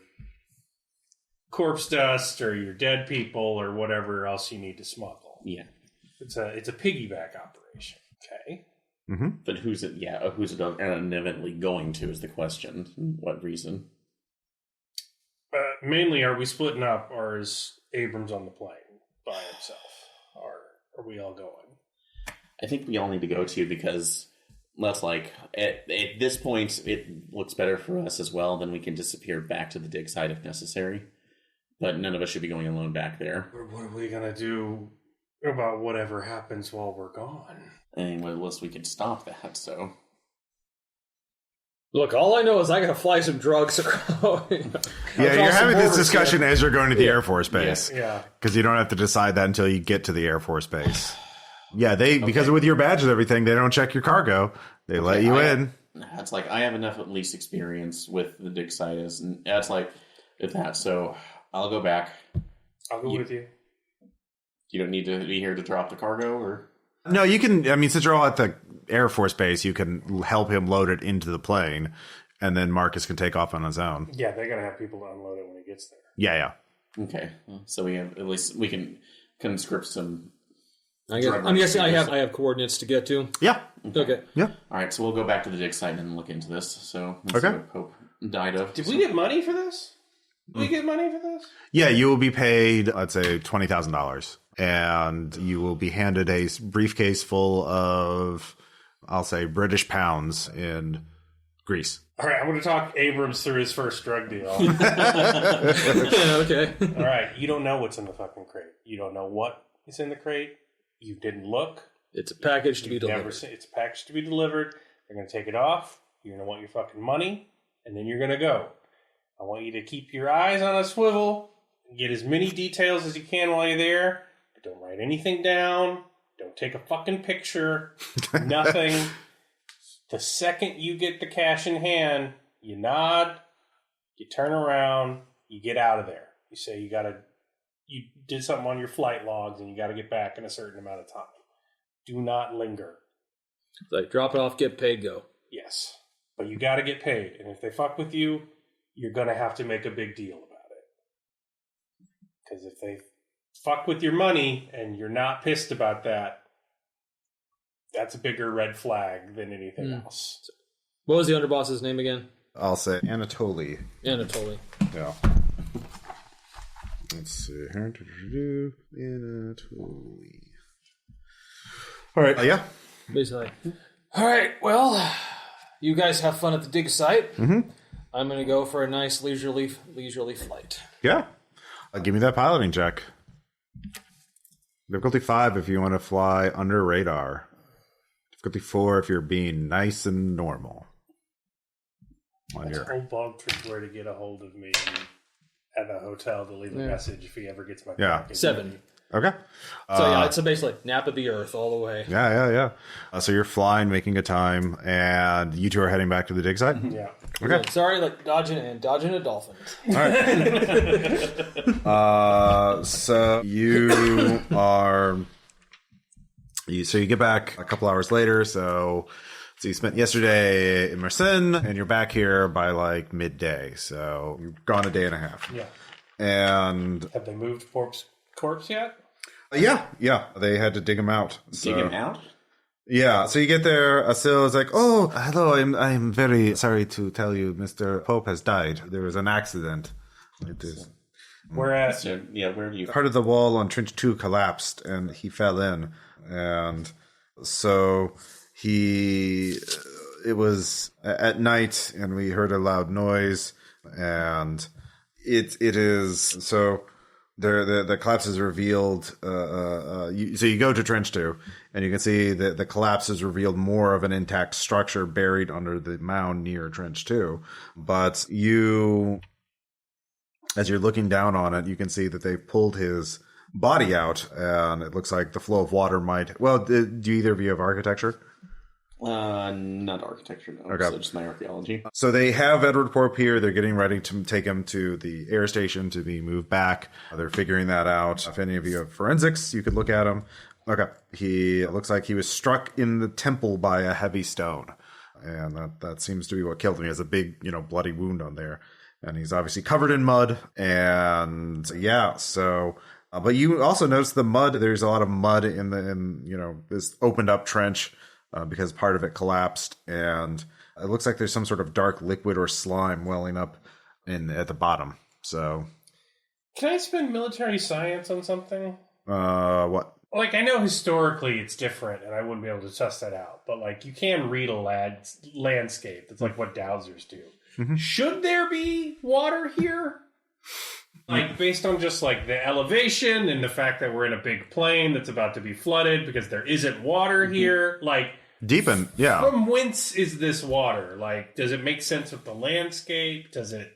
corpse dust or your dead people or whatever else you need to smuggle. Yeah, it's a piggyback operation. Okay, but who's it inevitably going to is the question. What reason? Mainly, are we splitting up, or is Abrams on the plane by himself? Or are we all going? I think we all need to go to, because that's like, at this point, it looks better for us as well. Then we can disappear back to the dig site if necessary. But none of us should be going alone back there. What are we going to do about whatever happens while we're gone? And unless we can stop that, so... Look, all I know is I gotta fly some drugs across. Yeah, you're having this discussion as you're going to the Air Force Base. Yeah. Because you don't have to decide that until you get to the Air Force Base. Yeah, because with your badge and everything, they don't check your cargo. They let you in. That's like, I have enough at least experience with the dig site and that's like, with that, so I'll go back. I'll go with you. You don't need to be here to drop the cargo, or? No, you can, since you're all at the Air Force Base, you can help him load it into the plane, and then Marcus can take off on his own. Yeah, they gotta have people to unload it when he gets there. Yeah. Okay, so we have, at least we can conscript some... I'm guessing I have coordinates to get to. Yeah. Okay. Yeah. All right, so we'll go back to the dig site and look into this. So let's see what Pope died of. Did we get money for this? Did we get money for this? Yeah, you will be paid, let's say, $20,000. And you will be handed a briefcase full of, I'll say, British pounds in Greece. All right, I'm going to talk Abrams through his first drug deal. Okay. All right, you don't know what's in the fucking crate. You don't know what is in the crate. You didn't look. It's a package to be delivered. It's a package to be delivered. They're going to take it off. You're going to want your fucking money, and then you're going to go. I want you to keep your eyes on a swivel, get as many details as you can while you're there. Don't write anything down. Don't take a fucking picture. Nothing. The second you get the cash in hand, you nod, you turn around, you get out of there. You say you did something on your flight logs and you got to get back in a certain amount of time. Do not linger. Like, drop it off, get paid, go. Yes. But you got to get paid. And if they fuck with you, you're going to have to make a big deal about it. Because if they fuck with your money and you're not pissed about that, that's a bigger red flag than anything else. What was the underboss's name again? I'll say Anatoly. Anatoly. Yeah. Let's see here. Anatoly. All right. Yeah. Basically. All right. Well, you guys have fun at the dig site. Mm-hmm. I'm going to go for a nice leisurely flight. Yeah. Give me that piloting check. Difficulty 5 if you want to fly under radar. Difficulty 4 if you're being nice and normal. That's a whole bog trick where to get a hold of me at the hotel to leave a message if he ever gets my package. 7. Okay. So it's basically Napa the Earth all the way. Yeah. So you're flying, making a time, and you two are heading back to the dig site? Yeah. Okay. Yeah, sorry, like dodging a dolphin. All right. So you are... So you get back a couple hours later, so you spent yesterday in Mersin, and you're back here by like midday, so you're gone a day and a half. Yeah. And... Have they moved corpse yet? Yeah. They had to dig him out. Dig him out? Yeah, so you get there, Asil is like, oh, hello, I'm very sorry to tell you, Mr. Pope has died. There was an accident. It is. Where at? So, where do you... Part of the wall on Trench 2 collapsed, and he fell in. And so it was at night, and we heard a loud noise, and it is, so the collapse is revealed, so you go to Trench 2, and you can see that the collapse has revealed more of an intact structure buried under the mound near Trench 2, but as you're looking down on it, you can see that they've pulled his body out, and it looks like the flow of water might... Well, do either of you have architecture? Not architecture, no. Okay. So just my archaeology. So they have Edward Pope here. They're getting ready to take him to the air station to be moved back. They're figuring that out. If any of you have forensics, you could look at him. Okay. He looks like he was struck in the temple by a heavy stone. And that seems to be what killed him. He has a big, bloody wound on there. And he's obviously covered in mud. And yeah, so... but you also notice the mud. There's a lot of mud in this opened up trench because part of it collapsed. And it looks like there's some sort of dark liquid or slime welling up at the bottom. So... Can I spend military science on something? What? Like, I know historically it's different, and I wouldn't be able to test that out. But, like, you can read a landscape. That's like what dowsers do. Mm-hmm. Should there be water here? Like, based on just, like, the elevation and the fact that we're in a big plain that's about to be flooded because there isn't water here. Like, deep in, yeah. From whence is this water? Like, does it make sense with the landscape? Does it...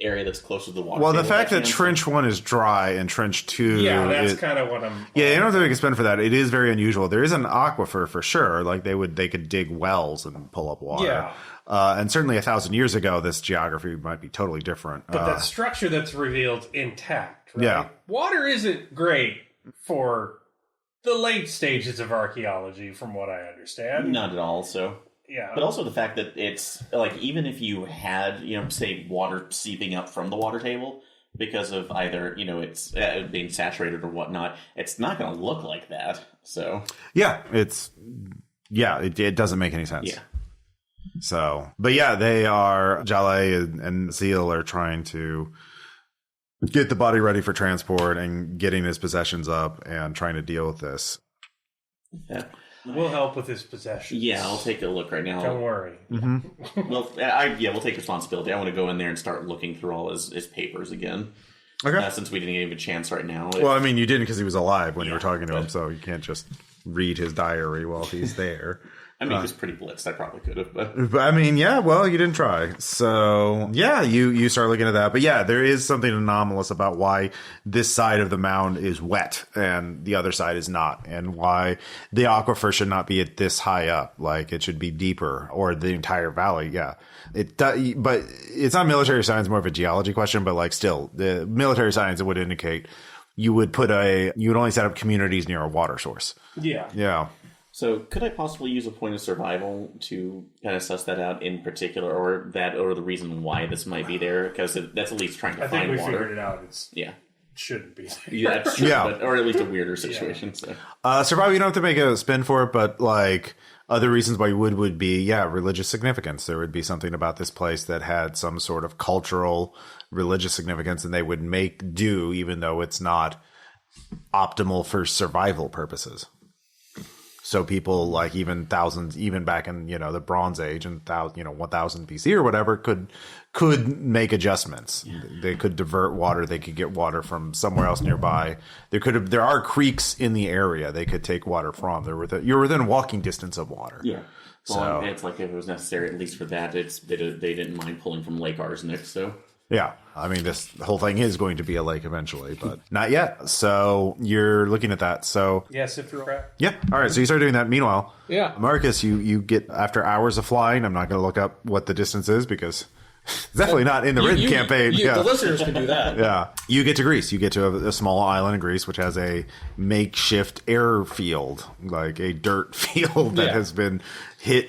Area that's close to the water. Well, the fact that Trench 1 is dry and Trench 2... Yeah, that's kind of what I'm... Yeah, you don't have to make a spin for that. It is very unusual. There is an aquifer for sure. Like, they could dig wells and pull up water. Yeah. And certainly 1,000 years ago, this geography might be totally different. But that structure that's revealed intact, right? Yeah. Water isn't great for the late stages of archaeology, from what I understand. Not at all, so... Yeah. But also the fact that it's, like, even if you had, say, water seeping up from the water table, because of either, it's being saturated or whatnot, it's not going to look like that, so... Yeah, it doesn't make any sense. Yeah. So, but yeah, they are, Jaleh and Seal are trying to get the body ready for transport and getting his possessions up and trying to deal with this. Yeah. We'll help with his possessions. Yeah, I'll take a look right now. Don't worry. Mm-hmm. Well, we'll take responsibility. I want to go in there and start looking through all his papers again. Okay. Since we didn't give him a chance right now. Well, I mean, you didn't because he was alive when you were talking to him, so you can't just read his diary while he's there. I mean, he was pretty blitzed. I probably could have, but I mean, yeah, well, you didn't try. So, yeah, you start looking at that. But yeah, there is something anomalous about why this side of the mound is wet and the other side is not, and why the aquifer should not be at this high up. Like, it should be deeper, or the entire valley, yeah. But it's not military science, more of a geology question, but like still, the military science would indicate you would only set up communities near a water source. Yeah. Yeah. So could I possibly use a point of survival to kind of suss that out in particular, or the reason why this might be there? Because that's at least trying to find water. I think we figured it out. It shouldn't be there. Yeah, that's true, but, or at least a weirder situation. Yeah. So. Survival, you don't have to make a spin for it, but like other reasons why you would be, religious significance. There would be something about this place that had some sort of cultural religious significance, and they would make do even though it's not optimal for survival purposes. So people like even back in, the Bronze Age and 1000 BC or whatever could make adjustments. Yeah. They could divert water. They could get water from somewhere else nearby. There are creeks in the area they could take water from. You're within walking distance of water. Yeah. Well, it's like if it was necessary, at least for that, they didn't mind pulling from Lake Arsenic, so... Yeah. I mean, this whole thing is going to be a lake eventually, but not yet. So you're looking at that. So yes, if you're correct. Yeah. All right. So you start doing that. Meanwhile, yeah, Marcus, you get after hours of flying. I'm not going to look up what the distance is because it's definitely not in the written campaign. The listeners can do that. Yeah. You get to Greece. You get to a small island in Greece, which has a makeshift airfield, like a dirt field that has been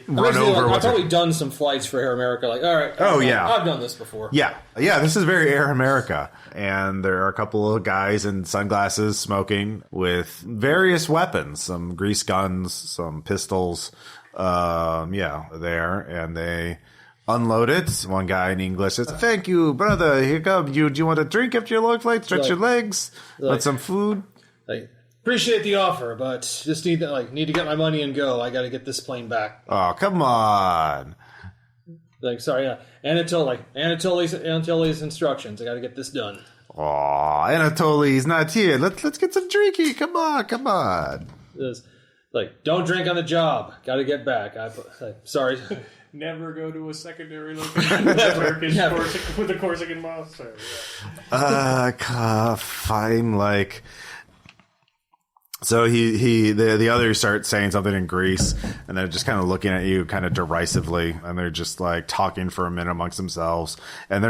run over. I've probably done some flights for Air America. Like, all right. I've done this before. Yeah. Yeah. This is very Air America. And there are a couple of guys in sunglasses smoking with various weapons, some grease guns, some pistols. There. And they unload it. One guy in English says, "Thank you, brother. Here come you. Do you want a drink after your long flight? Stretch your legs. Want some food?" Appreciate the offer, but just need to get my money and go. I got to get this plane back. Oh, come on. Sorry, Anatoly's instructions. I got to get this done. Oh, Anatoly's not here. Let's get some drinking. Come on. Don't drink on the job. Got to get back. Sorry. Never go to a secondary location with the Corsican monster. Fine, So the others start saying something in Greece, and they're just kind of looking at you kind of derisively, and they're just like talking for a minute amongst themselves, and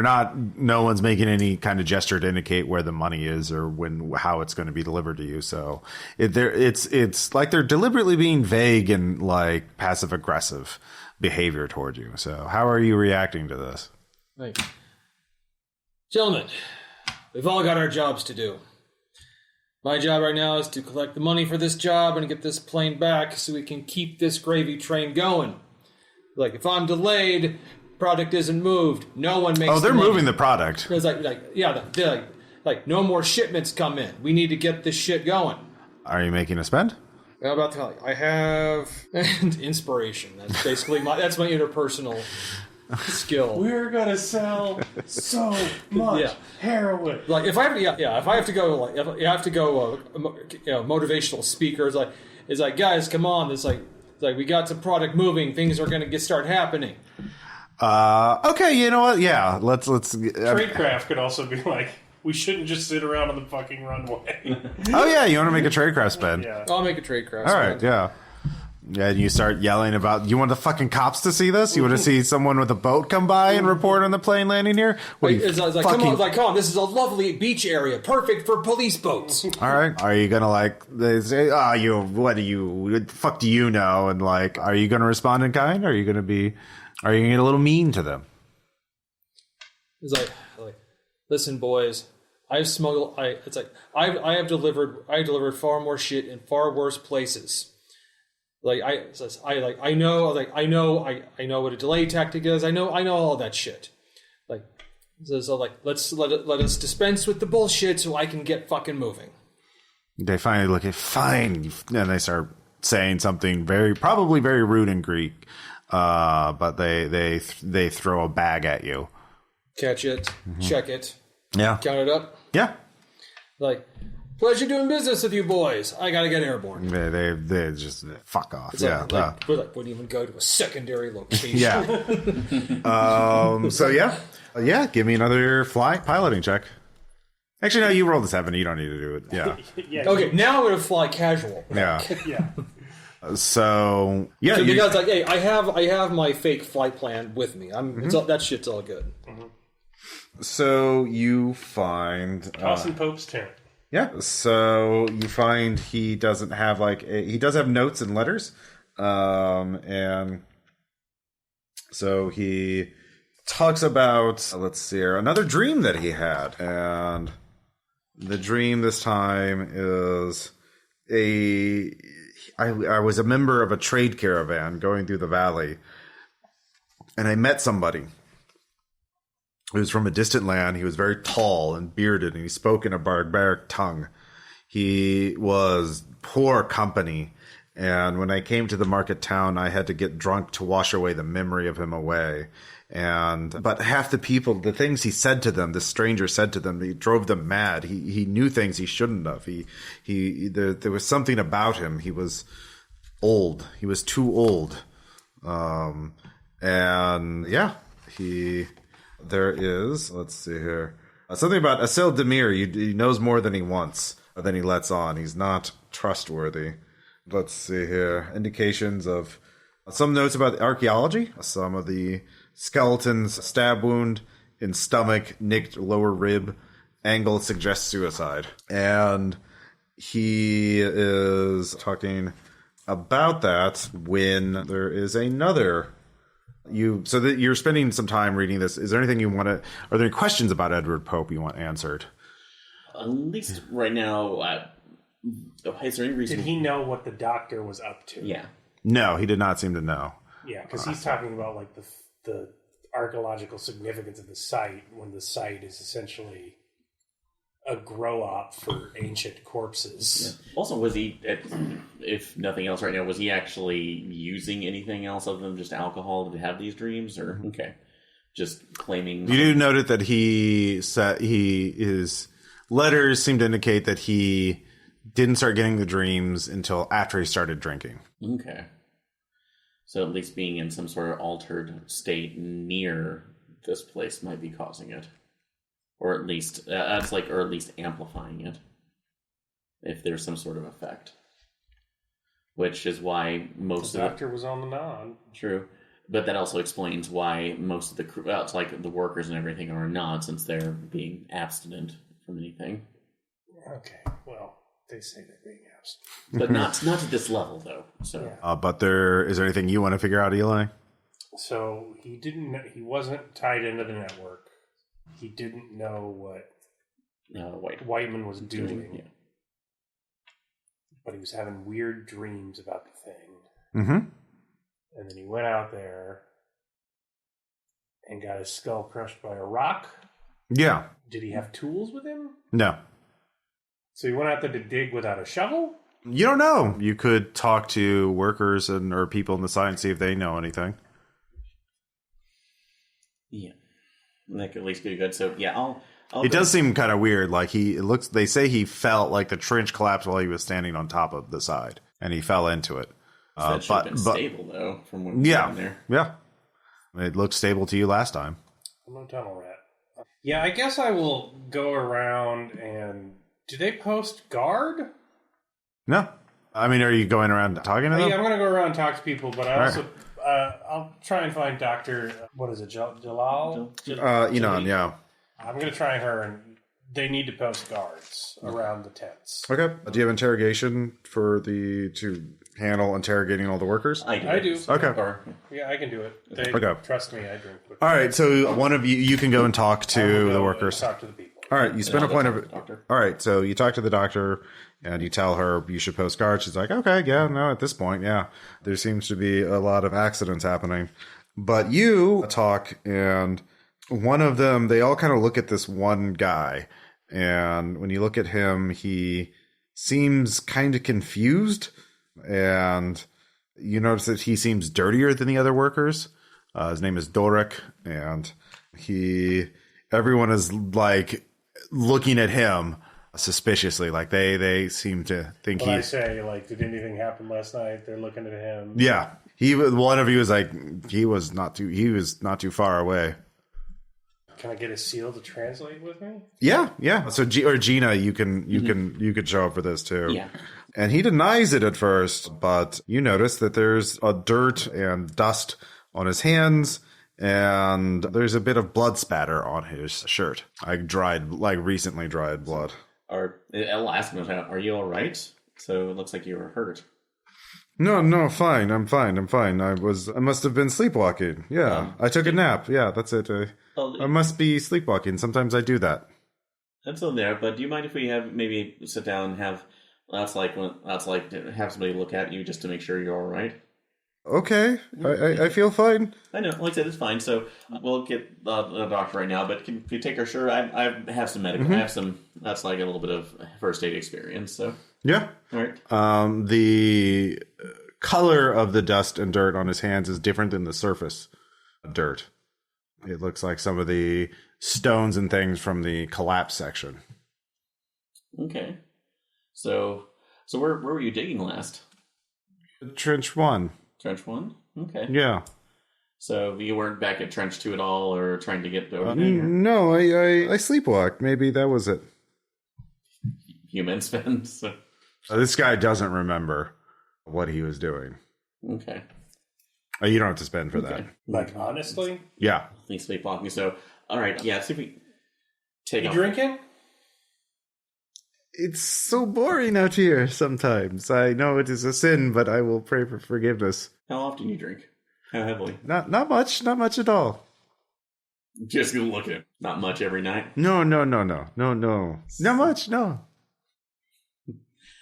no one's making any kind of gesture to indicate where the money is or how it's going to be delivered to you. So it's like they're deliberately being vague and like passive aggressive behavior toward you. So how are you reacting to this? Right. Gentlemen, we've all got our jobs to do. My job right now is to collect the money for this job and get this plane back so we can keep this gravy train going. Like, if I'm delayed, product isn't moved, no one makes they're money. moving the product. It's like, no more shipments come in. We need to get this shit going. Are you making a spend? How about that? I have inspiration. That's basically my interpersonal skill. We're gonna sell so much heroin. Like if I have to go motivational speakers it's like guys, come on, it's like we got some product moving, things are gonna start happening. Okay, you know what? Yeah, let's. Tradecraft could also be like, we shouldn't just sit around on the fucking runway. Oh yeah, you want to make a tradecraft spend? Yeah. I'll make a tradecraft. All right, yeah. Yeah, and you start yelling about, you want the fucking cops to see this? You want to see someone with a boat come by and report on the plane landing here? What come on, this is a lovely beach area, perfect for police boats. All right. Are you going to they say, what the fuck do you know? And are you going to respond in kind? Or are you going to get a little mean to them? It's like, listen, boys, I have delivered far more shit in far worse places. I know what a delay tactic is. I know all that shit. Let's let us dispense with the bullshit so I can get fucking moving. They finally look at fine, and they start saying something probably very rude in Greek. But they throw a bag at you. Catch it, check it, yeah, count it up. Yeah, pleasure doing business with you boys. I gotta get airborne. They just fuck off. It's wouldn't even go to a secondary location. Yeah. Give me another piloting check. Actually, no, you rolled a 7. You don't need to do it. Yeah. Yeah. Okay, now I'm gonna fly casual. Yeah. Yeah. So because hey, I have my fake flight plan with me. That shit's all good. Mm-hmm. So you find Dawson Pope's tent. Yeah, so you find he doesn't have he does have notes and letters, and so he talks about, let's see here, another dream that he had, and the dream this time is I was a member of a trade caravan going through the valley, and I met somebody. He was from a distant land. He was very tall and bearded, and he spoke in a barbaric tongue. He was poor company, and when I came to the market town, I had to get drunk to wash away the memory of him away. But half the people, the things he said to them, the stranger said to them, he drove them mad. He knew things he shouldn't have. There was something about him. He was old. He was too old. There is, let's see here, something about Asil Demir. He knows more than he wants, or than he lets on. He's not trustworthy. Let's see here. Indications of some notes about archaeology. Some of the skeletons, stab wound in stomach, nicked lower rib, angle suggests suicide. And he is talking about that when there is another... So that you're spending some time reading this. Is there anything you want to? Are there any questions about Edward Pope you want answered? At least right now, is there any reason? Did he know what the doctor was up to? Yeah. No, he did not seem to know. Yeah, because he's talking about the archaeological significance of the site when the site is essentially a grow-op for ancient corpses. Yeah. Also, was he, if nothing else right now, was he actually using anything else other than just alcohol to have these dreams? Or, okay, just claiming... You do note that his letters seem to indicate that he didn't start getting the dreams until after he started drinking. Okay. So at least being in some sort of altered state near this place might be causing it. Or at least amplifying it, if there's some sort of effect. which is why most The of doctor was on the nod. true. But that also explains why most of the crew, well, it's like the workers and everything are not, since they're being abstinent from anything. Okay, well, they say they're being absent. But not to this level, though. So Yeah. But is there anything you want to figure out, Eli? So he wasn't tied into the network. He didn't know what Whiteman was doing. Yeah. But he was having weird dreams about the thing. Mm-hmm. And then he went out there and got his skull crushed by a rock. Yeah. Did he have tools with him? No. So he went out there to dig without a shovel? You don't know. You could talk to workers or people in the site and see if they know anything. Yeah. That could at least be good. So, yeah, I'll It does seem kind of weird. Like they say he felt like the trench collapsed while he was standing on top of the side and he fell into it. that should have been stable, though, from when we were there. Yeah. It looked stable to you last time. I'm no tunnel rat. Yeah, I guess I will go around and... Do they post guard? No. I mean, are you going around talking to them? Yeah, I'm going to go around and talk to people, but I also... I'll try and find Dr. What is it, Jalal? Enon, yeah. I'm going to try her, and they need to post guards around the tents. Okay. Do you have interrogation to handle interrogating all the workers? I do. Okay. Yeah, I can do it. They trust me. I drink. All right. So one of you can go and talk to the workers. Talk to the people. All right. You spend a point of. All right. So you talk to the doctor and you tell her you should post guards. She's like, okay, yeah, no, at this point, yeah, there seems to be a lot of accidents happening. But you talk, and one of them, they all kind of look at this one guy. And when you look at him, he seems kind of confused. And you notice that he seems dirtier than the other workers. His name is Dorek. And everyone is like looking at him suspiciously. Like they seem to think I say, like, did anything happen last night? They're looking at him. Yeah. One of you was like, he was not too far away. Can I get a seal to translate with me? Yeah. So Gina, you could show up for this too. Yeah. And he denies it at first, but you notice that there's a dirt and dust on his hands, and there's a bit of blood spatter on his shirt, like recently dried blood. I'll ask him, are you all right? So it looks like you were hurt. No, fine. I'm fine. I must have been sleepwalking. Yeah, I took a nap. Yeah, that's it. I must be sleepwalking. Sometimes I do that. That's all there. But do you mind if we maybe sit down and have have somebody look at you just to make sure you're all right? Okay, I feel fine. I know, like I said, it's fine. So we'll get the doctor right now. But can you take her? Sure, I have some medical. I have some. That's like a little bit of first aid experience. So yeah, all right. The color of the dust and dirt on his hands is different than the surface dirt. It looks like some of the stones and things from the collapse section. Okay. So where were you digging last? Trench 1. Trench 1? Okay. Yeah. So you weren't back at Trench 2 at all, or trying to get over there? No, I sleepwalked. Maybe that was it. Human spend. So. This guy doesn't remember what he was doing. Okay. You don't have to spend for that. Like, honestly? Yeah. He's sleepwalking. So, all right. Yeah, see if we take off. You drinking? It's so boring out here sometimes. I know it is a sin, but I will pray for forgiveness. How often do you drink? How heavily? Not much at all. Just gonna look at him. Not much every night? No. Not much, no.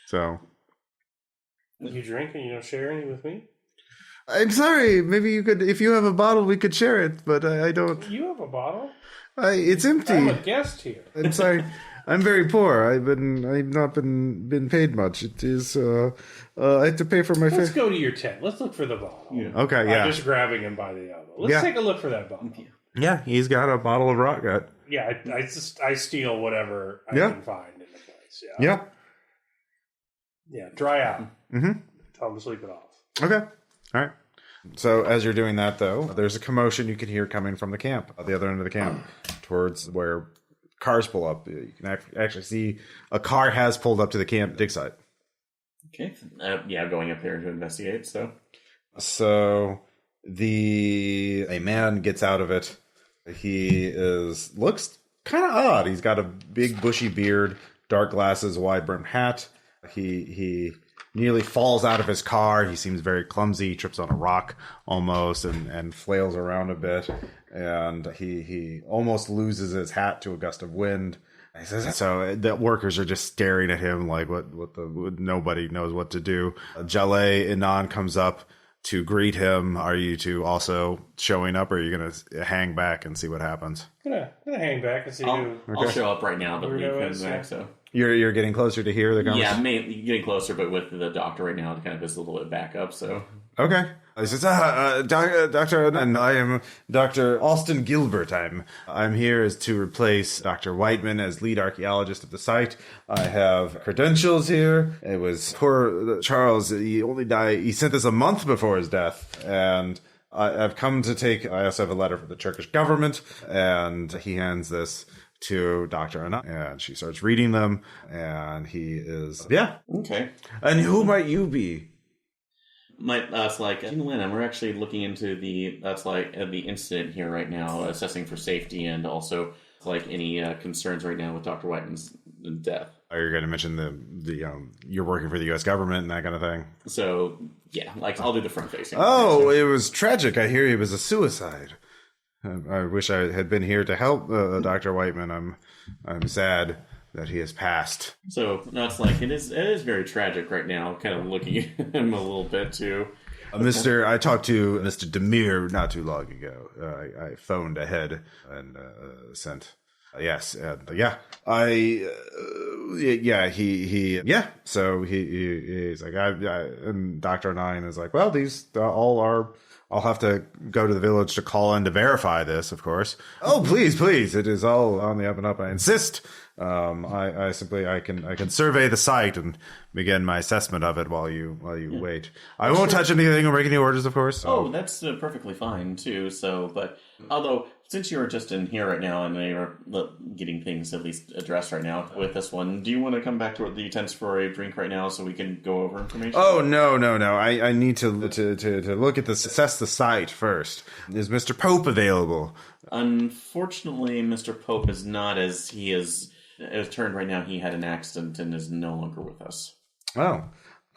So. You drink and you don't share any with me? I'm sorry. Maybe you could, if you have a bottle, we could share it, but I don't. You have a bottle? It's empty. I'm a guest here. I'm sorry. I'm very poor. I've not been paid much. It is. I have to pay for my. Let's go to your tent. Let's look for the bottle. Yeah. Okay. Yeah. I'm just grabbing him by the elbow. Let's take a look for that bottle. Yeah, he's got a bottle of rock gut. Yeah, I steal whatever I can find in the place. Yeah. Yeah. Dry out. Mm-hmm. Tell him to sleep it off. Okay. All right. So as you're doing that, though, there's a commotion you can hear coming from the camp, at the other end of the camp, towards where cars pull up. You can actually see a car has pulled up to the camp dig site. Okay. Going up there to investigate. So a man gets out of it. He looks kind of odd. He's got a big bushy beard, dark glasses, wide brimmed hat. He nearly falls out of his car. He seems very clumsy. He trips on a rock almost and flails around a bit. And he almost loses his hat to a gust of wind. He says, so the workers are just staring at him like nobody knows what to do. Jaleh Inan comes up to greet him. Are you two also showing up, or are you going to hang back and see what happens? I'm gonna hang back and see I'll show up right now, but leave him back. So you're getting closer to hear the conversation? Yeah, getting closer, but with the doctor right now, it kind of is a little bit back up. So okay. He says, Doctor, and I am Dr. Austin Gilbert. I'm here as to replace Dr. Whiteman as lead archaeologist of the site. I have credentials here. It was poor Charles. He only died. He sent this a month before his death, and I've come to I also have a letter from the Turkish government, and he hands this to Dr. Anna, and she starts reading them, and he is, okay. And who might you be? That's like Gina Lynn, and we're actually looking into the incident here right now, assessing for safety and also like any concerns right now with Dr. Whiteman's death. Are you going to mention the you're working for the U.S. government and that kind of thing? So yeah, like I'll do the front facing. Oh, it was tragic. I hear he was a suicide. I wish I had been here to help Dr. Whiteman. I'm sad that he has passed. So that's like it is very tragic right now. Kind of looking at him a little bit too. I talked to Mr. Demir not too long ago. I phoned ahead and sent. Yes, and So he's like, and Dr. Nine is like, well, these all are. I'll have to go to the village to call in to verify this, of course. Oh, please. It is all on the up and up. I insist. I can survey the site and begin my assessment of it while you wait. I won't touch anything or make any orders, of course. So. Oh, that's perfectly fine too. So, but although since you're just in here right now and they are getting things at least addressed right now with this one, do you want to come back to the tents for a drink right now so we can go over information? Oh no! I need to look at assess the site first. Is Mr. Pope available? Unfortunately, Mr. Pope is not, as he is. It turned right now. He had an accident and is no longer with us. Oh,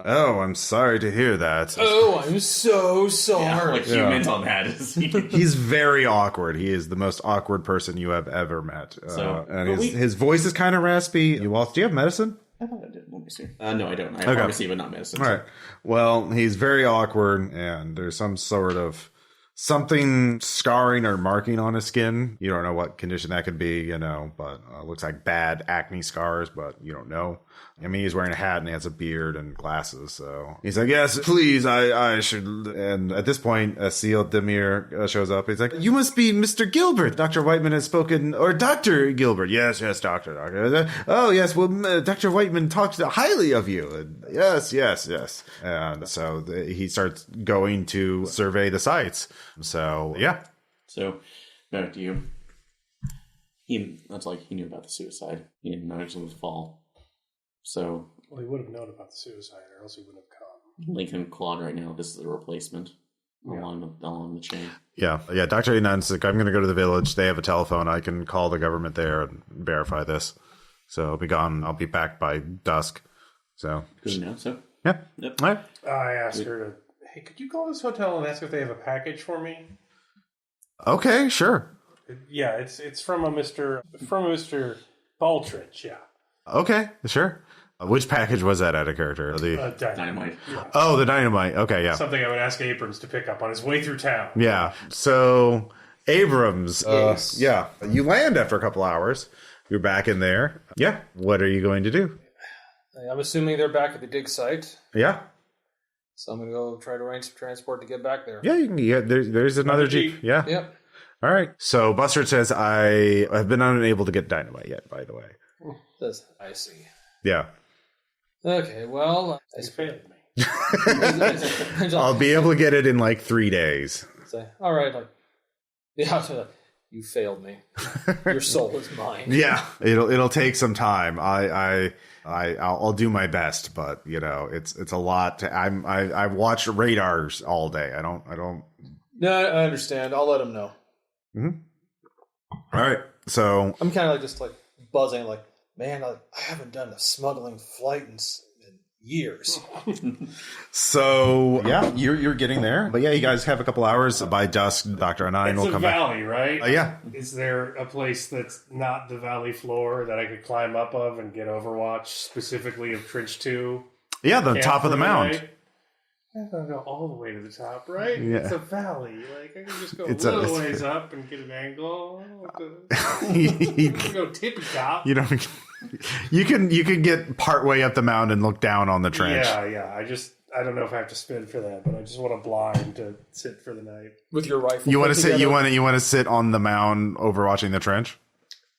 I'm sorry to hear that. Oh, I'm so sorry. Yeah, like you meant on that. He's very awkward. He is the most awkward person you have ever met. And his voice is kind of raspy. Do you have medicine? I thought I did. Let me see. No, I don't. I have pharmacy, but not medicine. All right. Well, he's very awkward, and there's some sort of something scarring or marking on his skin. You don't know what condition that could be, but looks like bad acne scars, but you don't know. I mean, he's wearing a hat and he has a beard and glasses, so he's like, yes, please, I should. And at this point, Seal Demir shows up. He's like, you must be Mr. Gilbert. Dr. Whiteman has spoken, or Dr. Gilbert. Yes, doctor. Oh, yes, well, Dr. Whiteman talked highly of you. And yes. And so he starts going to survey the sites. So, yeah. So, back to you. He knew about the suicide. He didn't manage to fall. So, well, he would have known about the suicide, or else he wouldn't have come. Lincoln Claude right now. This is the replacement along the chain. Yeah. Dr. Inan's like, I'm going to go to the village. They have a telephone. I can call the government there and verify this. So I'll be gone. I'll be back by dusk. So good enough. So yeah. Yep. All right. I asked her to, hey, could you call this hotel and ask if they have a package for me? Okay, sure. Yeah, it's from a Mr. Baldridge. Yeah. Okay, sure. Which package was that out of character? The dynamite. Yeah. Oh, the dynamite. Okay, yeah. Something I would ask Abrams to pick up on his way through town. Yeah. So Abrams, yes. You land after a couple hours. You're back in there. Yeah. What are you going to do? I'm assuming they're back at the dig site. Yeah. So I'm going to go try to arrange some transport to get back there. Yeah, you can get there's another Jeep. Yeah. Yep. All right. So Bustard says, I have been unable to get dynamite yet, by the way. I see. Yeah. Okay, well, You failed me. I'll be able to get it in like 3 days. All right, You failed me. Your soul is mine. Yeah, it'll take some time. I'll do my best, but it's a lot. I've watched radars all day. I don't. No, I understand. I'll let him know. Mm-hmm. All right, so I'm kind of just buzzing, man, I haven't done a smuggling flight in years. So yeah, you're getting there, but yeah, you guys have a couple hours. By dusk, Dr. Anine will come back. It's a valley, right? Yeah. Is there a place that's not the valley floor that I could climb up of and get Overwatch, specifically of Trench 2? Yeah, the top of the mound. Night? I gotta go all the way to the top, right? Yeah. It's a valley. I can just go It's a little ways up and get an angle. You go tippy top. You don't. You can get part way up the mound and look down on the trench. Yeah. I don't know if I have to spin for that, but I just want a blind to sit for the night With your rifle. You want to sit? You want to sit on the mound overwatching the trench?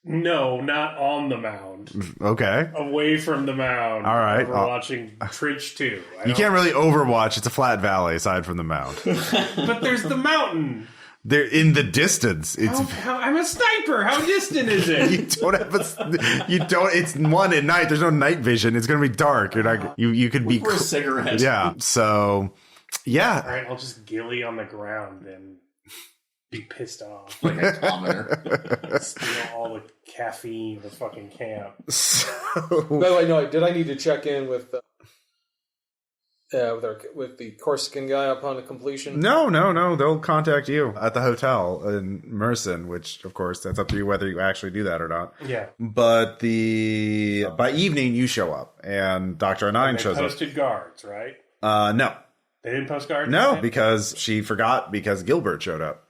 No, not on the mound. Okay. Away from the mound. All right. Overwatching Trench 2. You can't really overwatch. It's a flat valley aside from the mound. But there's the mountain. They're in the distance. It's I'm a sniper. How distant is it? you don't have you don't. It's 1 at night. There's no night vision. It's going to be dark. You're not. You could be for a cigarette. Yeah. So yeah. All right. I'll just ghillie on the ground and be pissed off. Like a commoner. Steal all the caffeine of the fucking camp. So By the way, no, did I need to check in with the Corsican guy upon the completion? No. They'll contact you at the hotel in Mersin, which, of course, that's up to you whether you actually do that or not. Yeah. But by evening, you show up, and Dr. Anine shows up. Posted guards, right? No. They didn't post guards? No, because she forgot because Gilbert showed up.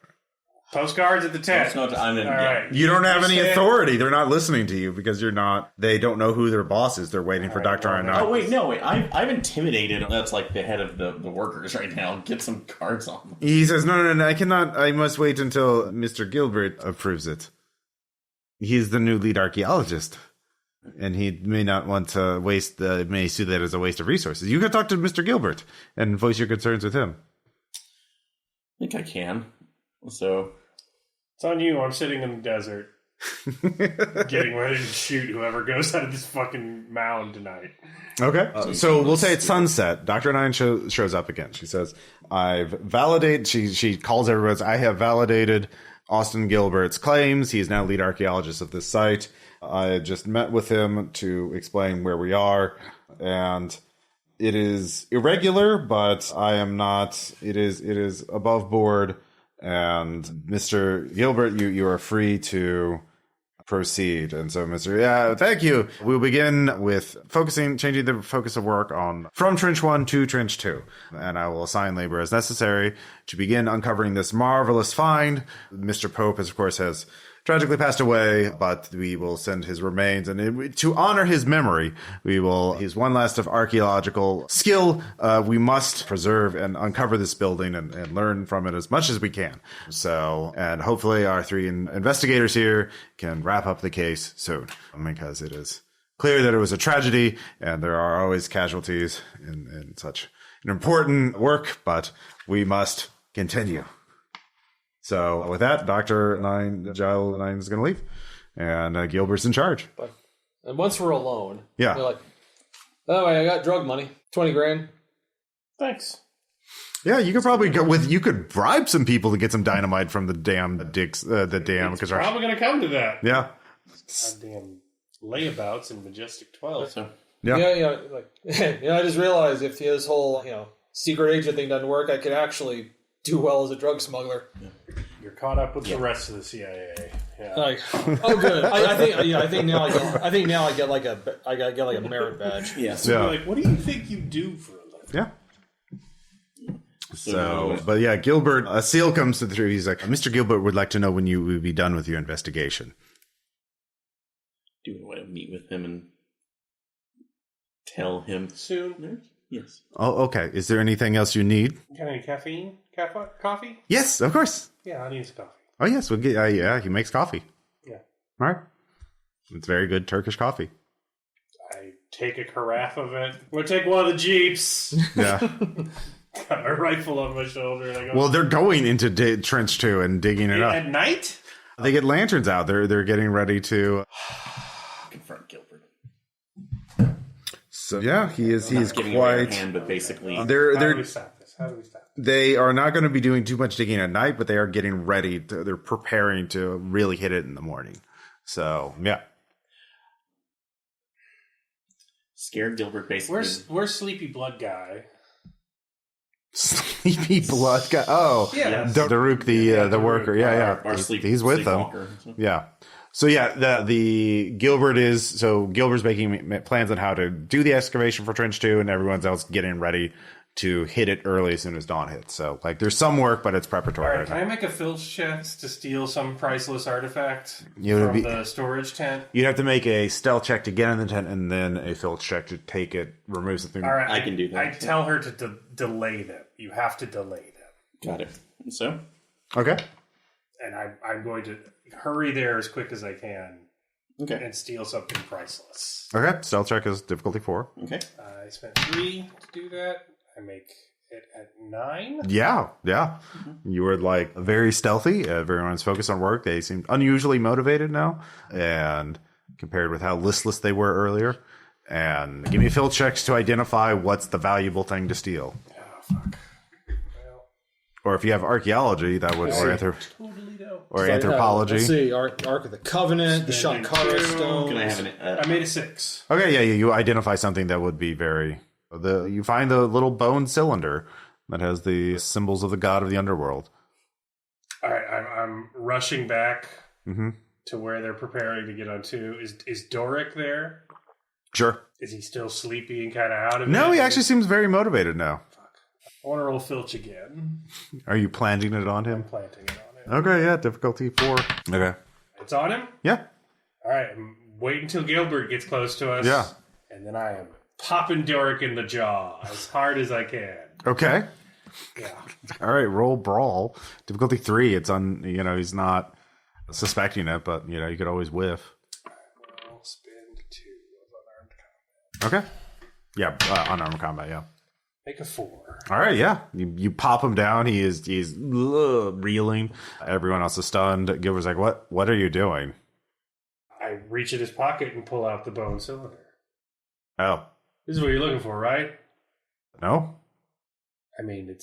Postcards at the tent. All right. You don't have any authority. They're not listening to you because you're not. They don't know who their boss is. They're waiting for Dr. Anine. Oh, wait. I've intimidated. That's like the head of the workers right now. Get some cards on them. He says, no, I cannot. I must wait until Mr. Gilbert approves it. He's the new lead archaeologist. And he may not want to may see that as a waste of resources. You can talk to Mr. Gilbert and voice your concerns with him. I think I can. So... It's on you. I'm sitting in the desert. Getting ready to shoot whoever goes out of this fucking mound tonight. Okay. So we'll say it's sunset. Dr. Nine shows up again. She says, I've validated, she calls everyone, I have validated Austin Gilbert's claims. He is now lead archaeologist of this site. I just met with him to explain where we are. And it is irregular, but I am not, it is above board. And Mr. Gilbert, you are free to proceed. And so, thank you. We'll begin with changing the focus of work from Trench 1 to Trench 2. And I will assign labor as necessary to begin uncovering this marvelous find. Mr. Pope, of course, has tragically passed away, but we will send his remains. And to honor his memory, his one last of archaeological skill, we must preserve and uncover this building and learn from it as much as we can. So, and hopefully our 3 investigators here can wrap up the case soon, because it is clear that it was a tragedy and there are always casualties in such an important work, but we must continue. So with that, Dr. Giles Nine is going to leave, and Gilbert's in charge. And once we're alone, yeah, we're like, oh, I got drug money, 20 grand. Thanks. Yeah, you could probably you could bribe some people to get some dynamite from the dam, the dam. It's probably going to come to that. Yeah. Goddamn layabouts in Majestic 12. So. Yeah. I just realized if his whole secret agent thing doesn't work, I could actually do well as a drug smuggler. Yeah. You're caught up with the rest of the CIA. Yeah. Good. I think now I get like a merit badge. Yeah. So you're like, what do you think you do for a living? Yeah. So, but yeah, Gilbert, a SEAL comes through. He's like, Mr. Gilbert would like to know when you will be done with your investigation. Do we want to meet with him and tell him soon? Yes. Oh, okay. Is there anything else you need? Got any caffeine? Coffee? Yes, of course. Yeah, I need some coffee. Oh, yes. We'll get. Yeah, he makes coffee. Yeah. All right. It's very good Turkish coffee. I take a carafe of it. We'll take one of the Jeeps. Yeah. Got my rifle on my shoulder. And I go, well, they're going into Trench 2 and digging it up. At night? They get lanterns out. They're getting ready to Confront Gilbert. So yeah, he's Giving away our quite. hand, but basically, How do we stop this? They are not going to be doing too much digging at night, but they are getting ready. They're preparing to really hit it in the morning. So yeah. scared Gilbert basically. Where's Sleepy Blood Guy? Sleepy Blood guy. Oh, Yeah. Daruk, the worker. Yeah. Our He's with them. sleepwalker. Yeah. So yeah, Gilbert's making plans on how to do the excavation for Trench 2, and everyone's else getting ready to hit it early as soon as dawn hits. So like there's some work, but it's preparatory. All right, right can now. I make a filch check to steal some priceless artifact You would from be- the storage tent? You'd have to make a stealth check to get in the tent, and then a filch check to take it, remove something. All right, I can do that. I tell her to delay them. You have to delay them. Got it. So, Okay. And I'm going to hurry there as quick as I can okay. and steal something priceless. Okay. Stealth check is difficulty 4. Okay. I spent 3 to do that. I make it at 9. Yeah. You were like very stealthy. Everyone's focused on work. They seem unusually motivated now, and compared with how listless they were earlier. And give me filch checks to identify what's the valuable thing to steal. Oh, fuck. Well, Or if you have archaeology, that would, totally don't. or anthropology. Let's see, Ark of the Covenant, the Spending Shankara 2. Stones. Can I have an? I made a 6. Okay, yeah, you identify something that would be very. You find the little bone cylinder that has the symbols of the god of the underworld. All right, I'm rushing back Mm-hmm. to where they're preparing to get on 2. Is Doric there? Sure. Is he still sleepy and kind of out of it? No, he actually seems very motivated now. I want to roll filch again. Are you planting it on I'm him? planting it on it. Okay, yeah, difficulty 4. Okay. It's on him? Yeah. All right, wait until Gilbert gets close to us. Yeah. And then I am popping Doric in the jaw as hard as I can. Okay. Yeah. All right, roll brawl. Difficulty 3. It's on, he's not suspecting it, but, you could always whiff. I'll spend 2 of unarmed combat. Okay. Yeah, unarmed combat, yeah. Make a 4. All right, yeah. You pop him down. He's reeling. Everyone else is stunned. Gilbert's like, what are you doing? I reach in his pocket and pull out the bone cylinder. Oh, This is what you're looking for, right? no? I mean,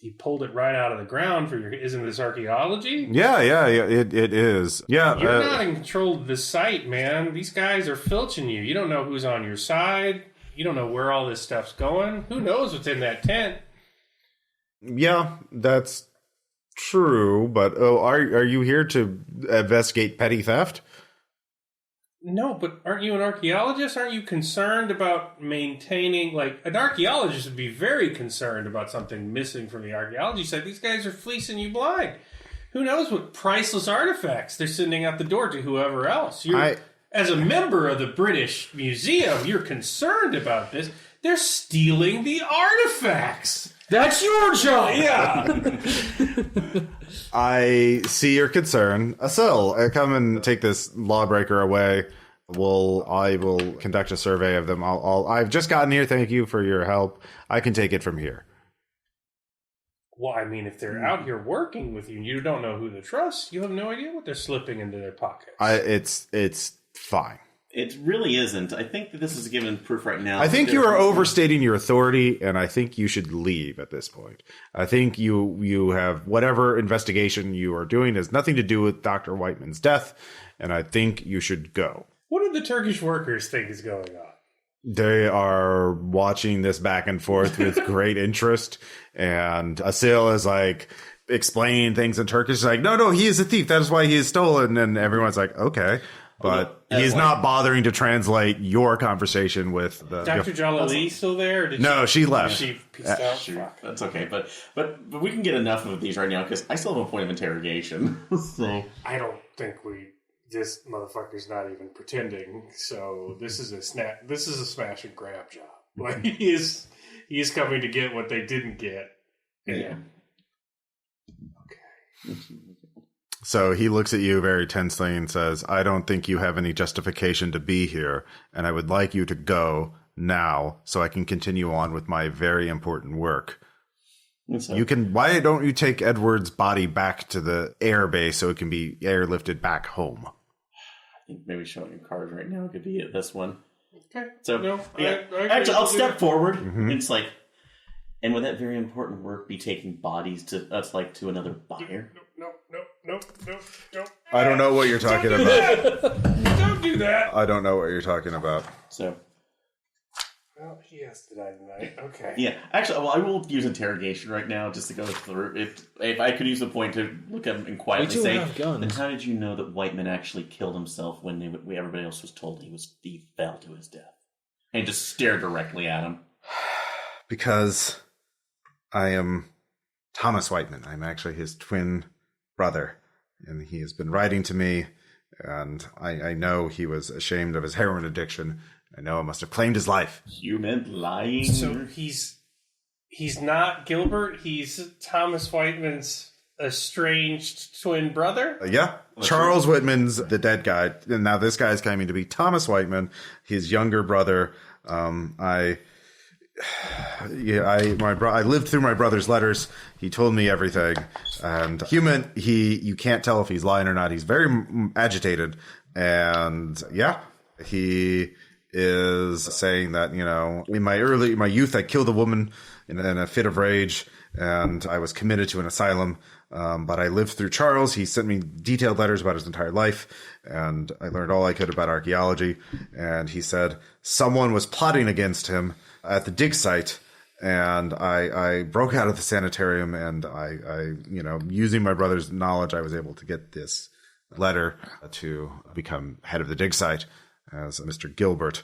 he pulled it right out of the ground for your. Isn't this archaeology? Yeah, it is. Yeah. You're not in control of this site, man. These guys are filching you. You don't know who's on your side. You don't know where all this stuff's going. Who knows what's in that tent? Yeah, that's true. But are you here to investigate petty theft? No, but aren't you an archaeologist? Aren't you concerned about maintaining, an archaeologist would be very concerned about something missing from the archaeology site. These guys are fleecing you blind. Who knows what priceless artifacts they're sending out the door to whoever else. As a member of the British Museum, you're concerned about this. They're stealing the artifacts. That's your job! Yeah. I see your concern. Asil, come and take this lawbreaker away. I will conduct a survey of them. I've just gotten here. Thank you for your help. I can take it from here. Well, I mean, if they're out here working with you and you don't know who to trust, you have no idea what they're slipping into their pockets. It's fine. It really isn't. I think that this is given proof right now. I think you are overstating your authority, and I think you should leave at this point. I think you have whatever investigation you are doing has nothing to do with Dr. Whiteman's death, and I think you should go. What do the Turkish workers think is going on? They are watching this back and forth with great interest, and Asil is explaining things in Turkish. He's like, no, he is a thief. That is why he is stolen. And everyone's like, okay. But he's not bothering to translate your conversation with the... Dr. Jalali still there? Or No, she left. She peaced out? Sure, Fuck. that's okay. But we can get enough of these right now because I still have a point of interrogation. So I don't think this motherfucker's not even pretending. So this is a smash and grab job. He's coming to get what they didn't get. yeah. Okay. So he looks at you very tensely and says, I don't think you have any justification to be here, and I would like you to go now so I can continue on with my very important work. So, Why don't you take Edward's body back to the air base so it can be airlifted back home? I think maybe showing your cards right now could be this one. Okay. So, No, yeah. Actually, I'll step forward. It's like, and would that very important work be taking bodies to another buyer? No. I don't know what you're talking about. Don't do that. I don't know what you're talking about. So, Well, he has to die tonight. Okay. yeah. Actually, well, I will use interrogation right now just to go through. If I could use a point to look at him and quietly We do say, have guns. then how did you know that Whiteman actually killed himself when everybody else was told he fell to his death? And just stare directly at him. Because I am Thomas Whiteman. I'm actually his twin brother. And he has been writing to me. And I know he was ashamed of his heroin addiction. I know I must have claimed his life. You meant lying? So he's not Gilbert. He's Thomas Whiteman's estranged twin brother. Yeah. Charles Whitman's the dead guy. And now this guy is claiming to be Thomas Whiteman, his younger brother. I lived through my brother's letters. He told me everything. And you can't tell if he's lying or not. He's very agitated. And yeah, he is saying that, in my youth, I killed a woman in a fit of rage, and I was committed to an asylum. But I lived through Charles. He sent me detailed letters about his entire life, and I learned all I could about archaeology. And he said someone was plotting against him at the dig site, and I broke out of the sanitarium, and I using my brother's knowledge, I was able to get this letter to become head of the dig site as Mr. Gilbert.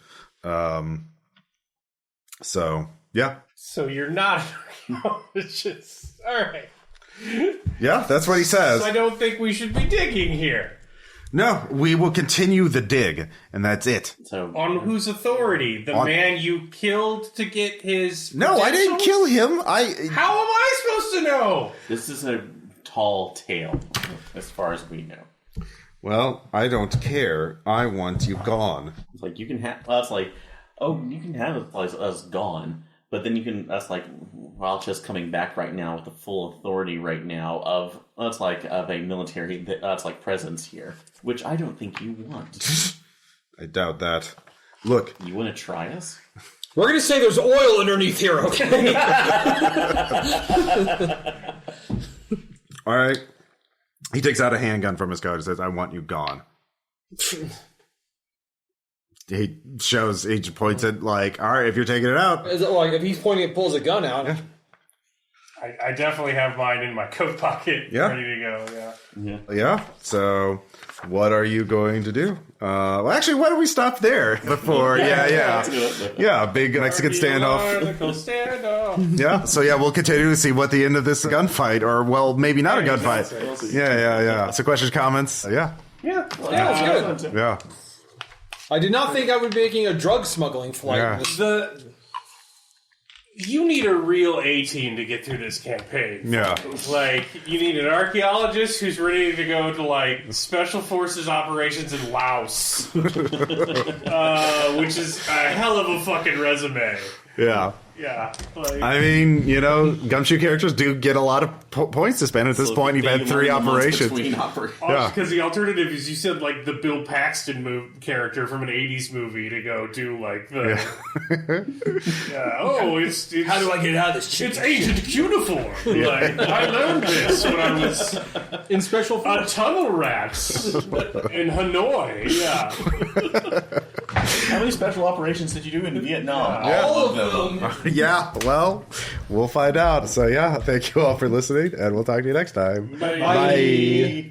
So, yeah. So you're not an archaeologist. All right. Yeah, that's what he says. So I don't think we should be digging here. No, we will continue the dig, and that's it. So, On whose authority? The man you killed to get his... No, I didn't kill him. How am I supposed to know? this is a tall tale, as far as we know. Well, I don't care. I want you gone. It's like, you can have... Well, it's like, you can have us gone, but then you can... That's like, just coming back right now with the full authority right now of a military that's like presence here, which I don't think you want. I doubt that. Look. You want to try us? We're going to say there's oil underneath here, okay? All right. He takes out a handgun from his coat and says, I want you gone. He points it like, all right, if you're taking it out. Is it like if he's pointing it, pulls a gun out? Yeah. I definitely have mine in my coat pocket, ready to go, Yeah. So, what are you going to do? Well, actually, why don't we stop there before? Yeah, big Mexican standoff. Yeah. So, we'll continue to see what the end of this gunfight, or well, maybe not a gunfight. Yeah. So, questions, comments? Yeah. Yeah, it's good. Yeah. I did not think I would be making a drug smuggling flight. Yeah. You need a real A-team to get through this campaign. Yeah. Like, you need an archaeologist who's ready to go to, Special Forces operations in Laos. Which is a hell of a fucking resume. Yeah. Yeah. I mean, gumshoe characters do get a lot of points to spend at this point. You've had 3 operations. Because the alternative is you said, the Bill Paxton character from an 80s movie to go do, the... it's... How do I get out of this shit? It's Agent Cuneiform. I learned this when I was... in Special Forces. A tunnel rats in Hanoi, How many special operations did you do in Vietnam? All of them. Yeah, well, we'll find out. So, thank you all for listening, and we'll talk to you next time. Bye. Bye.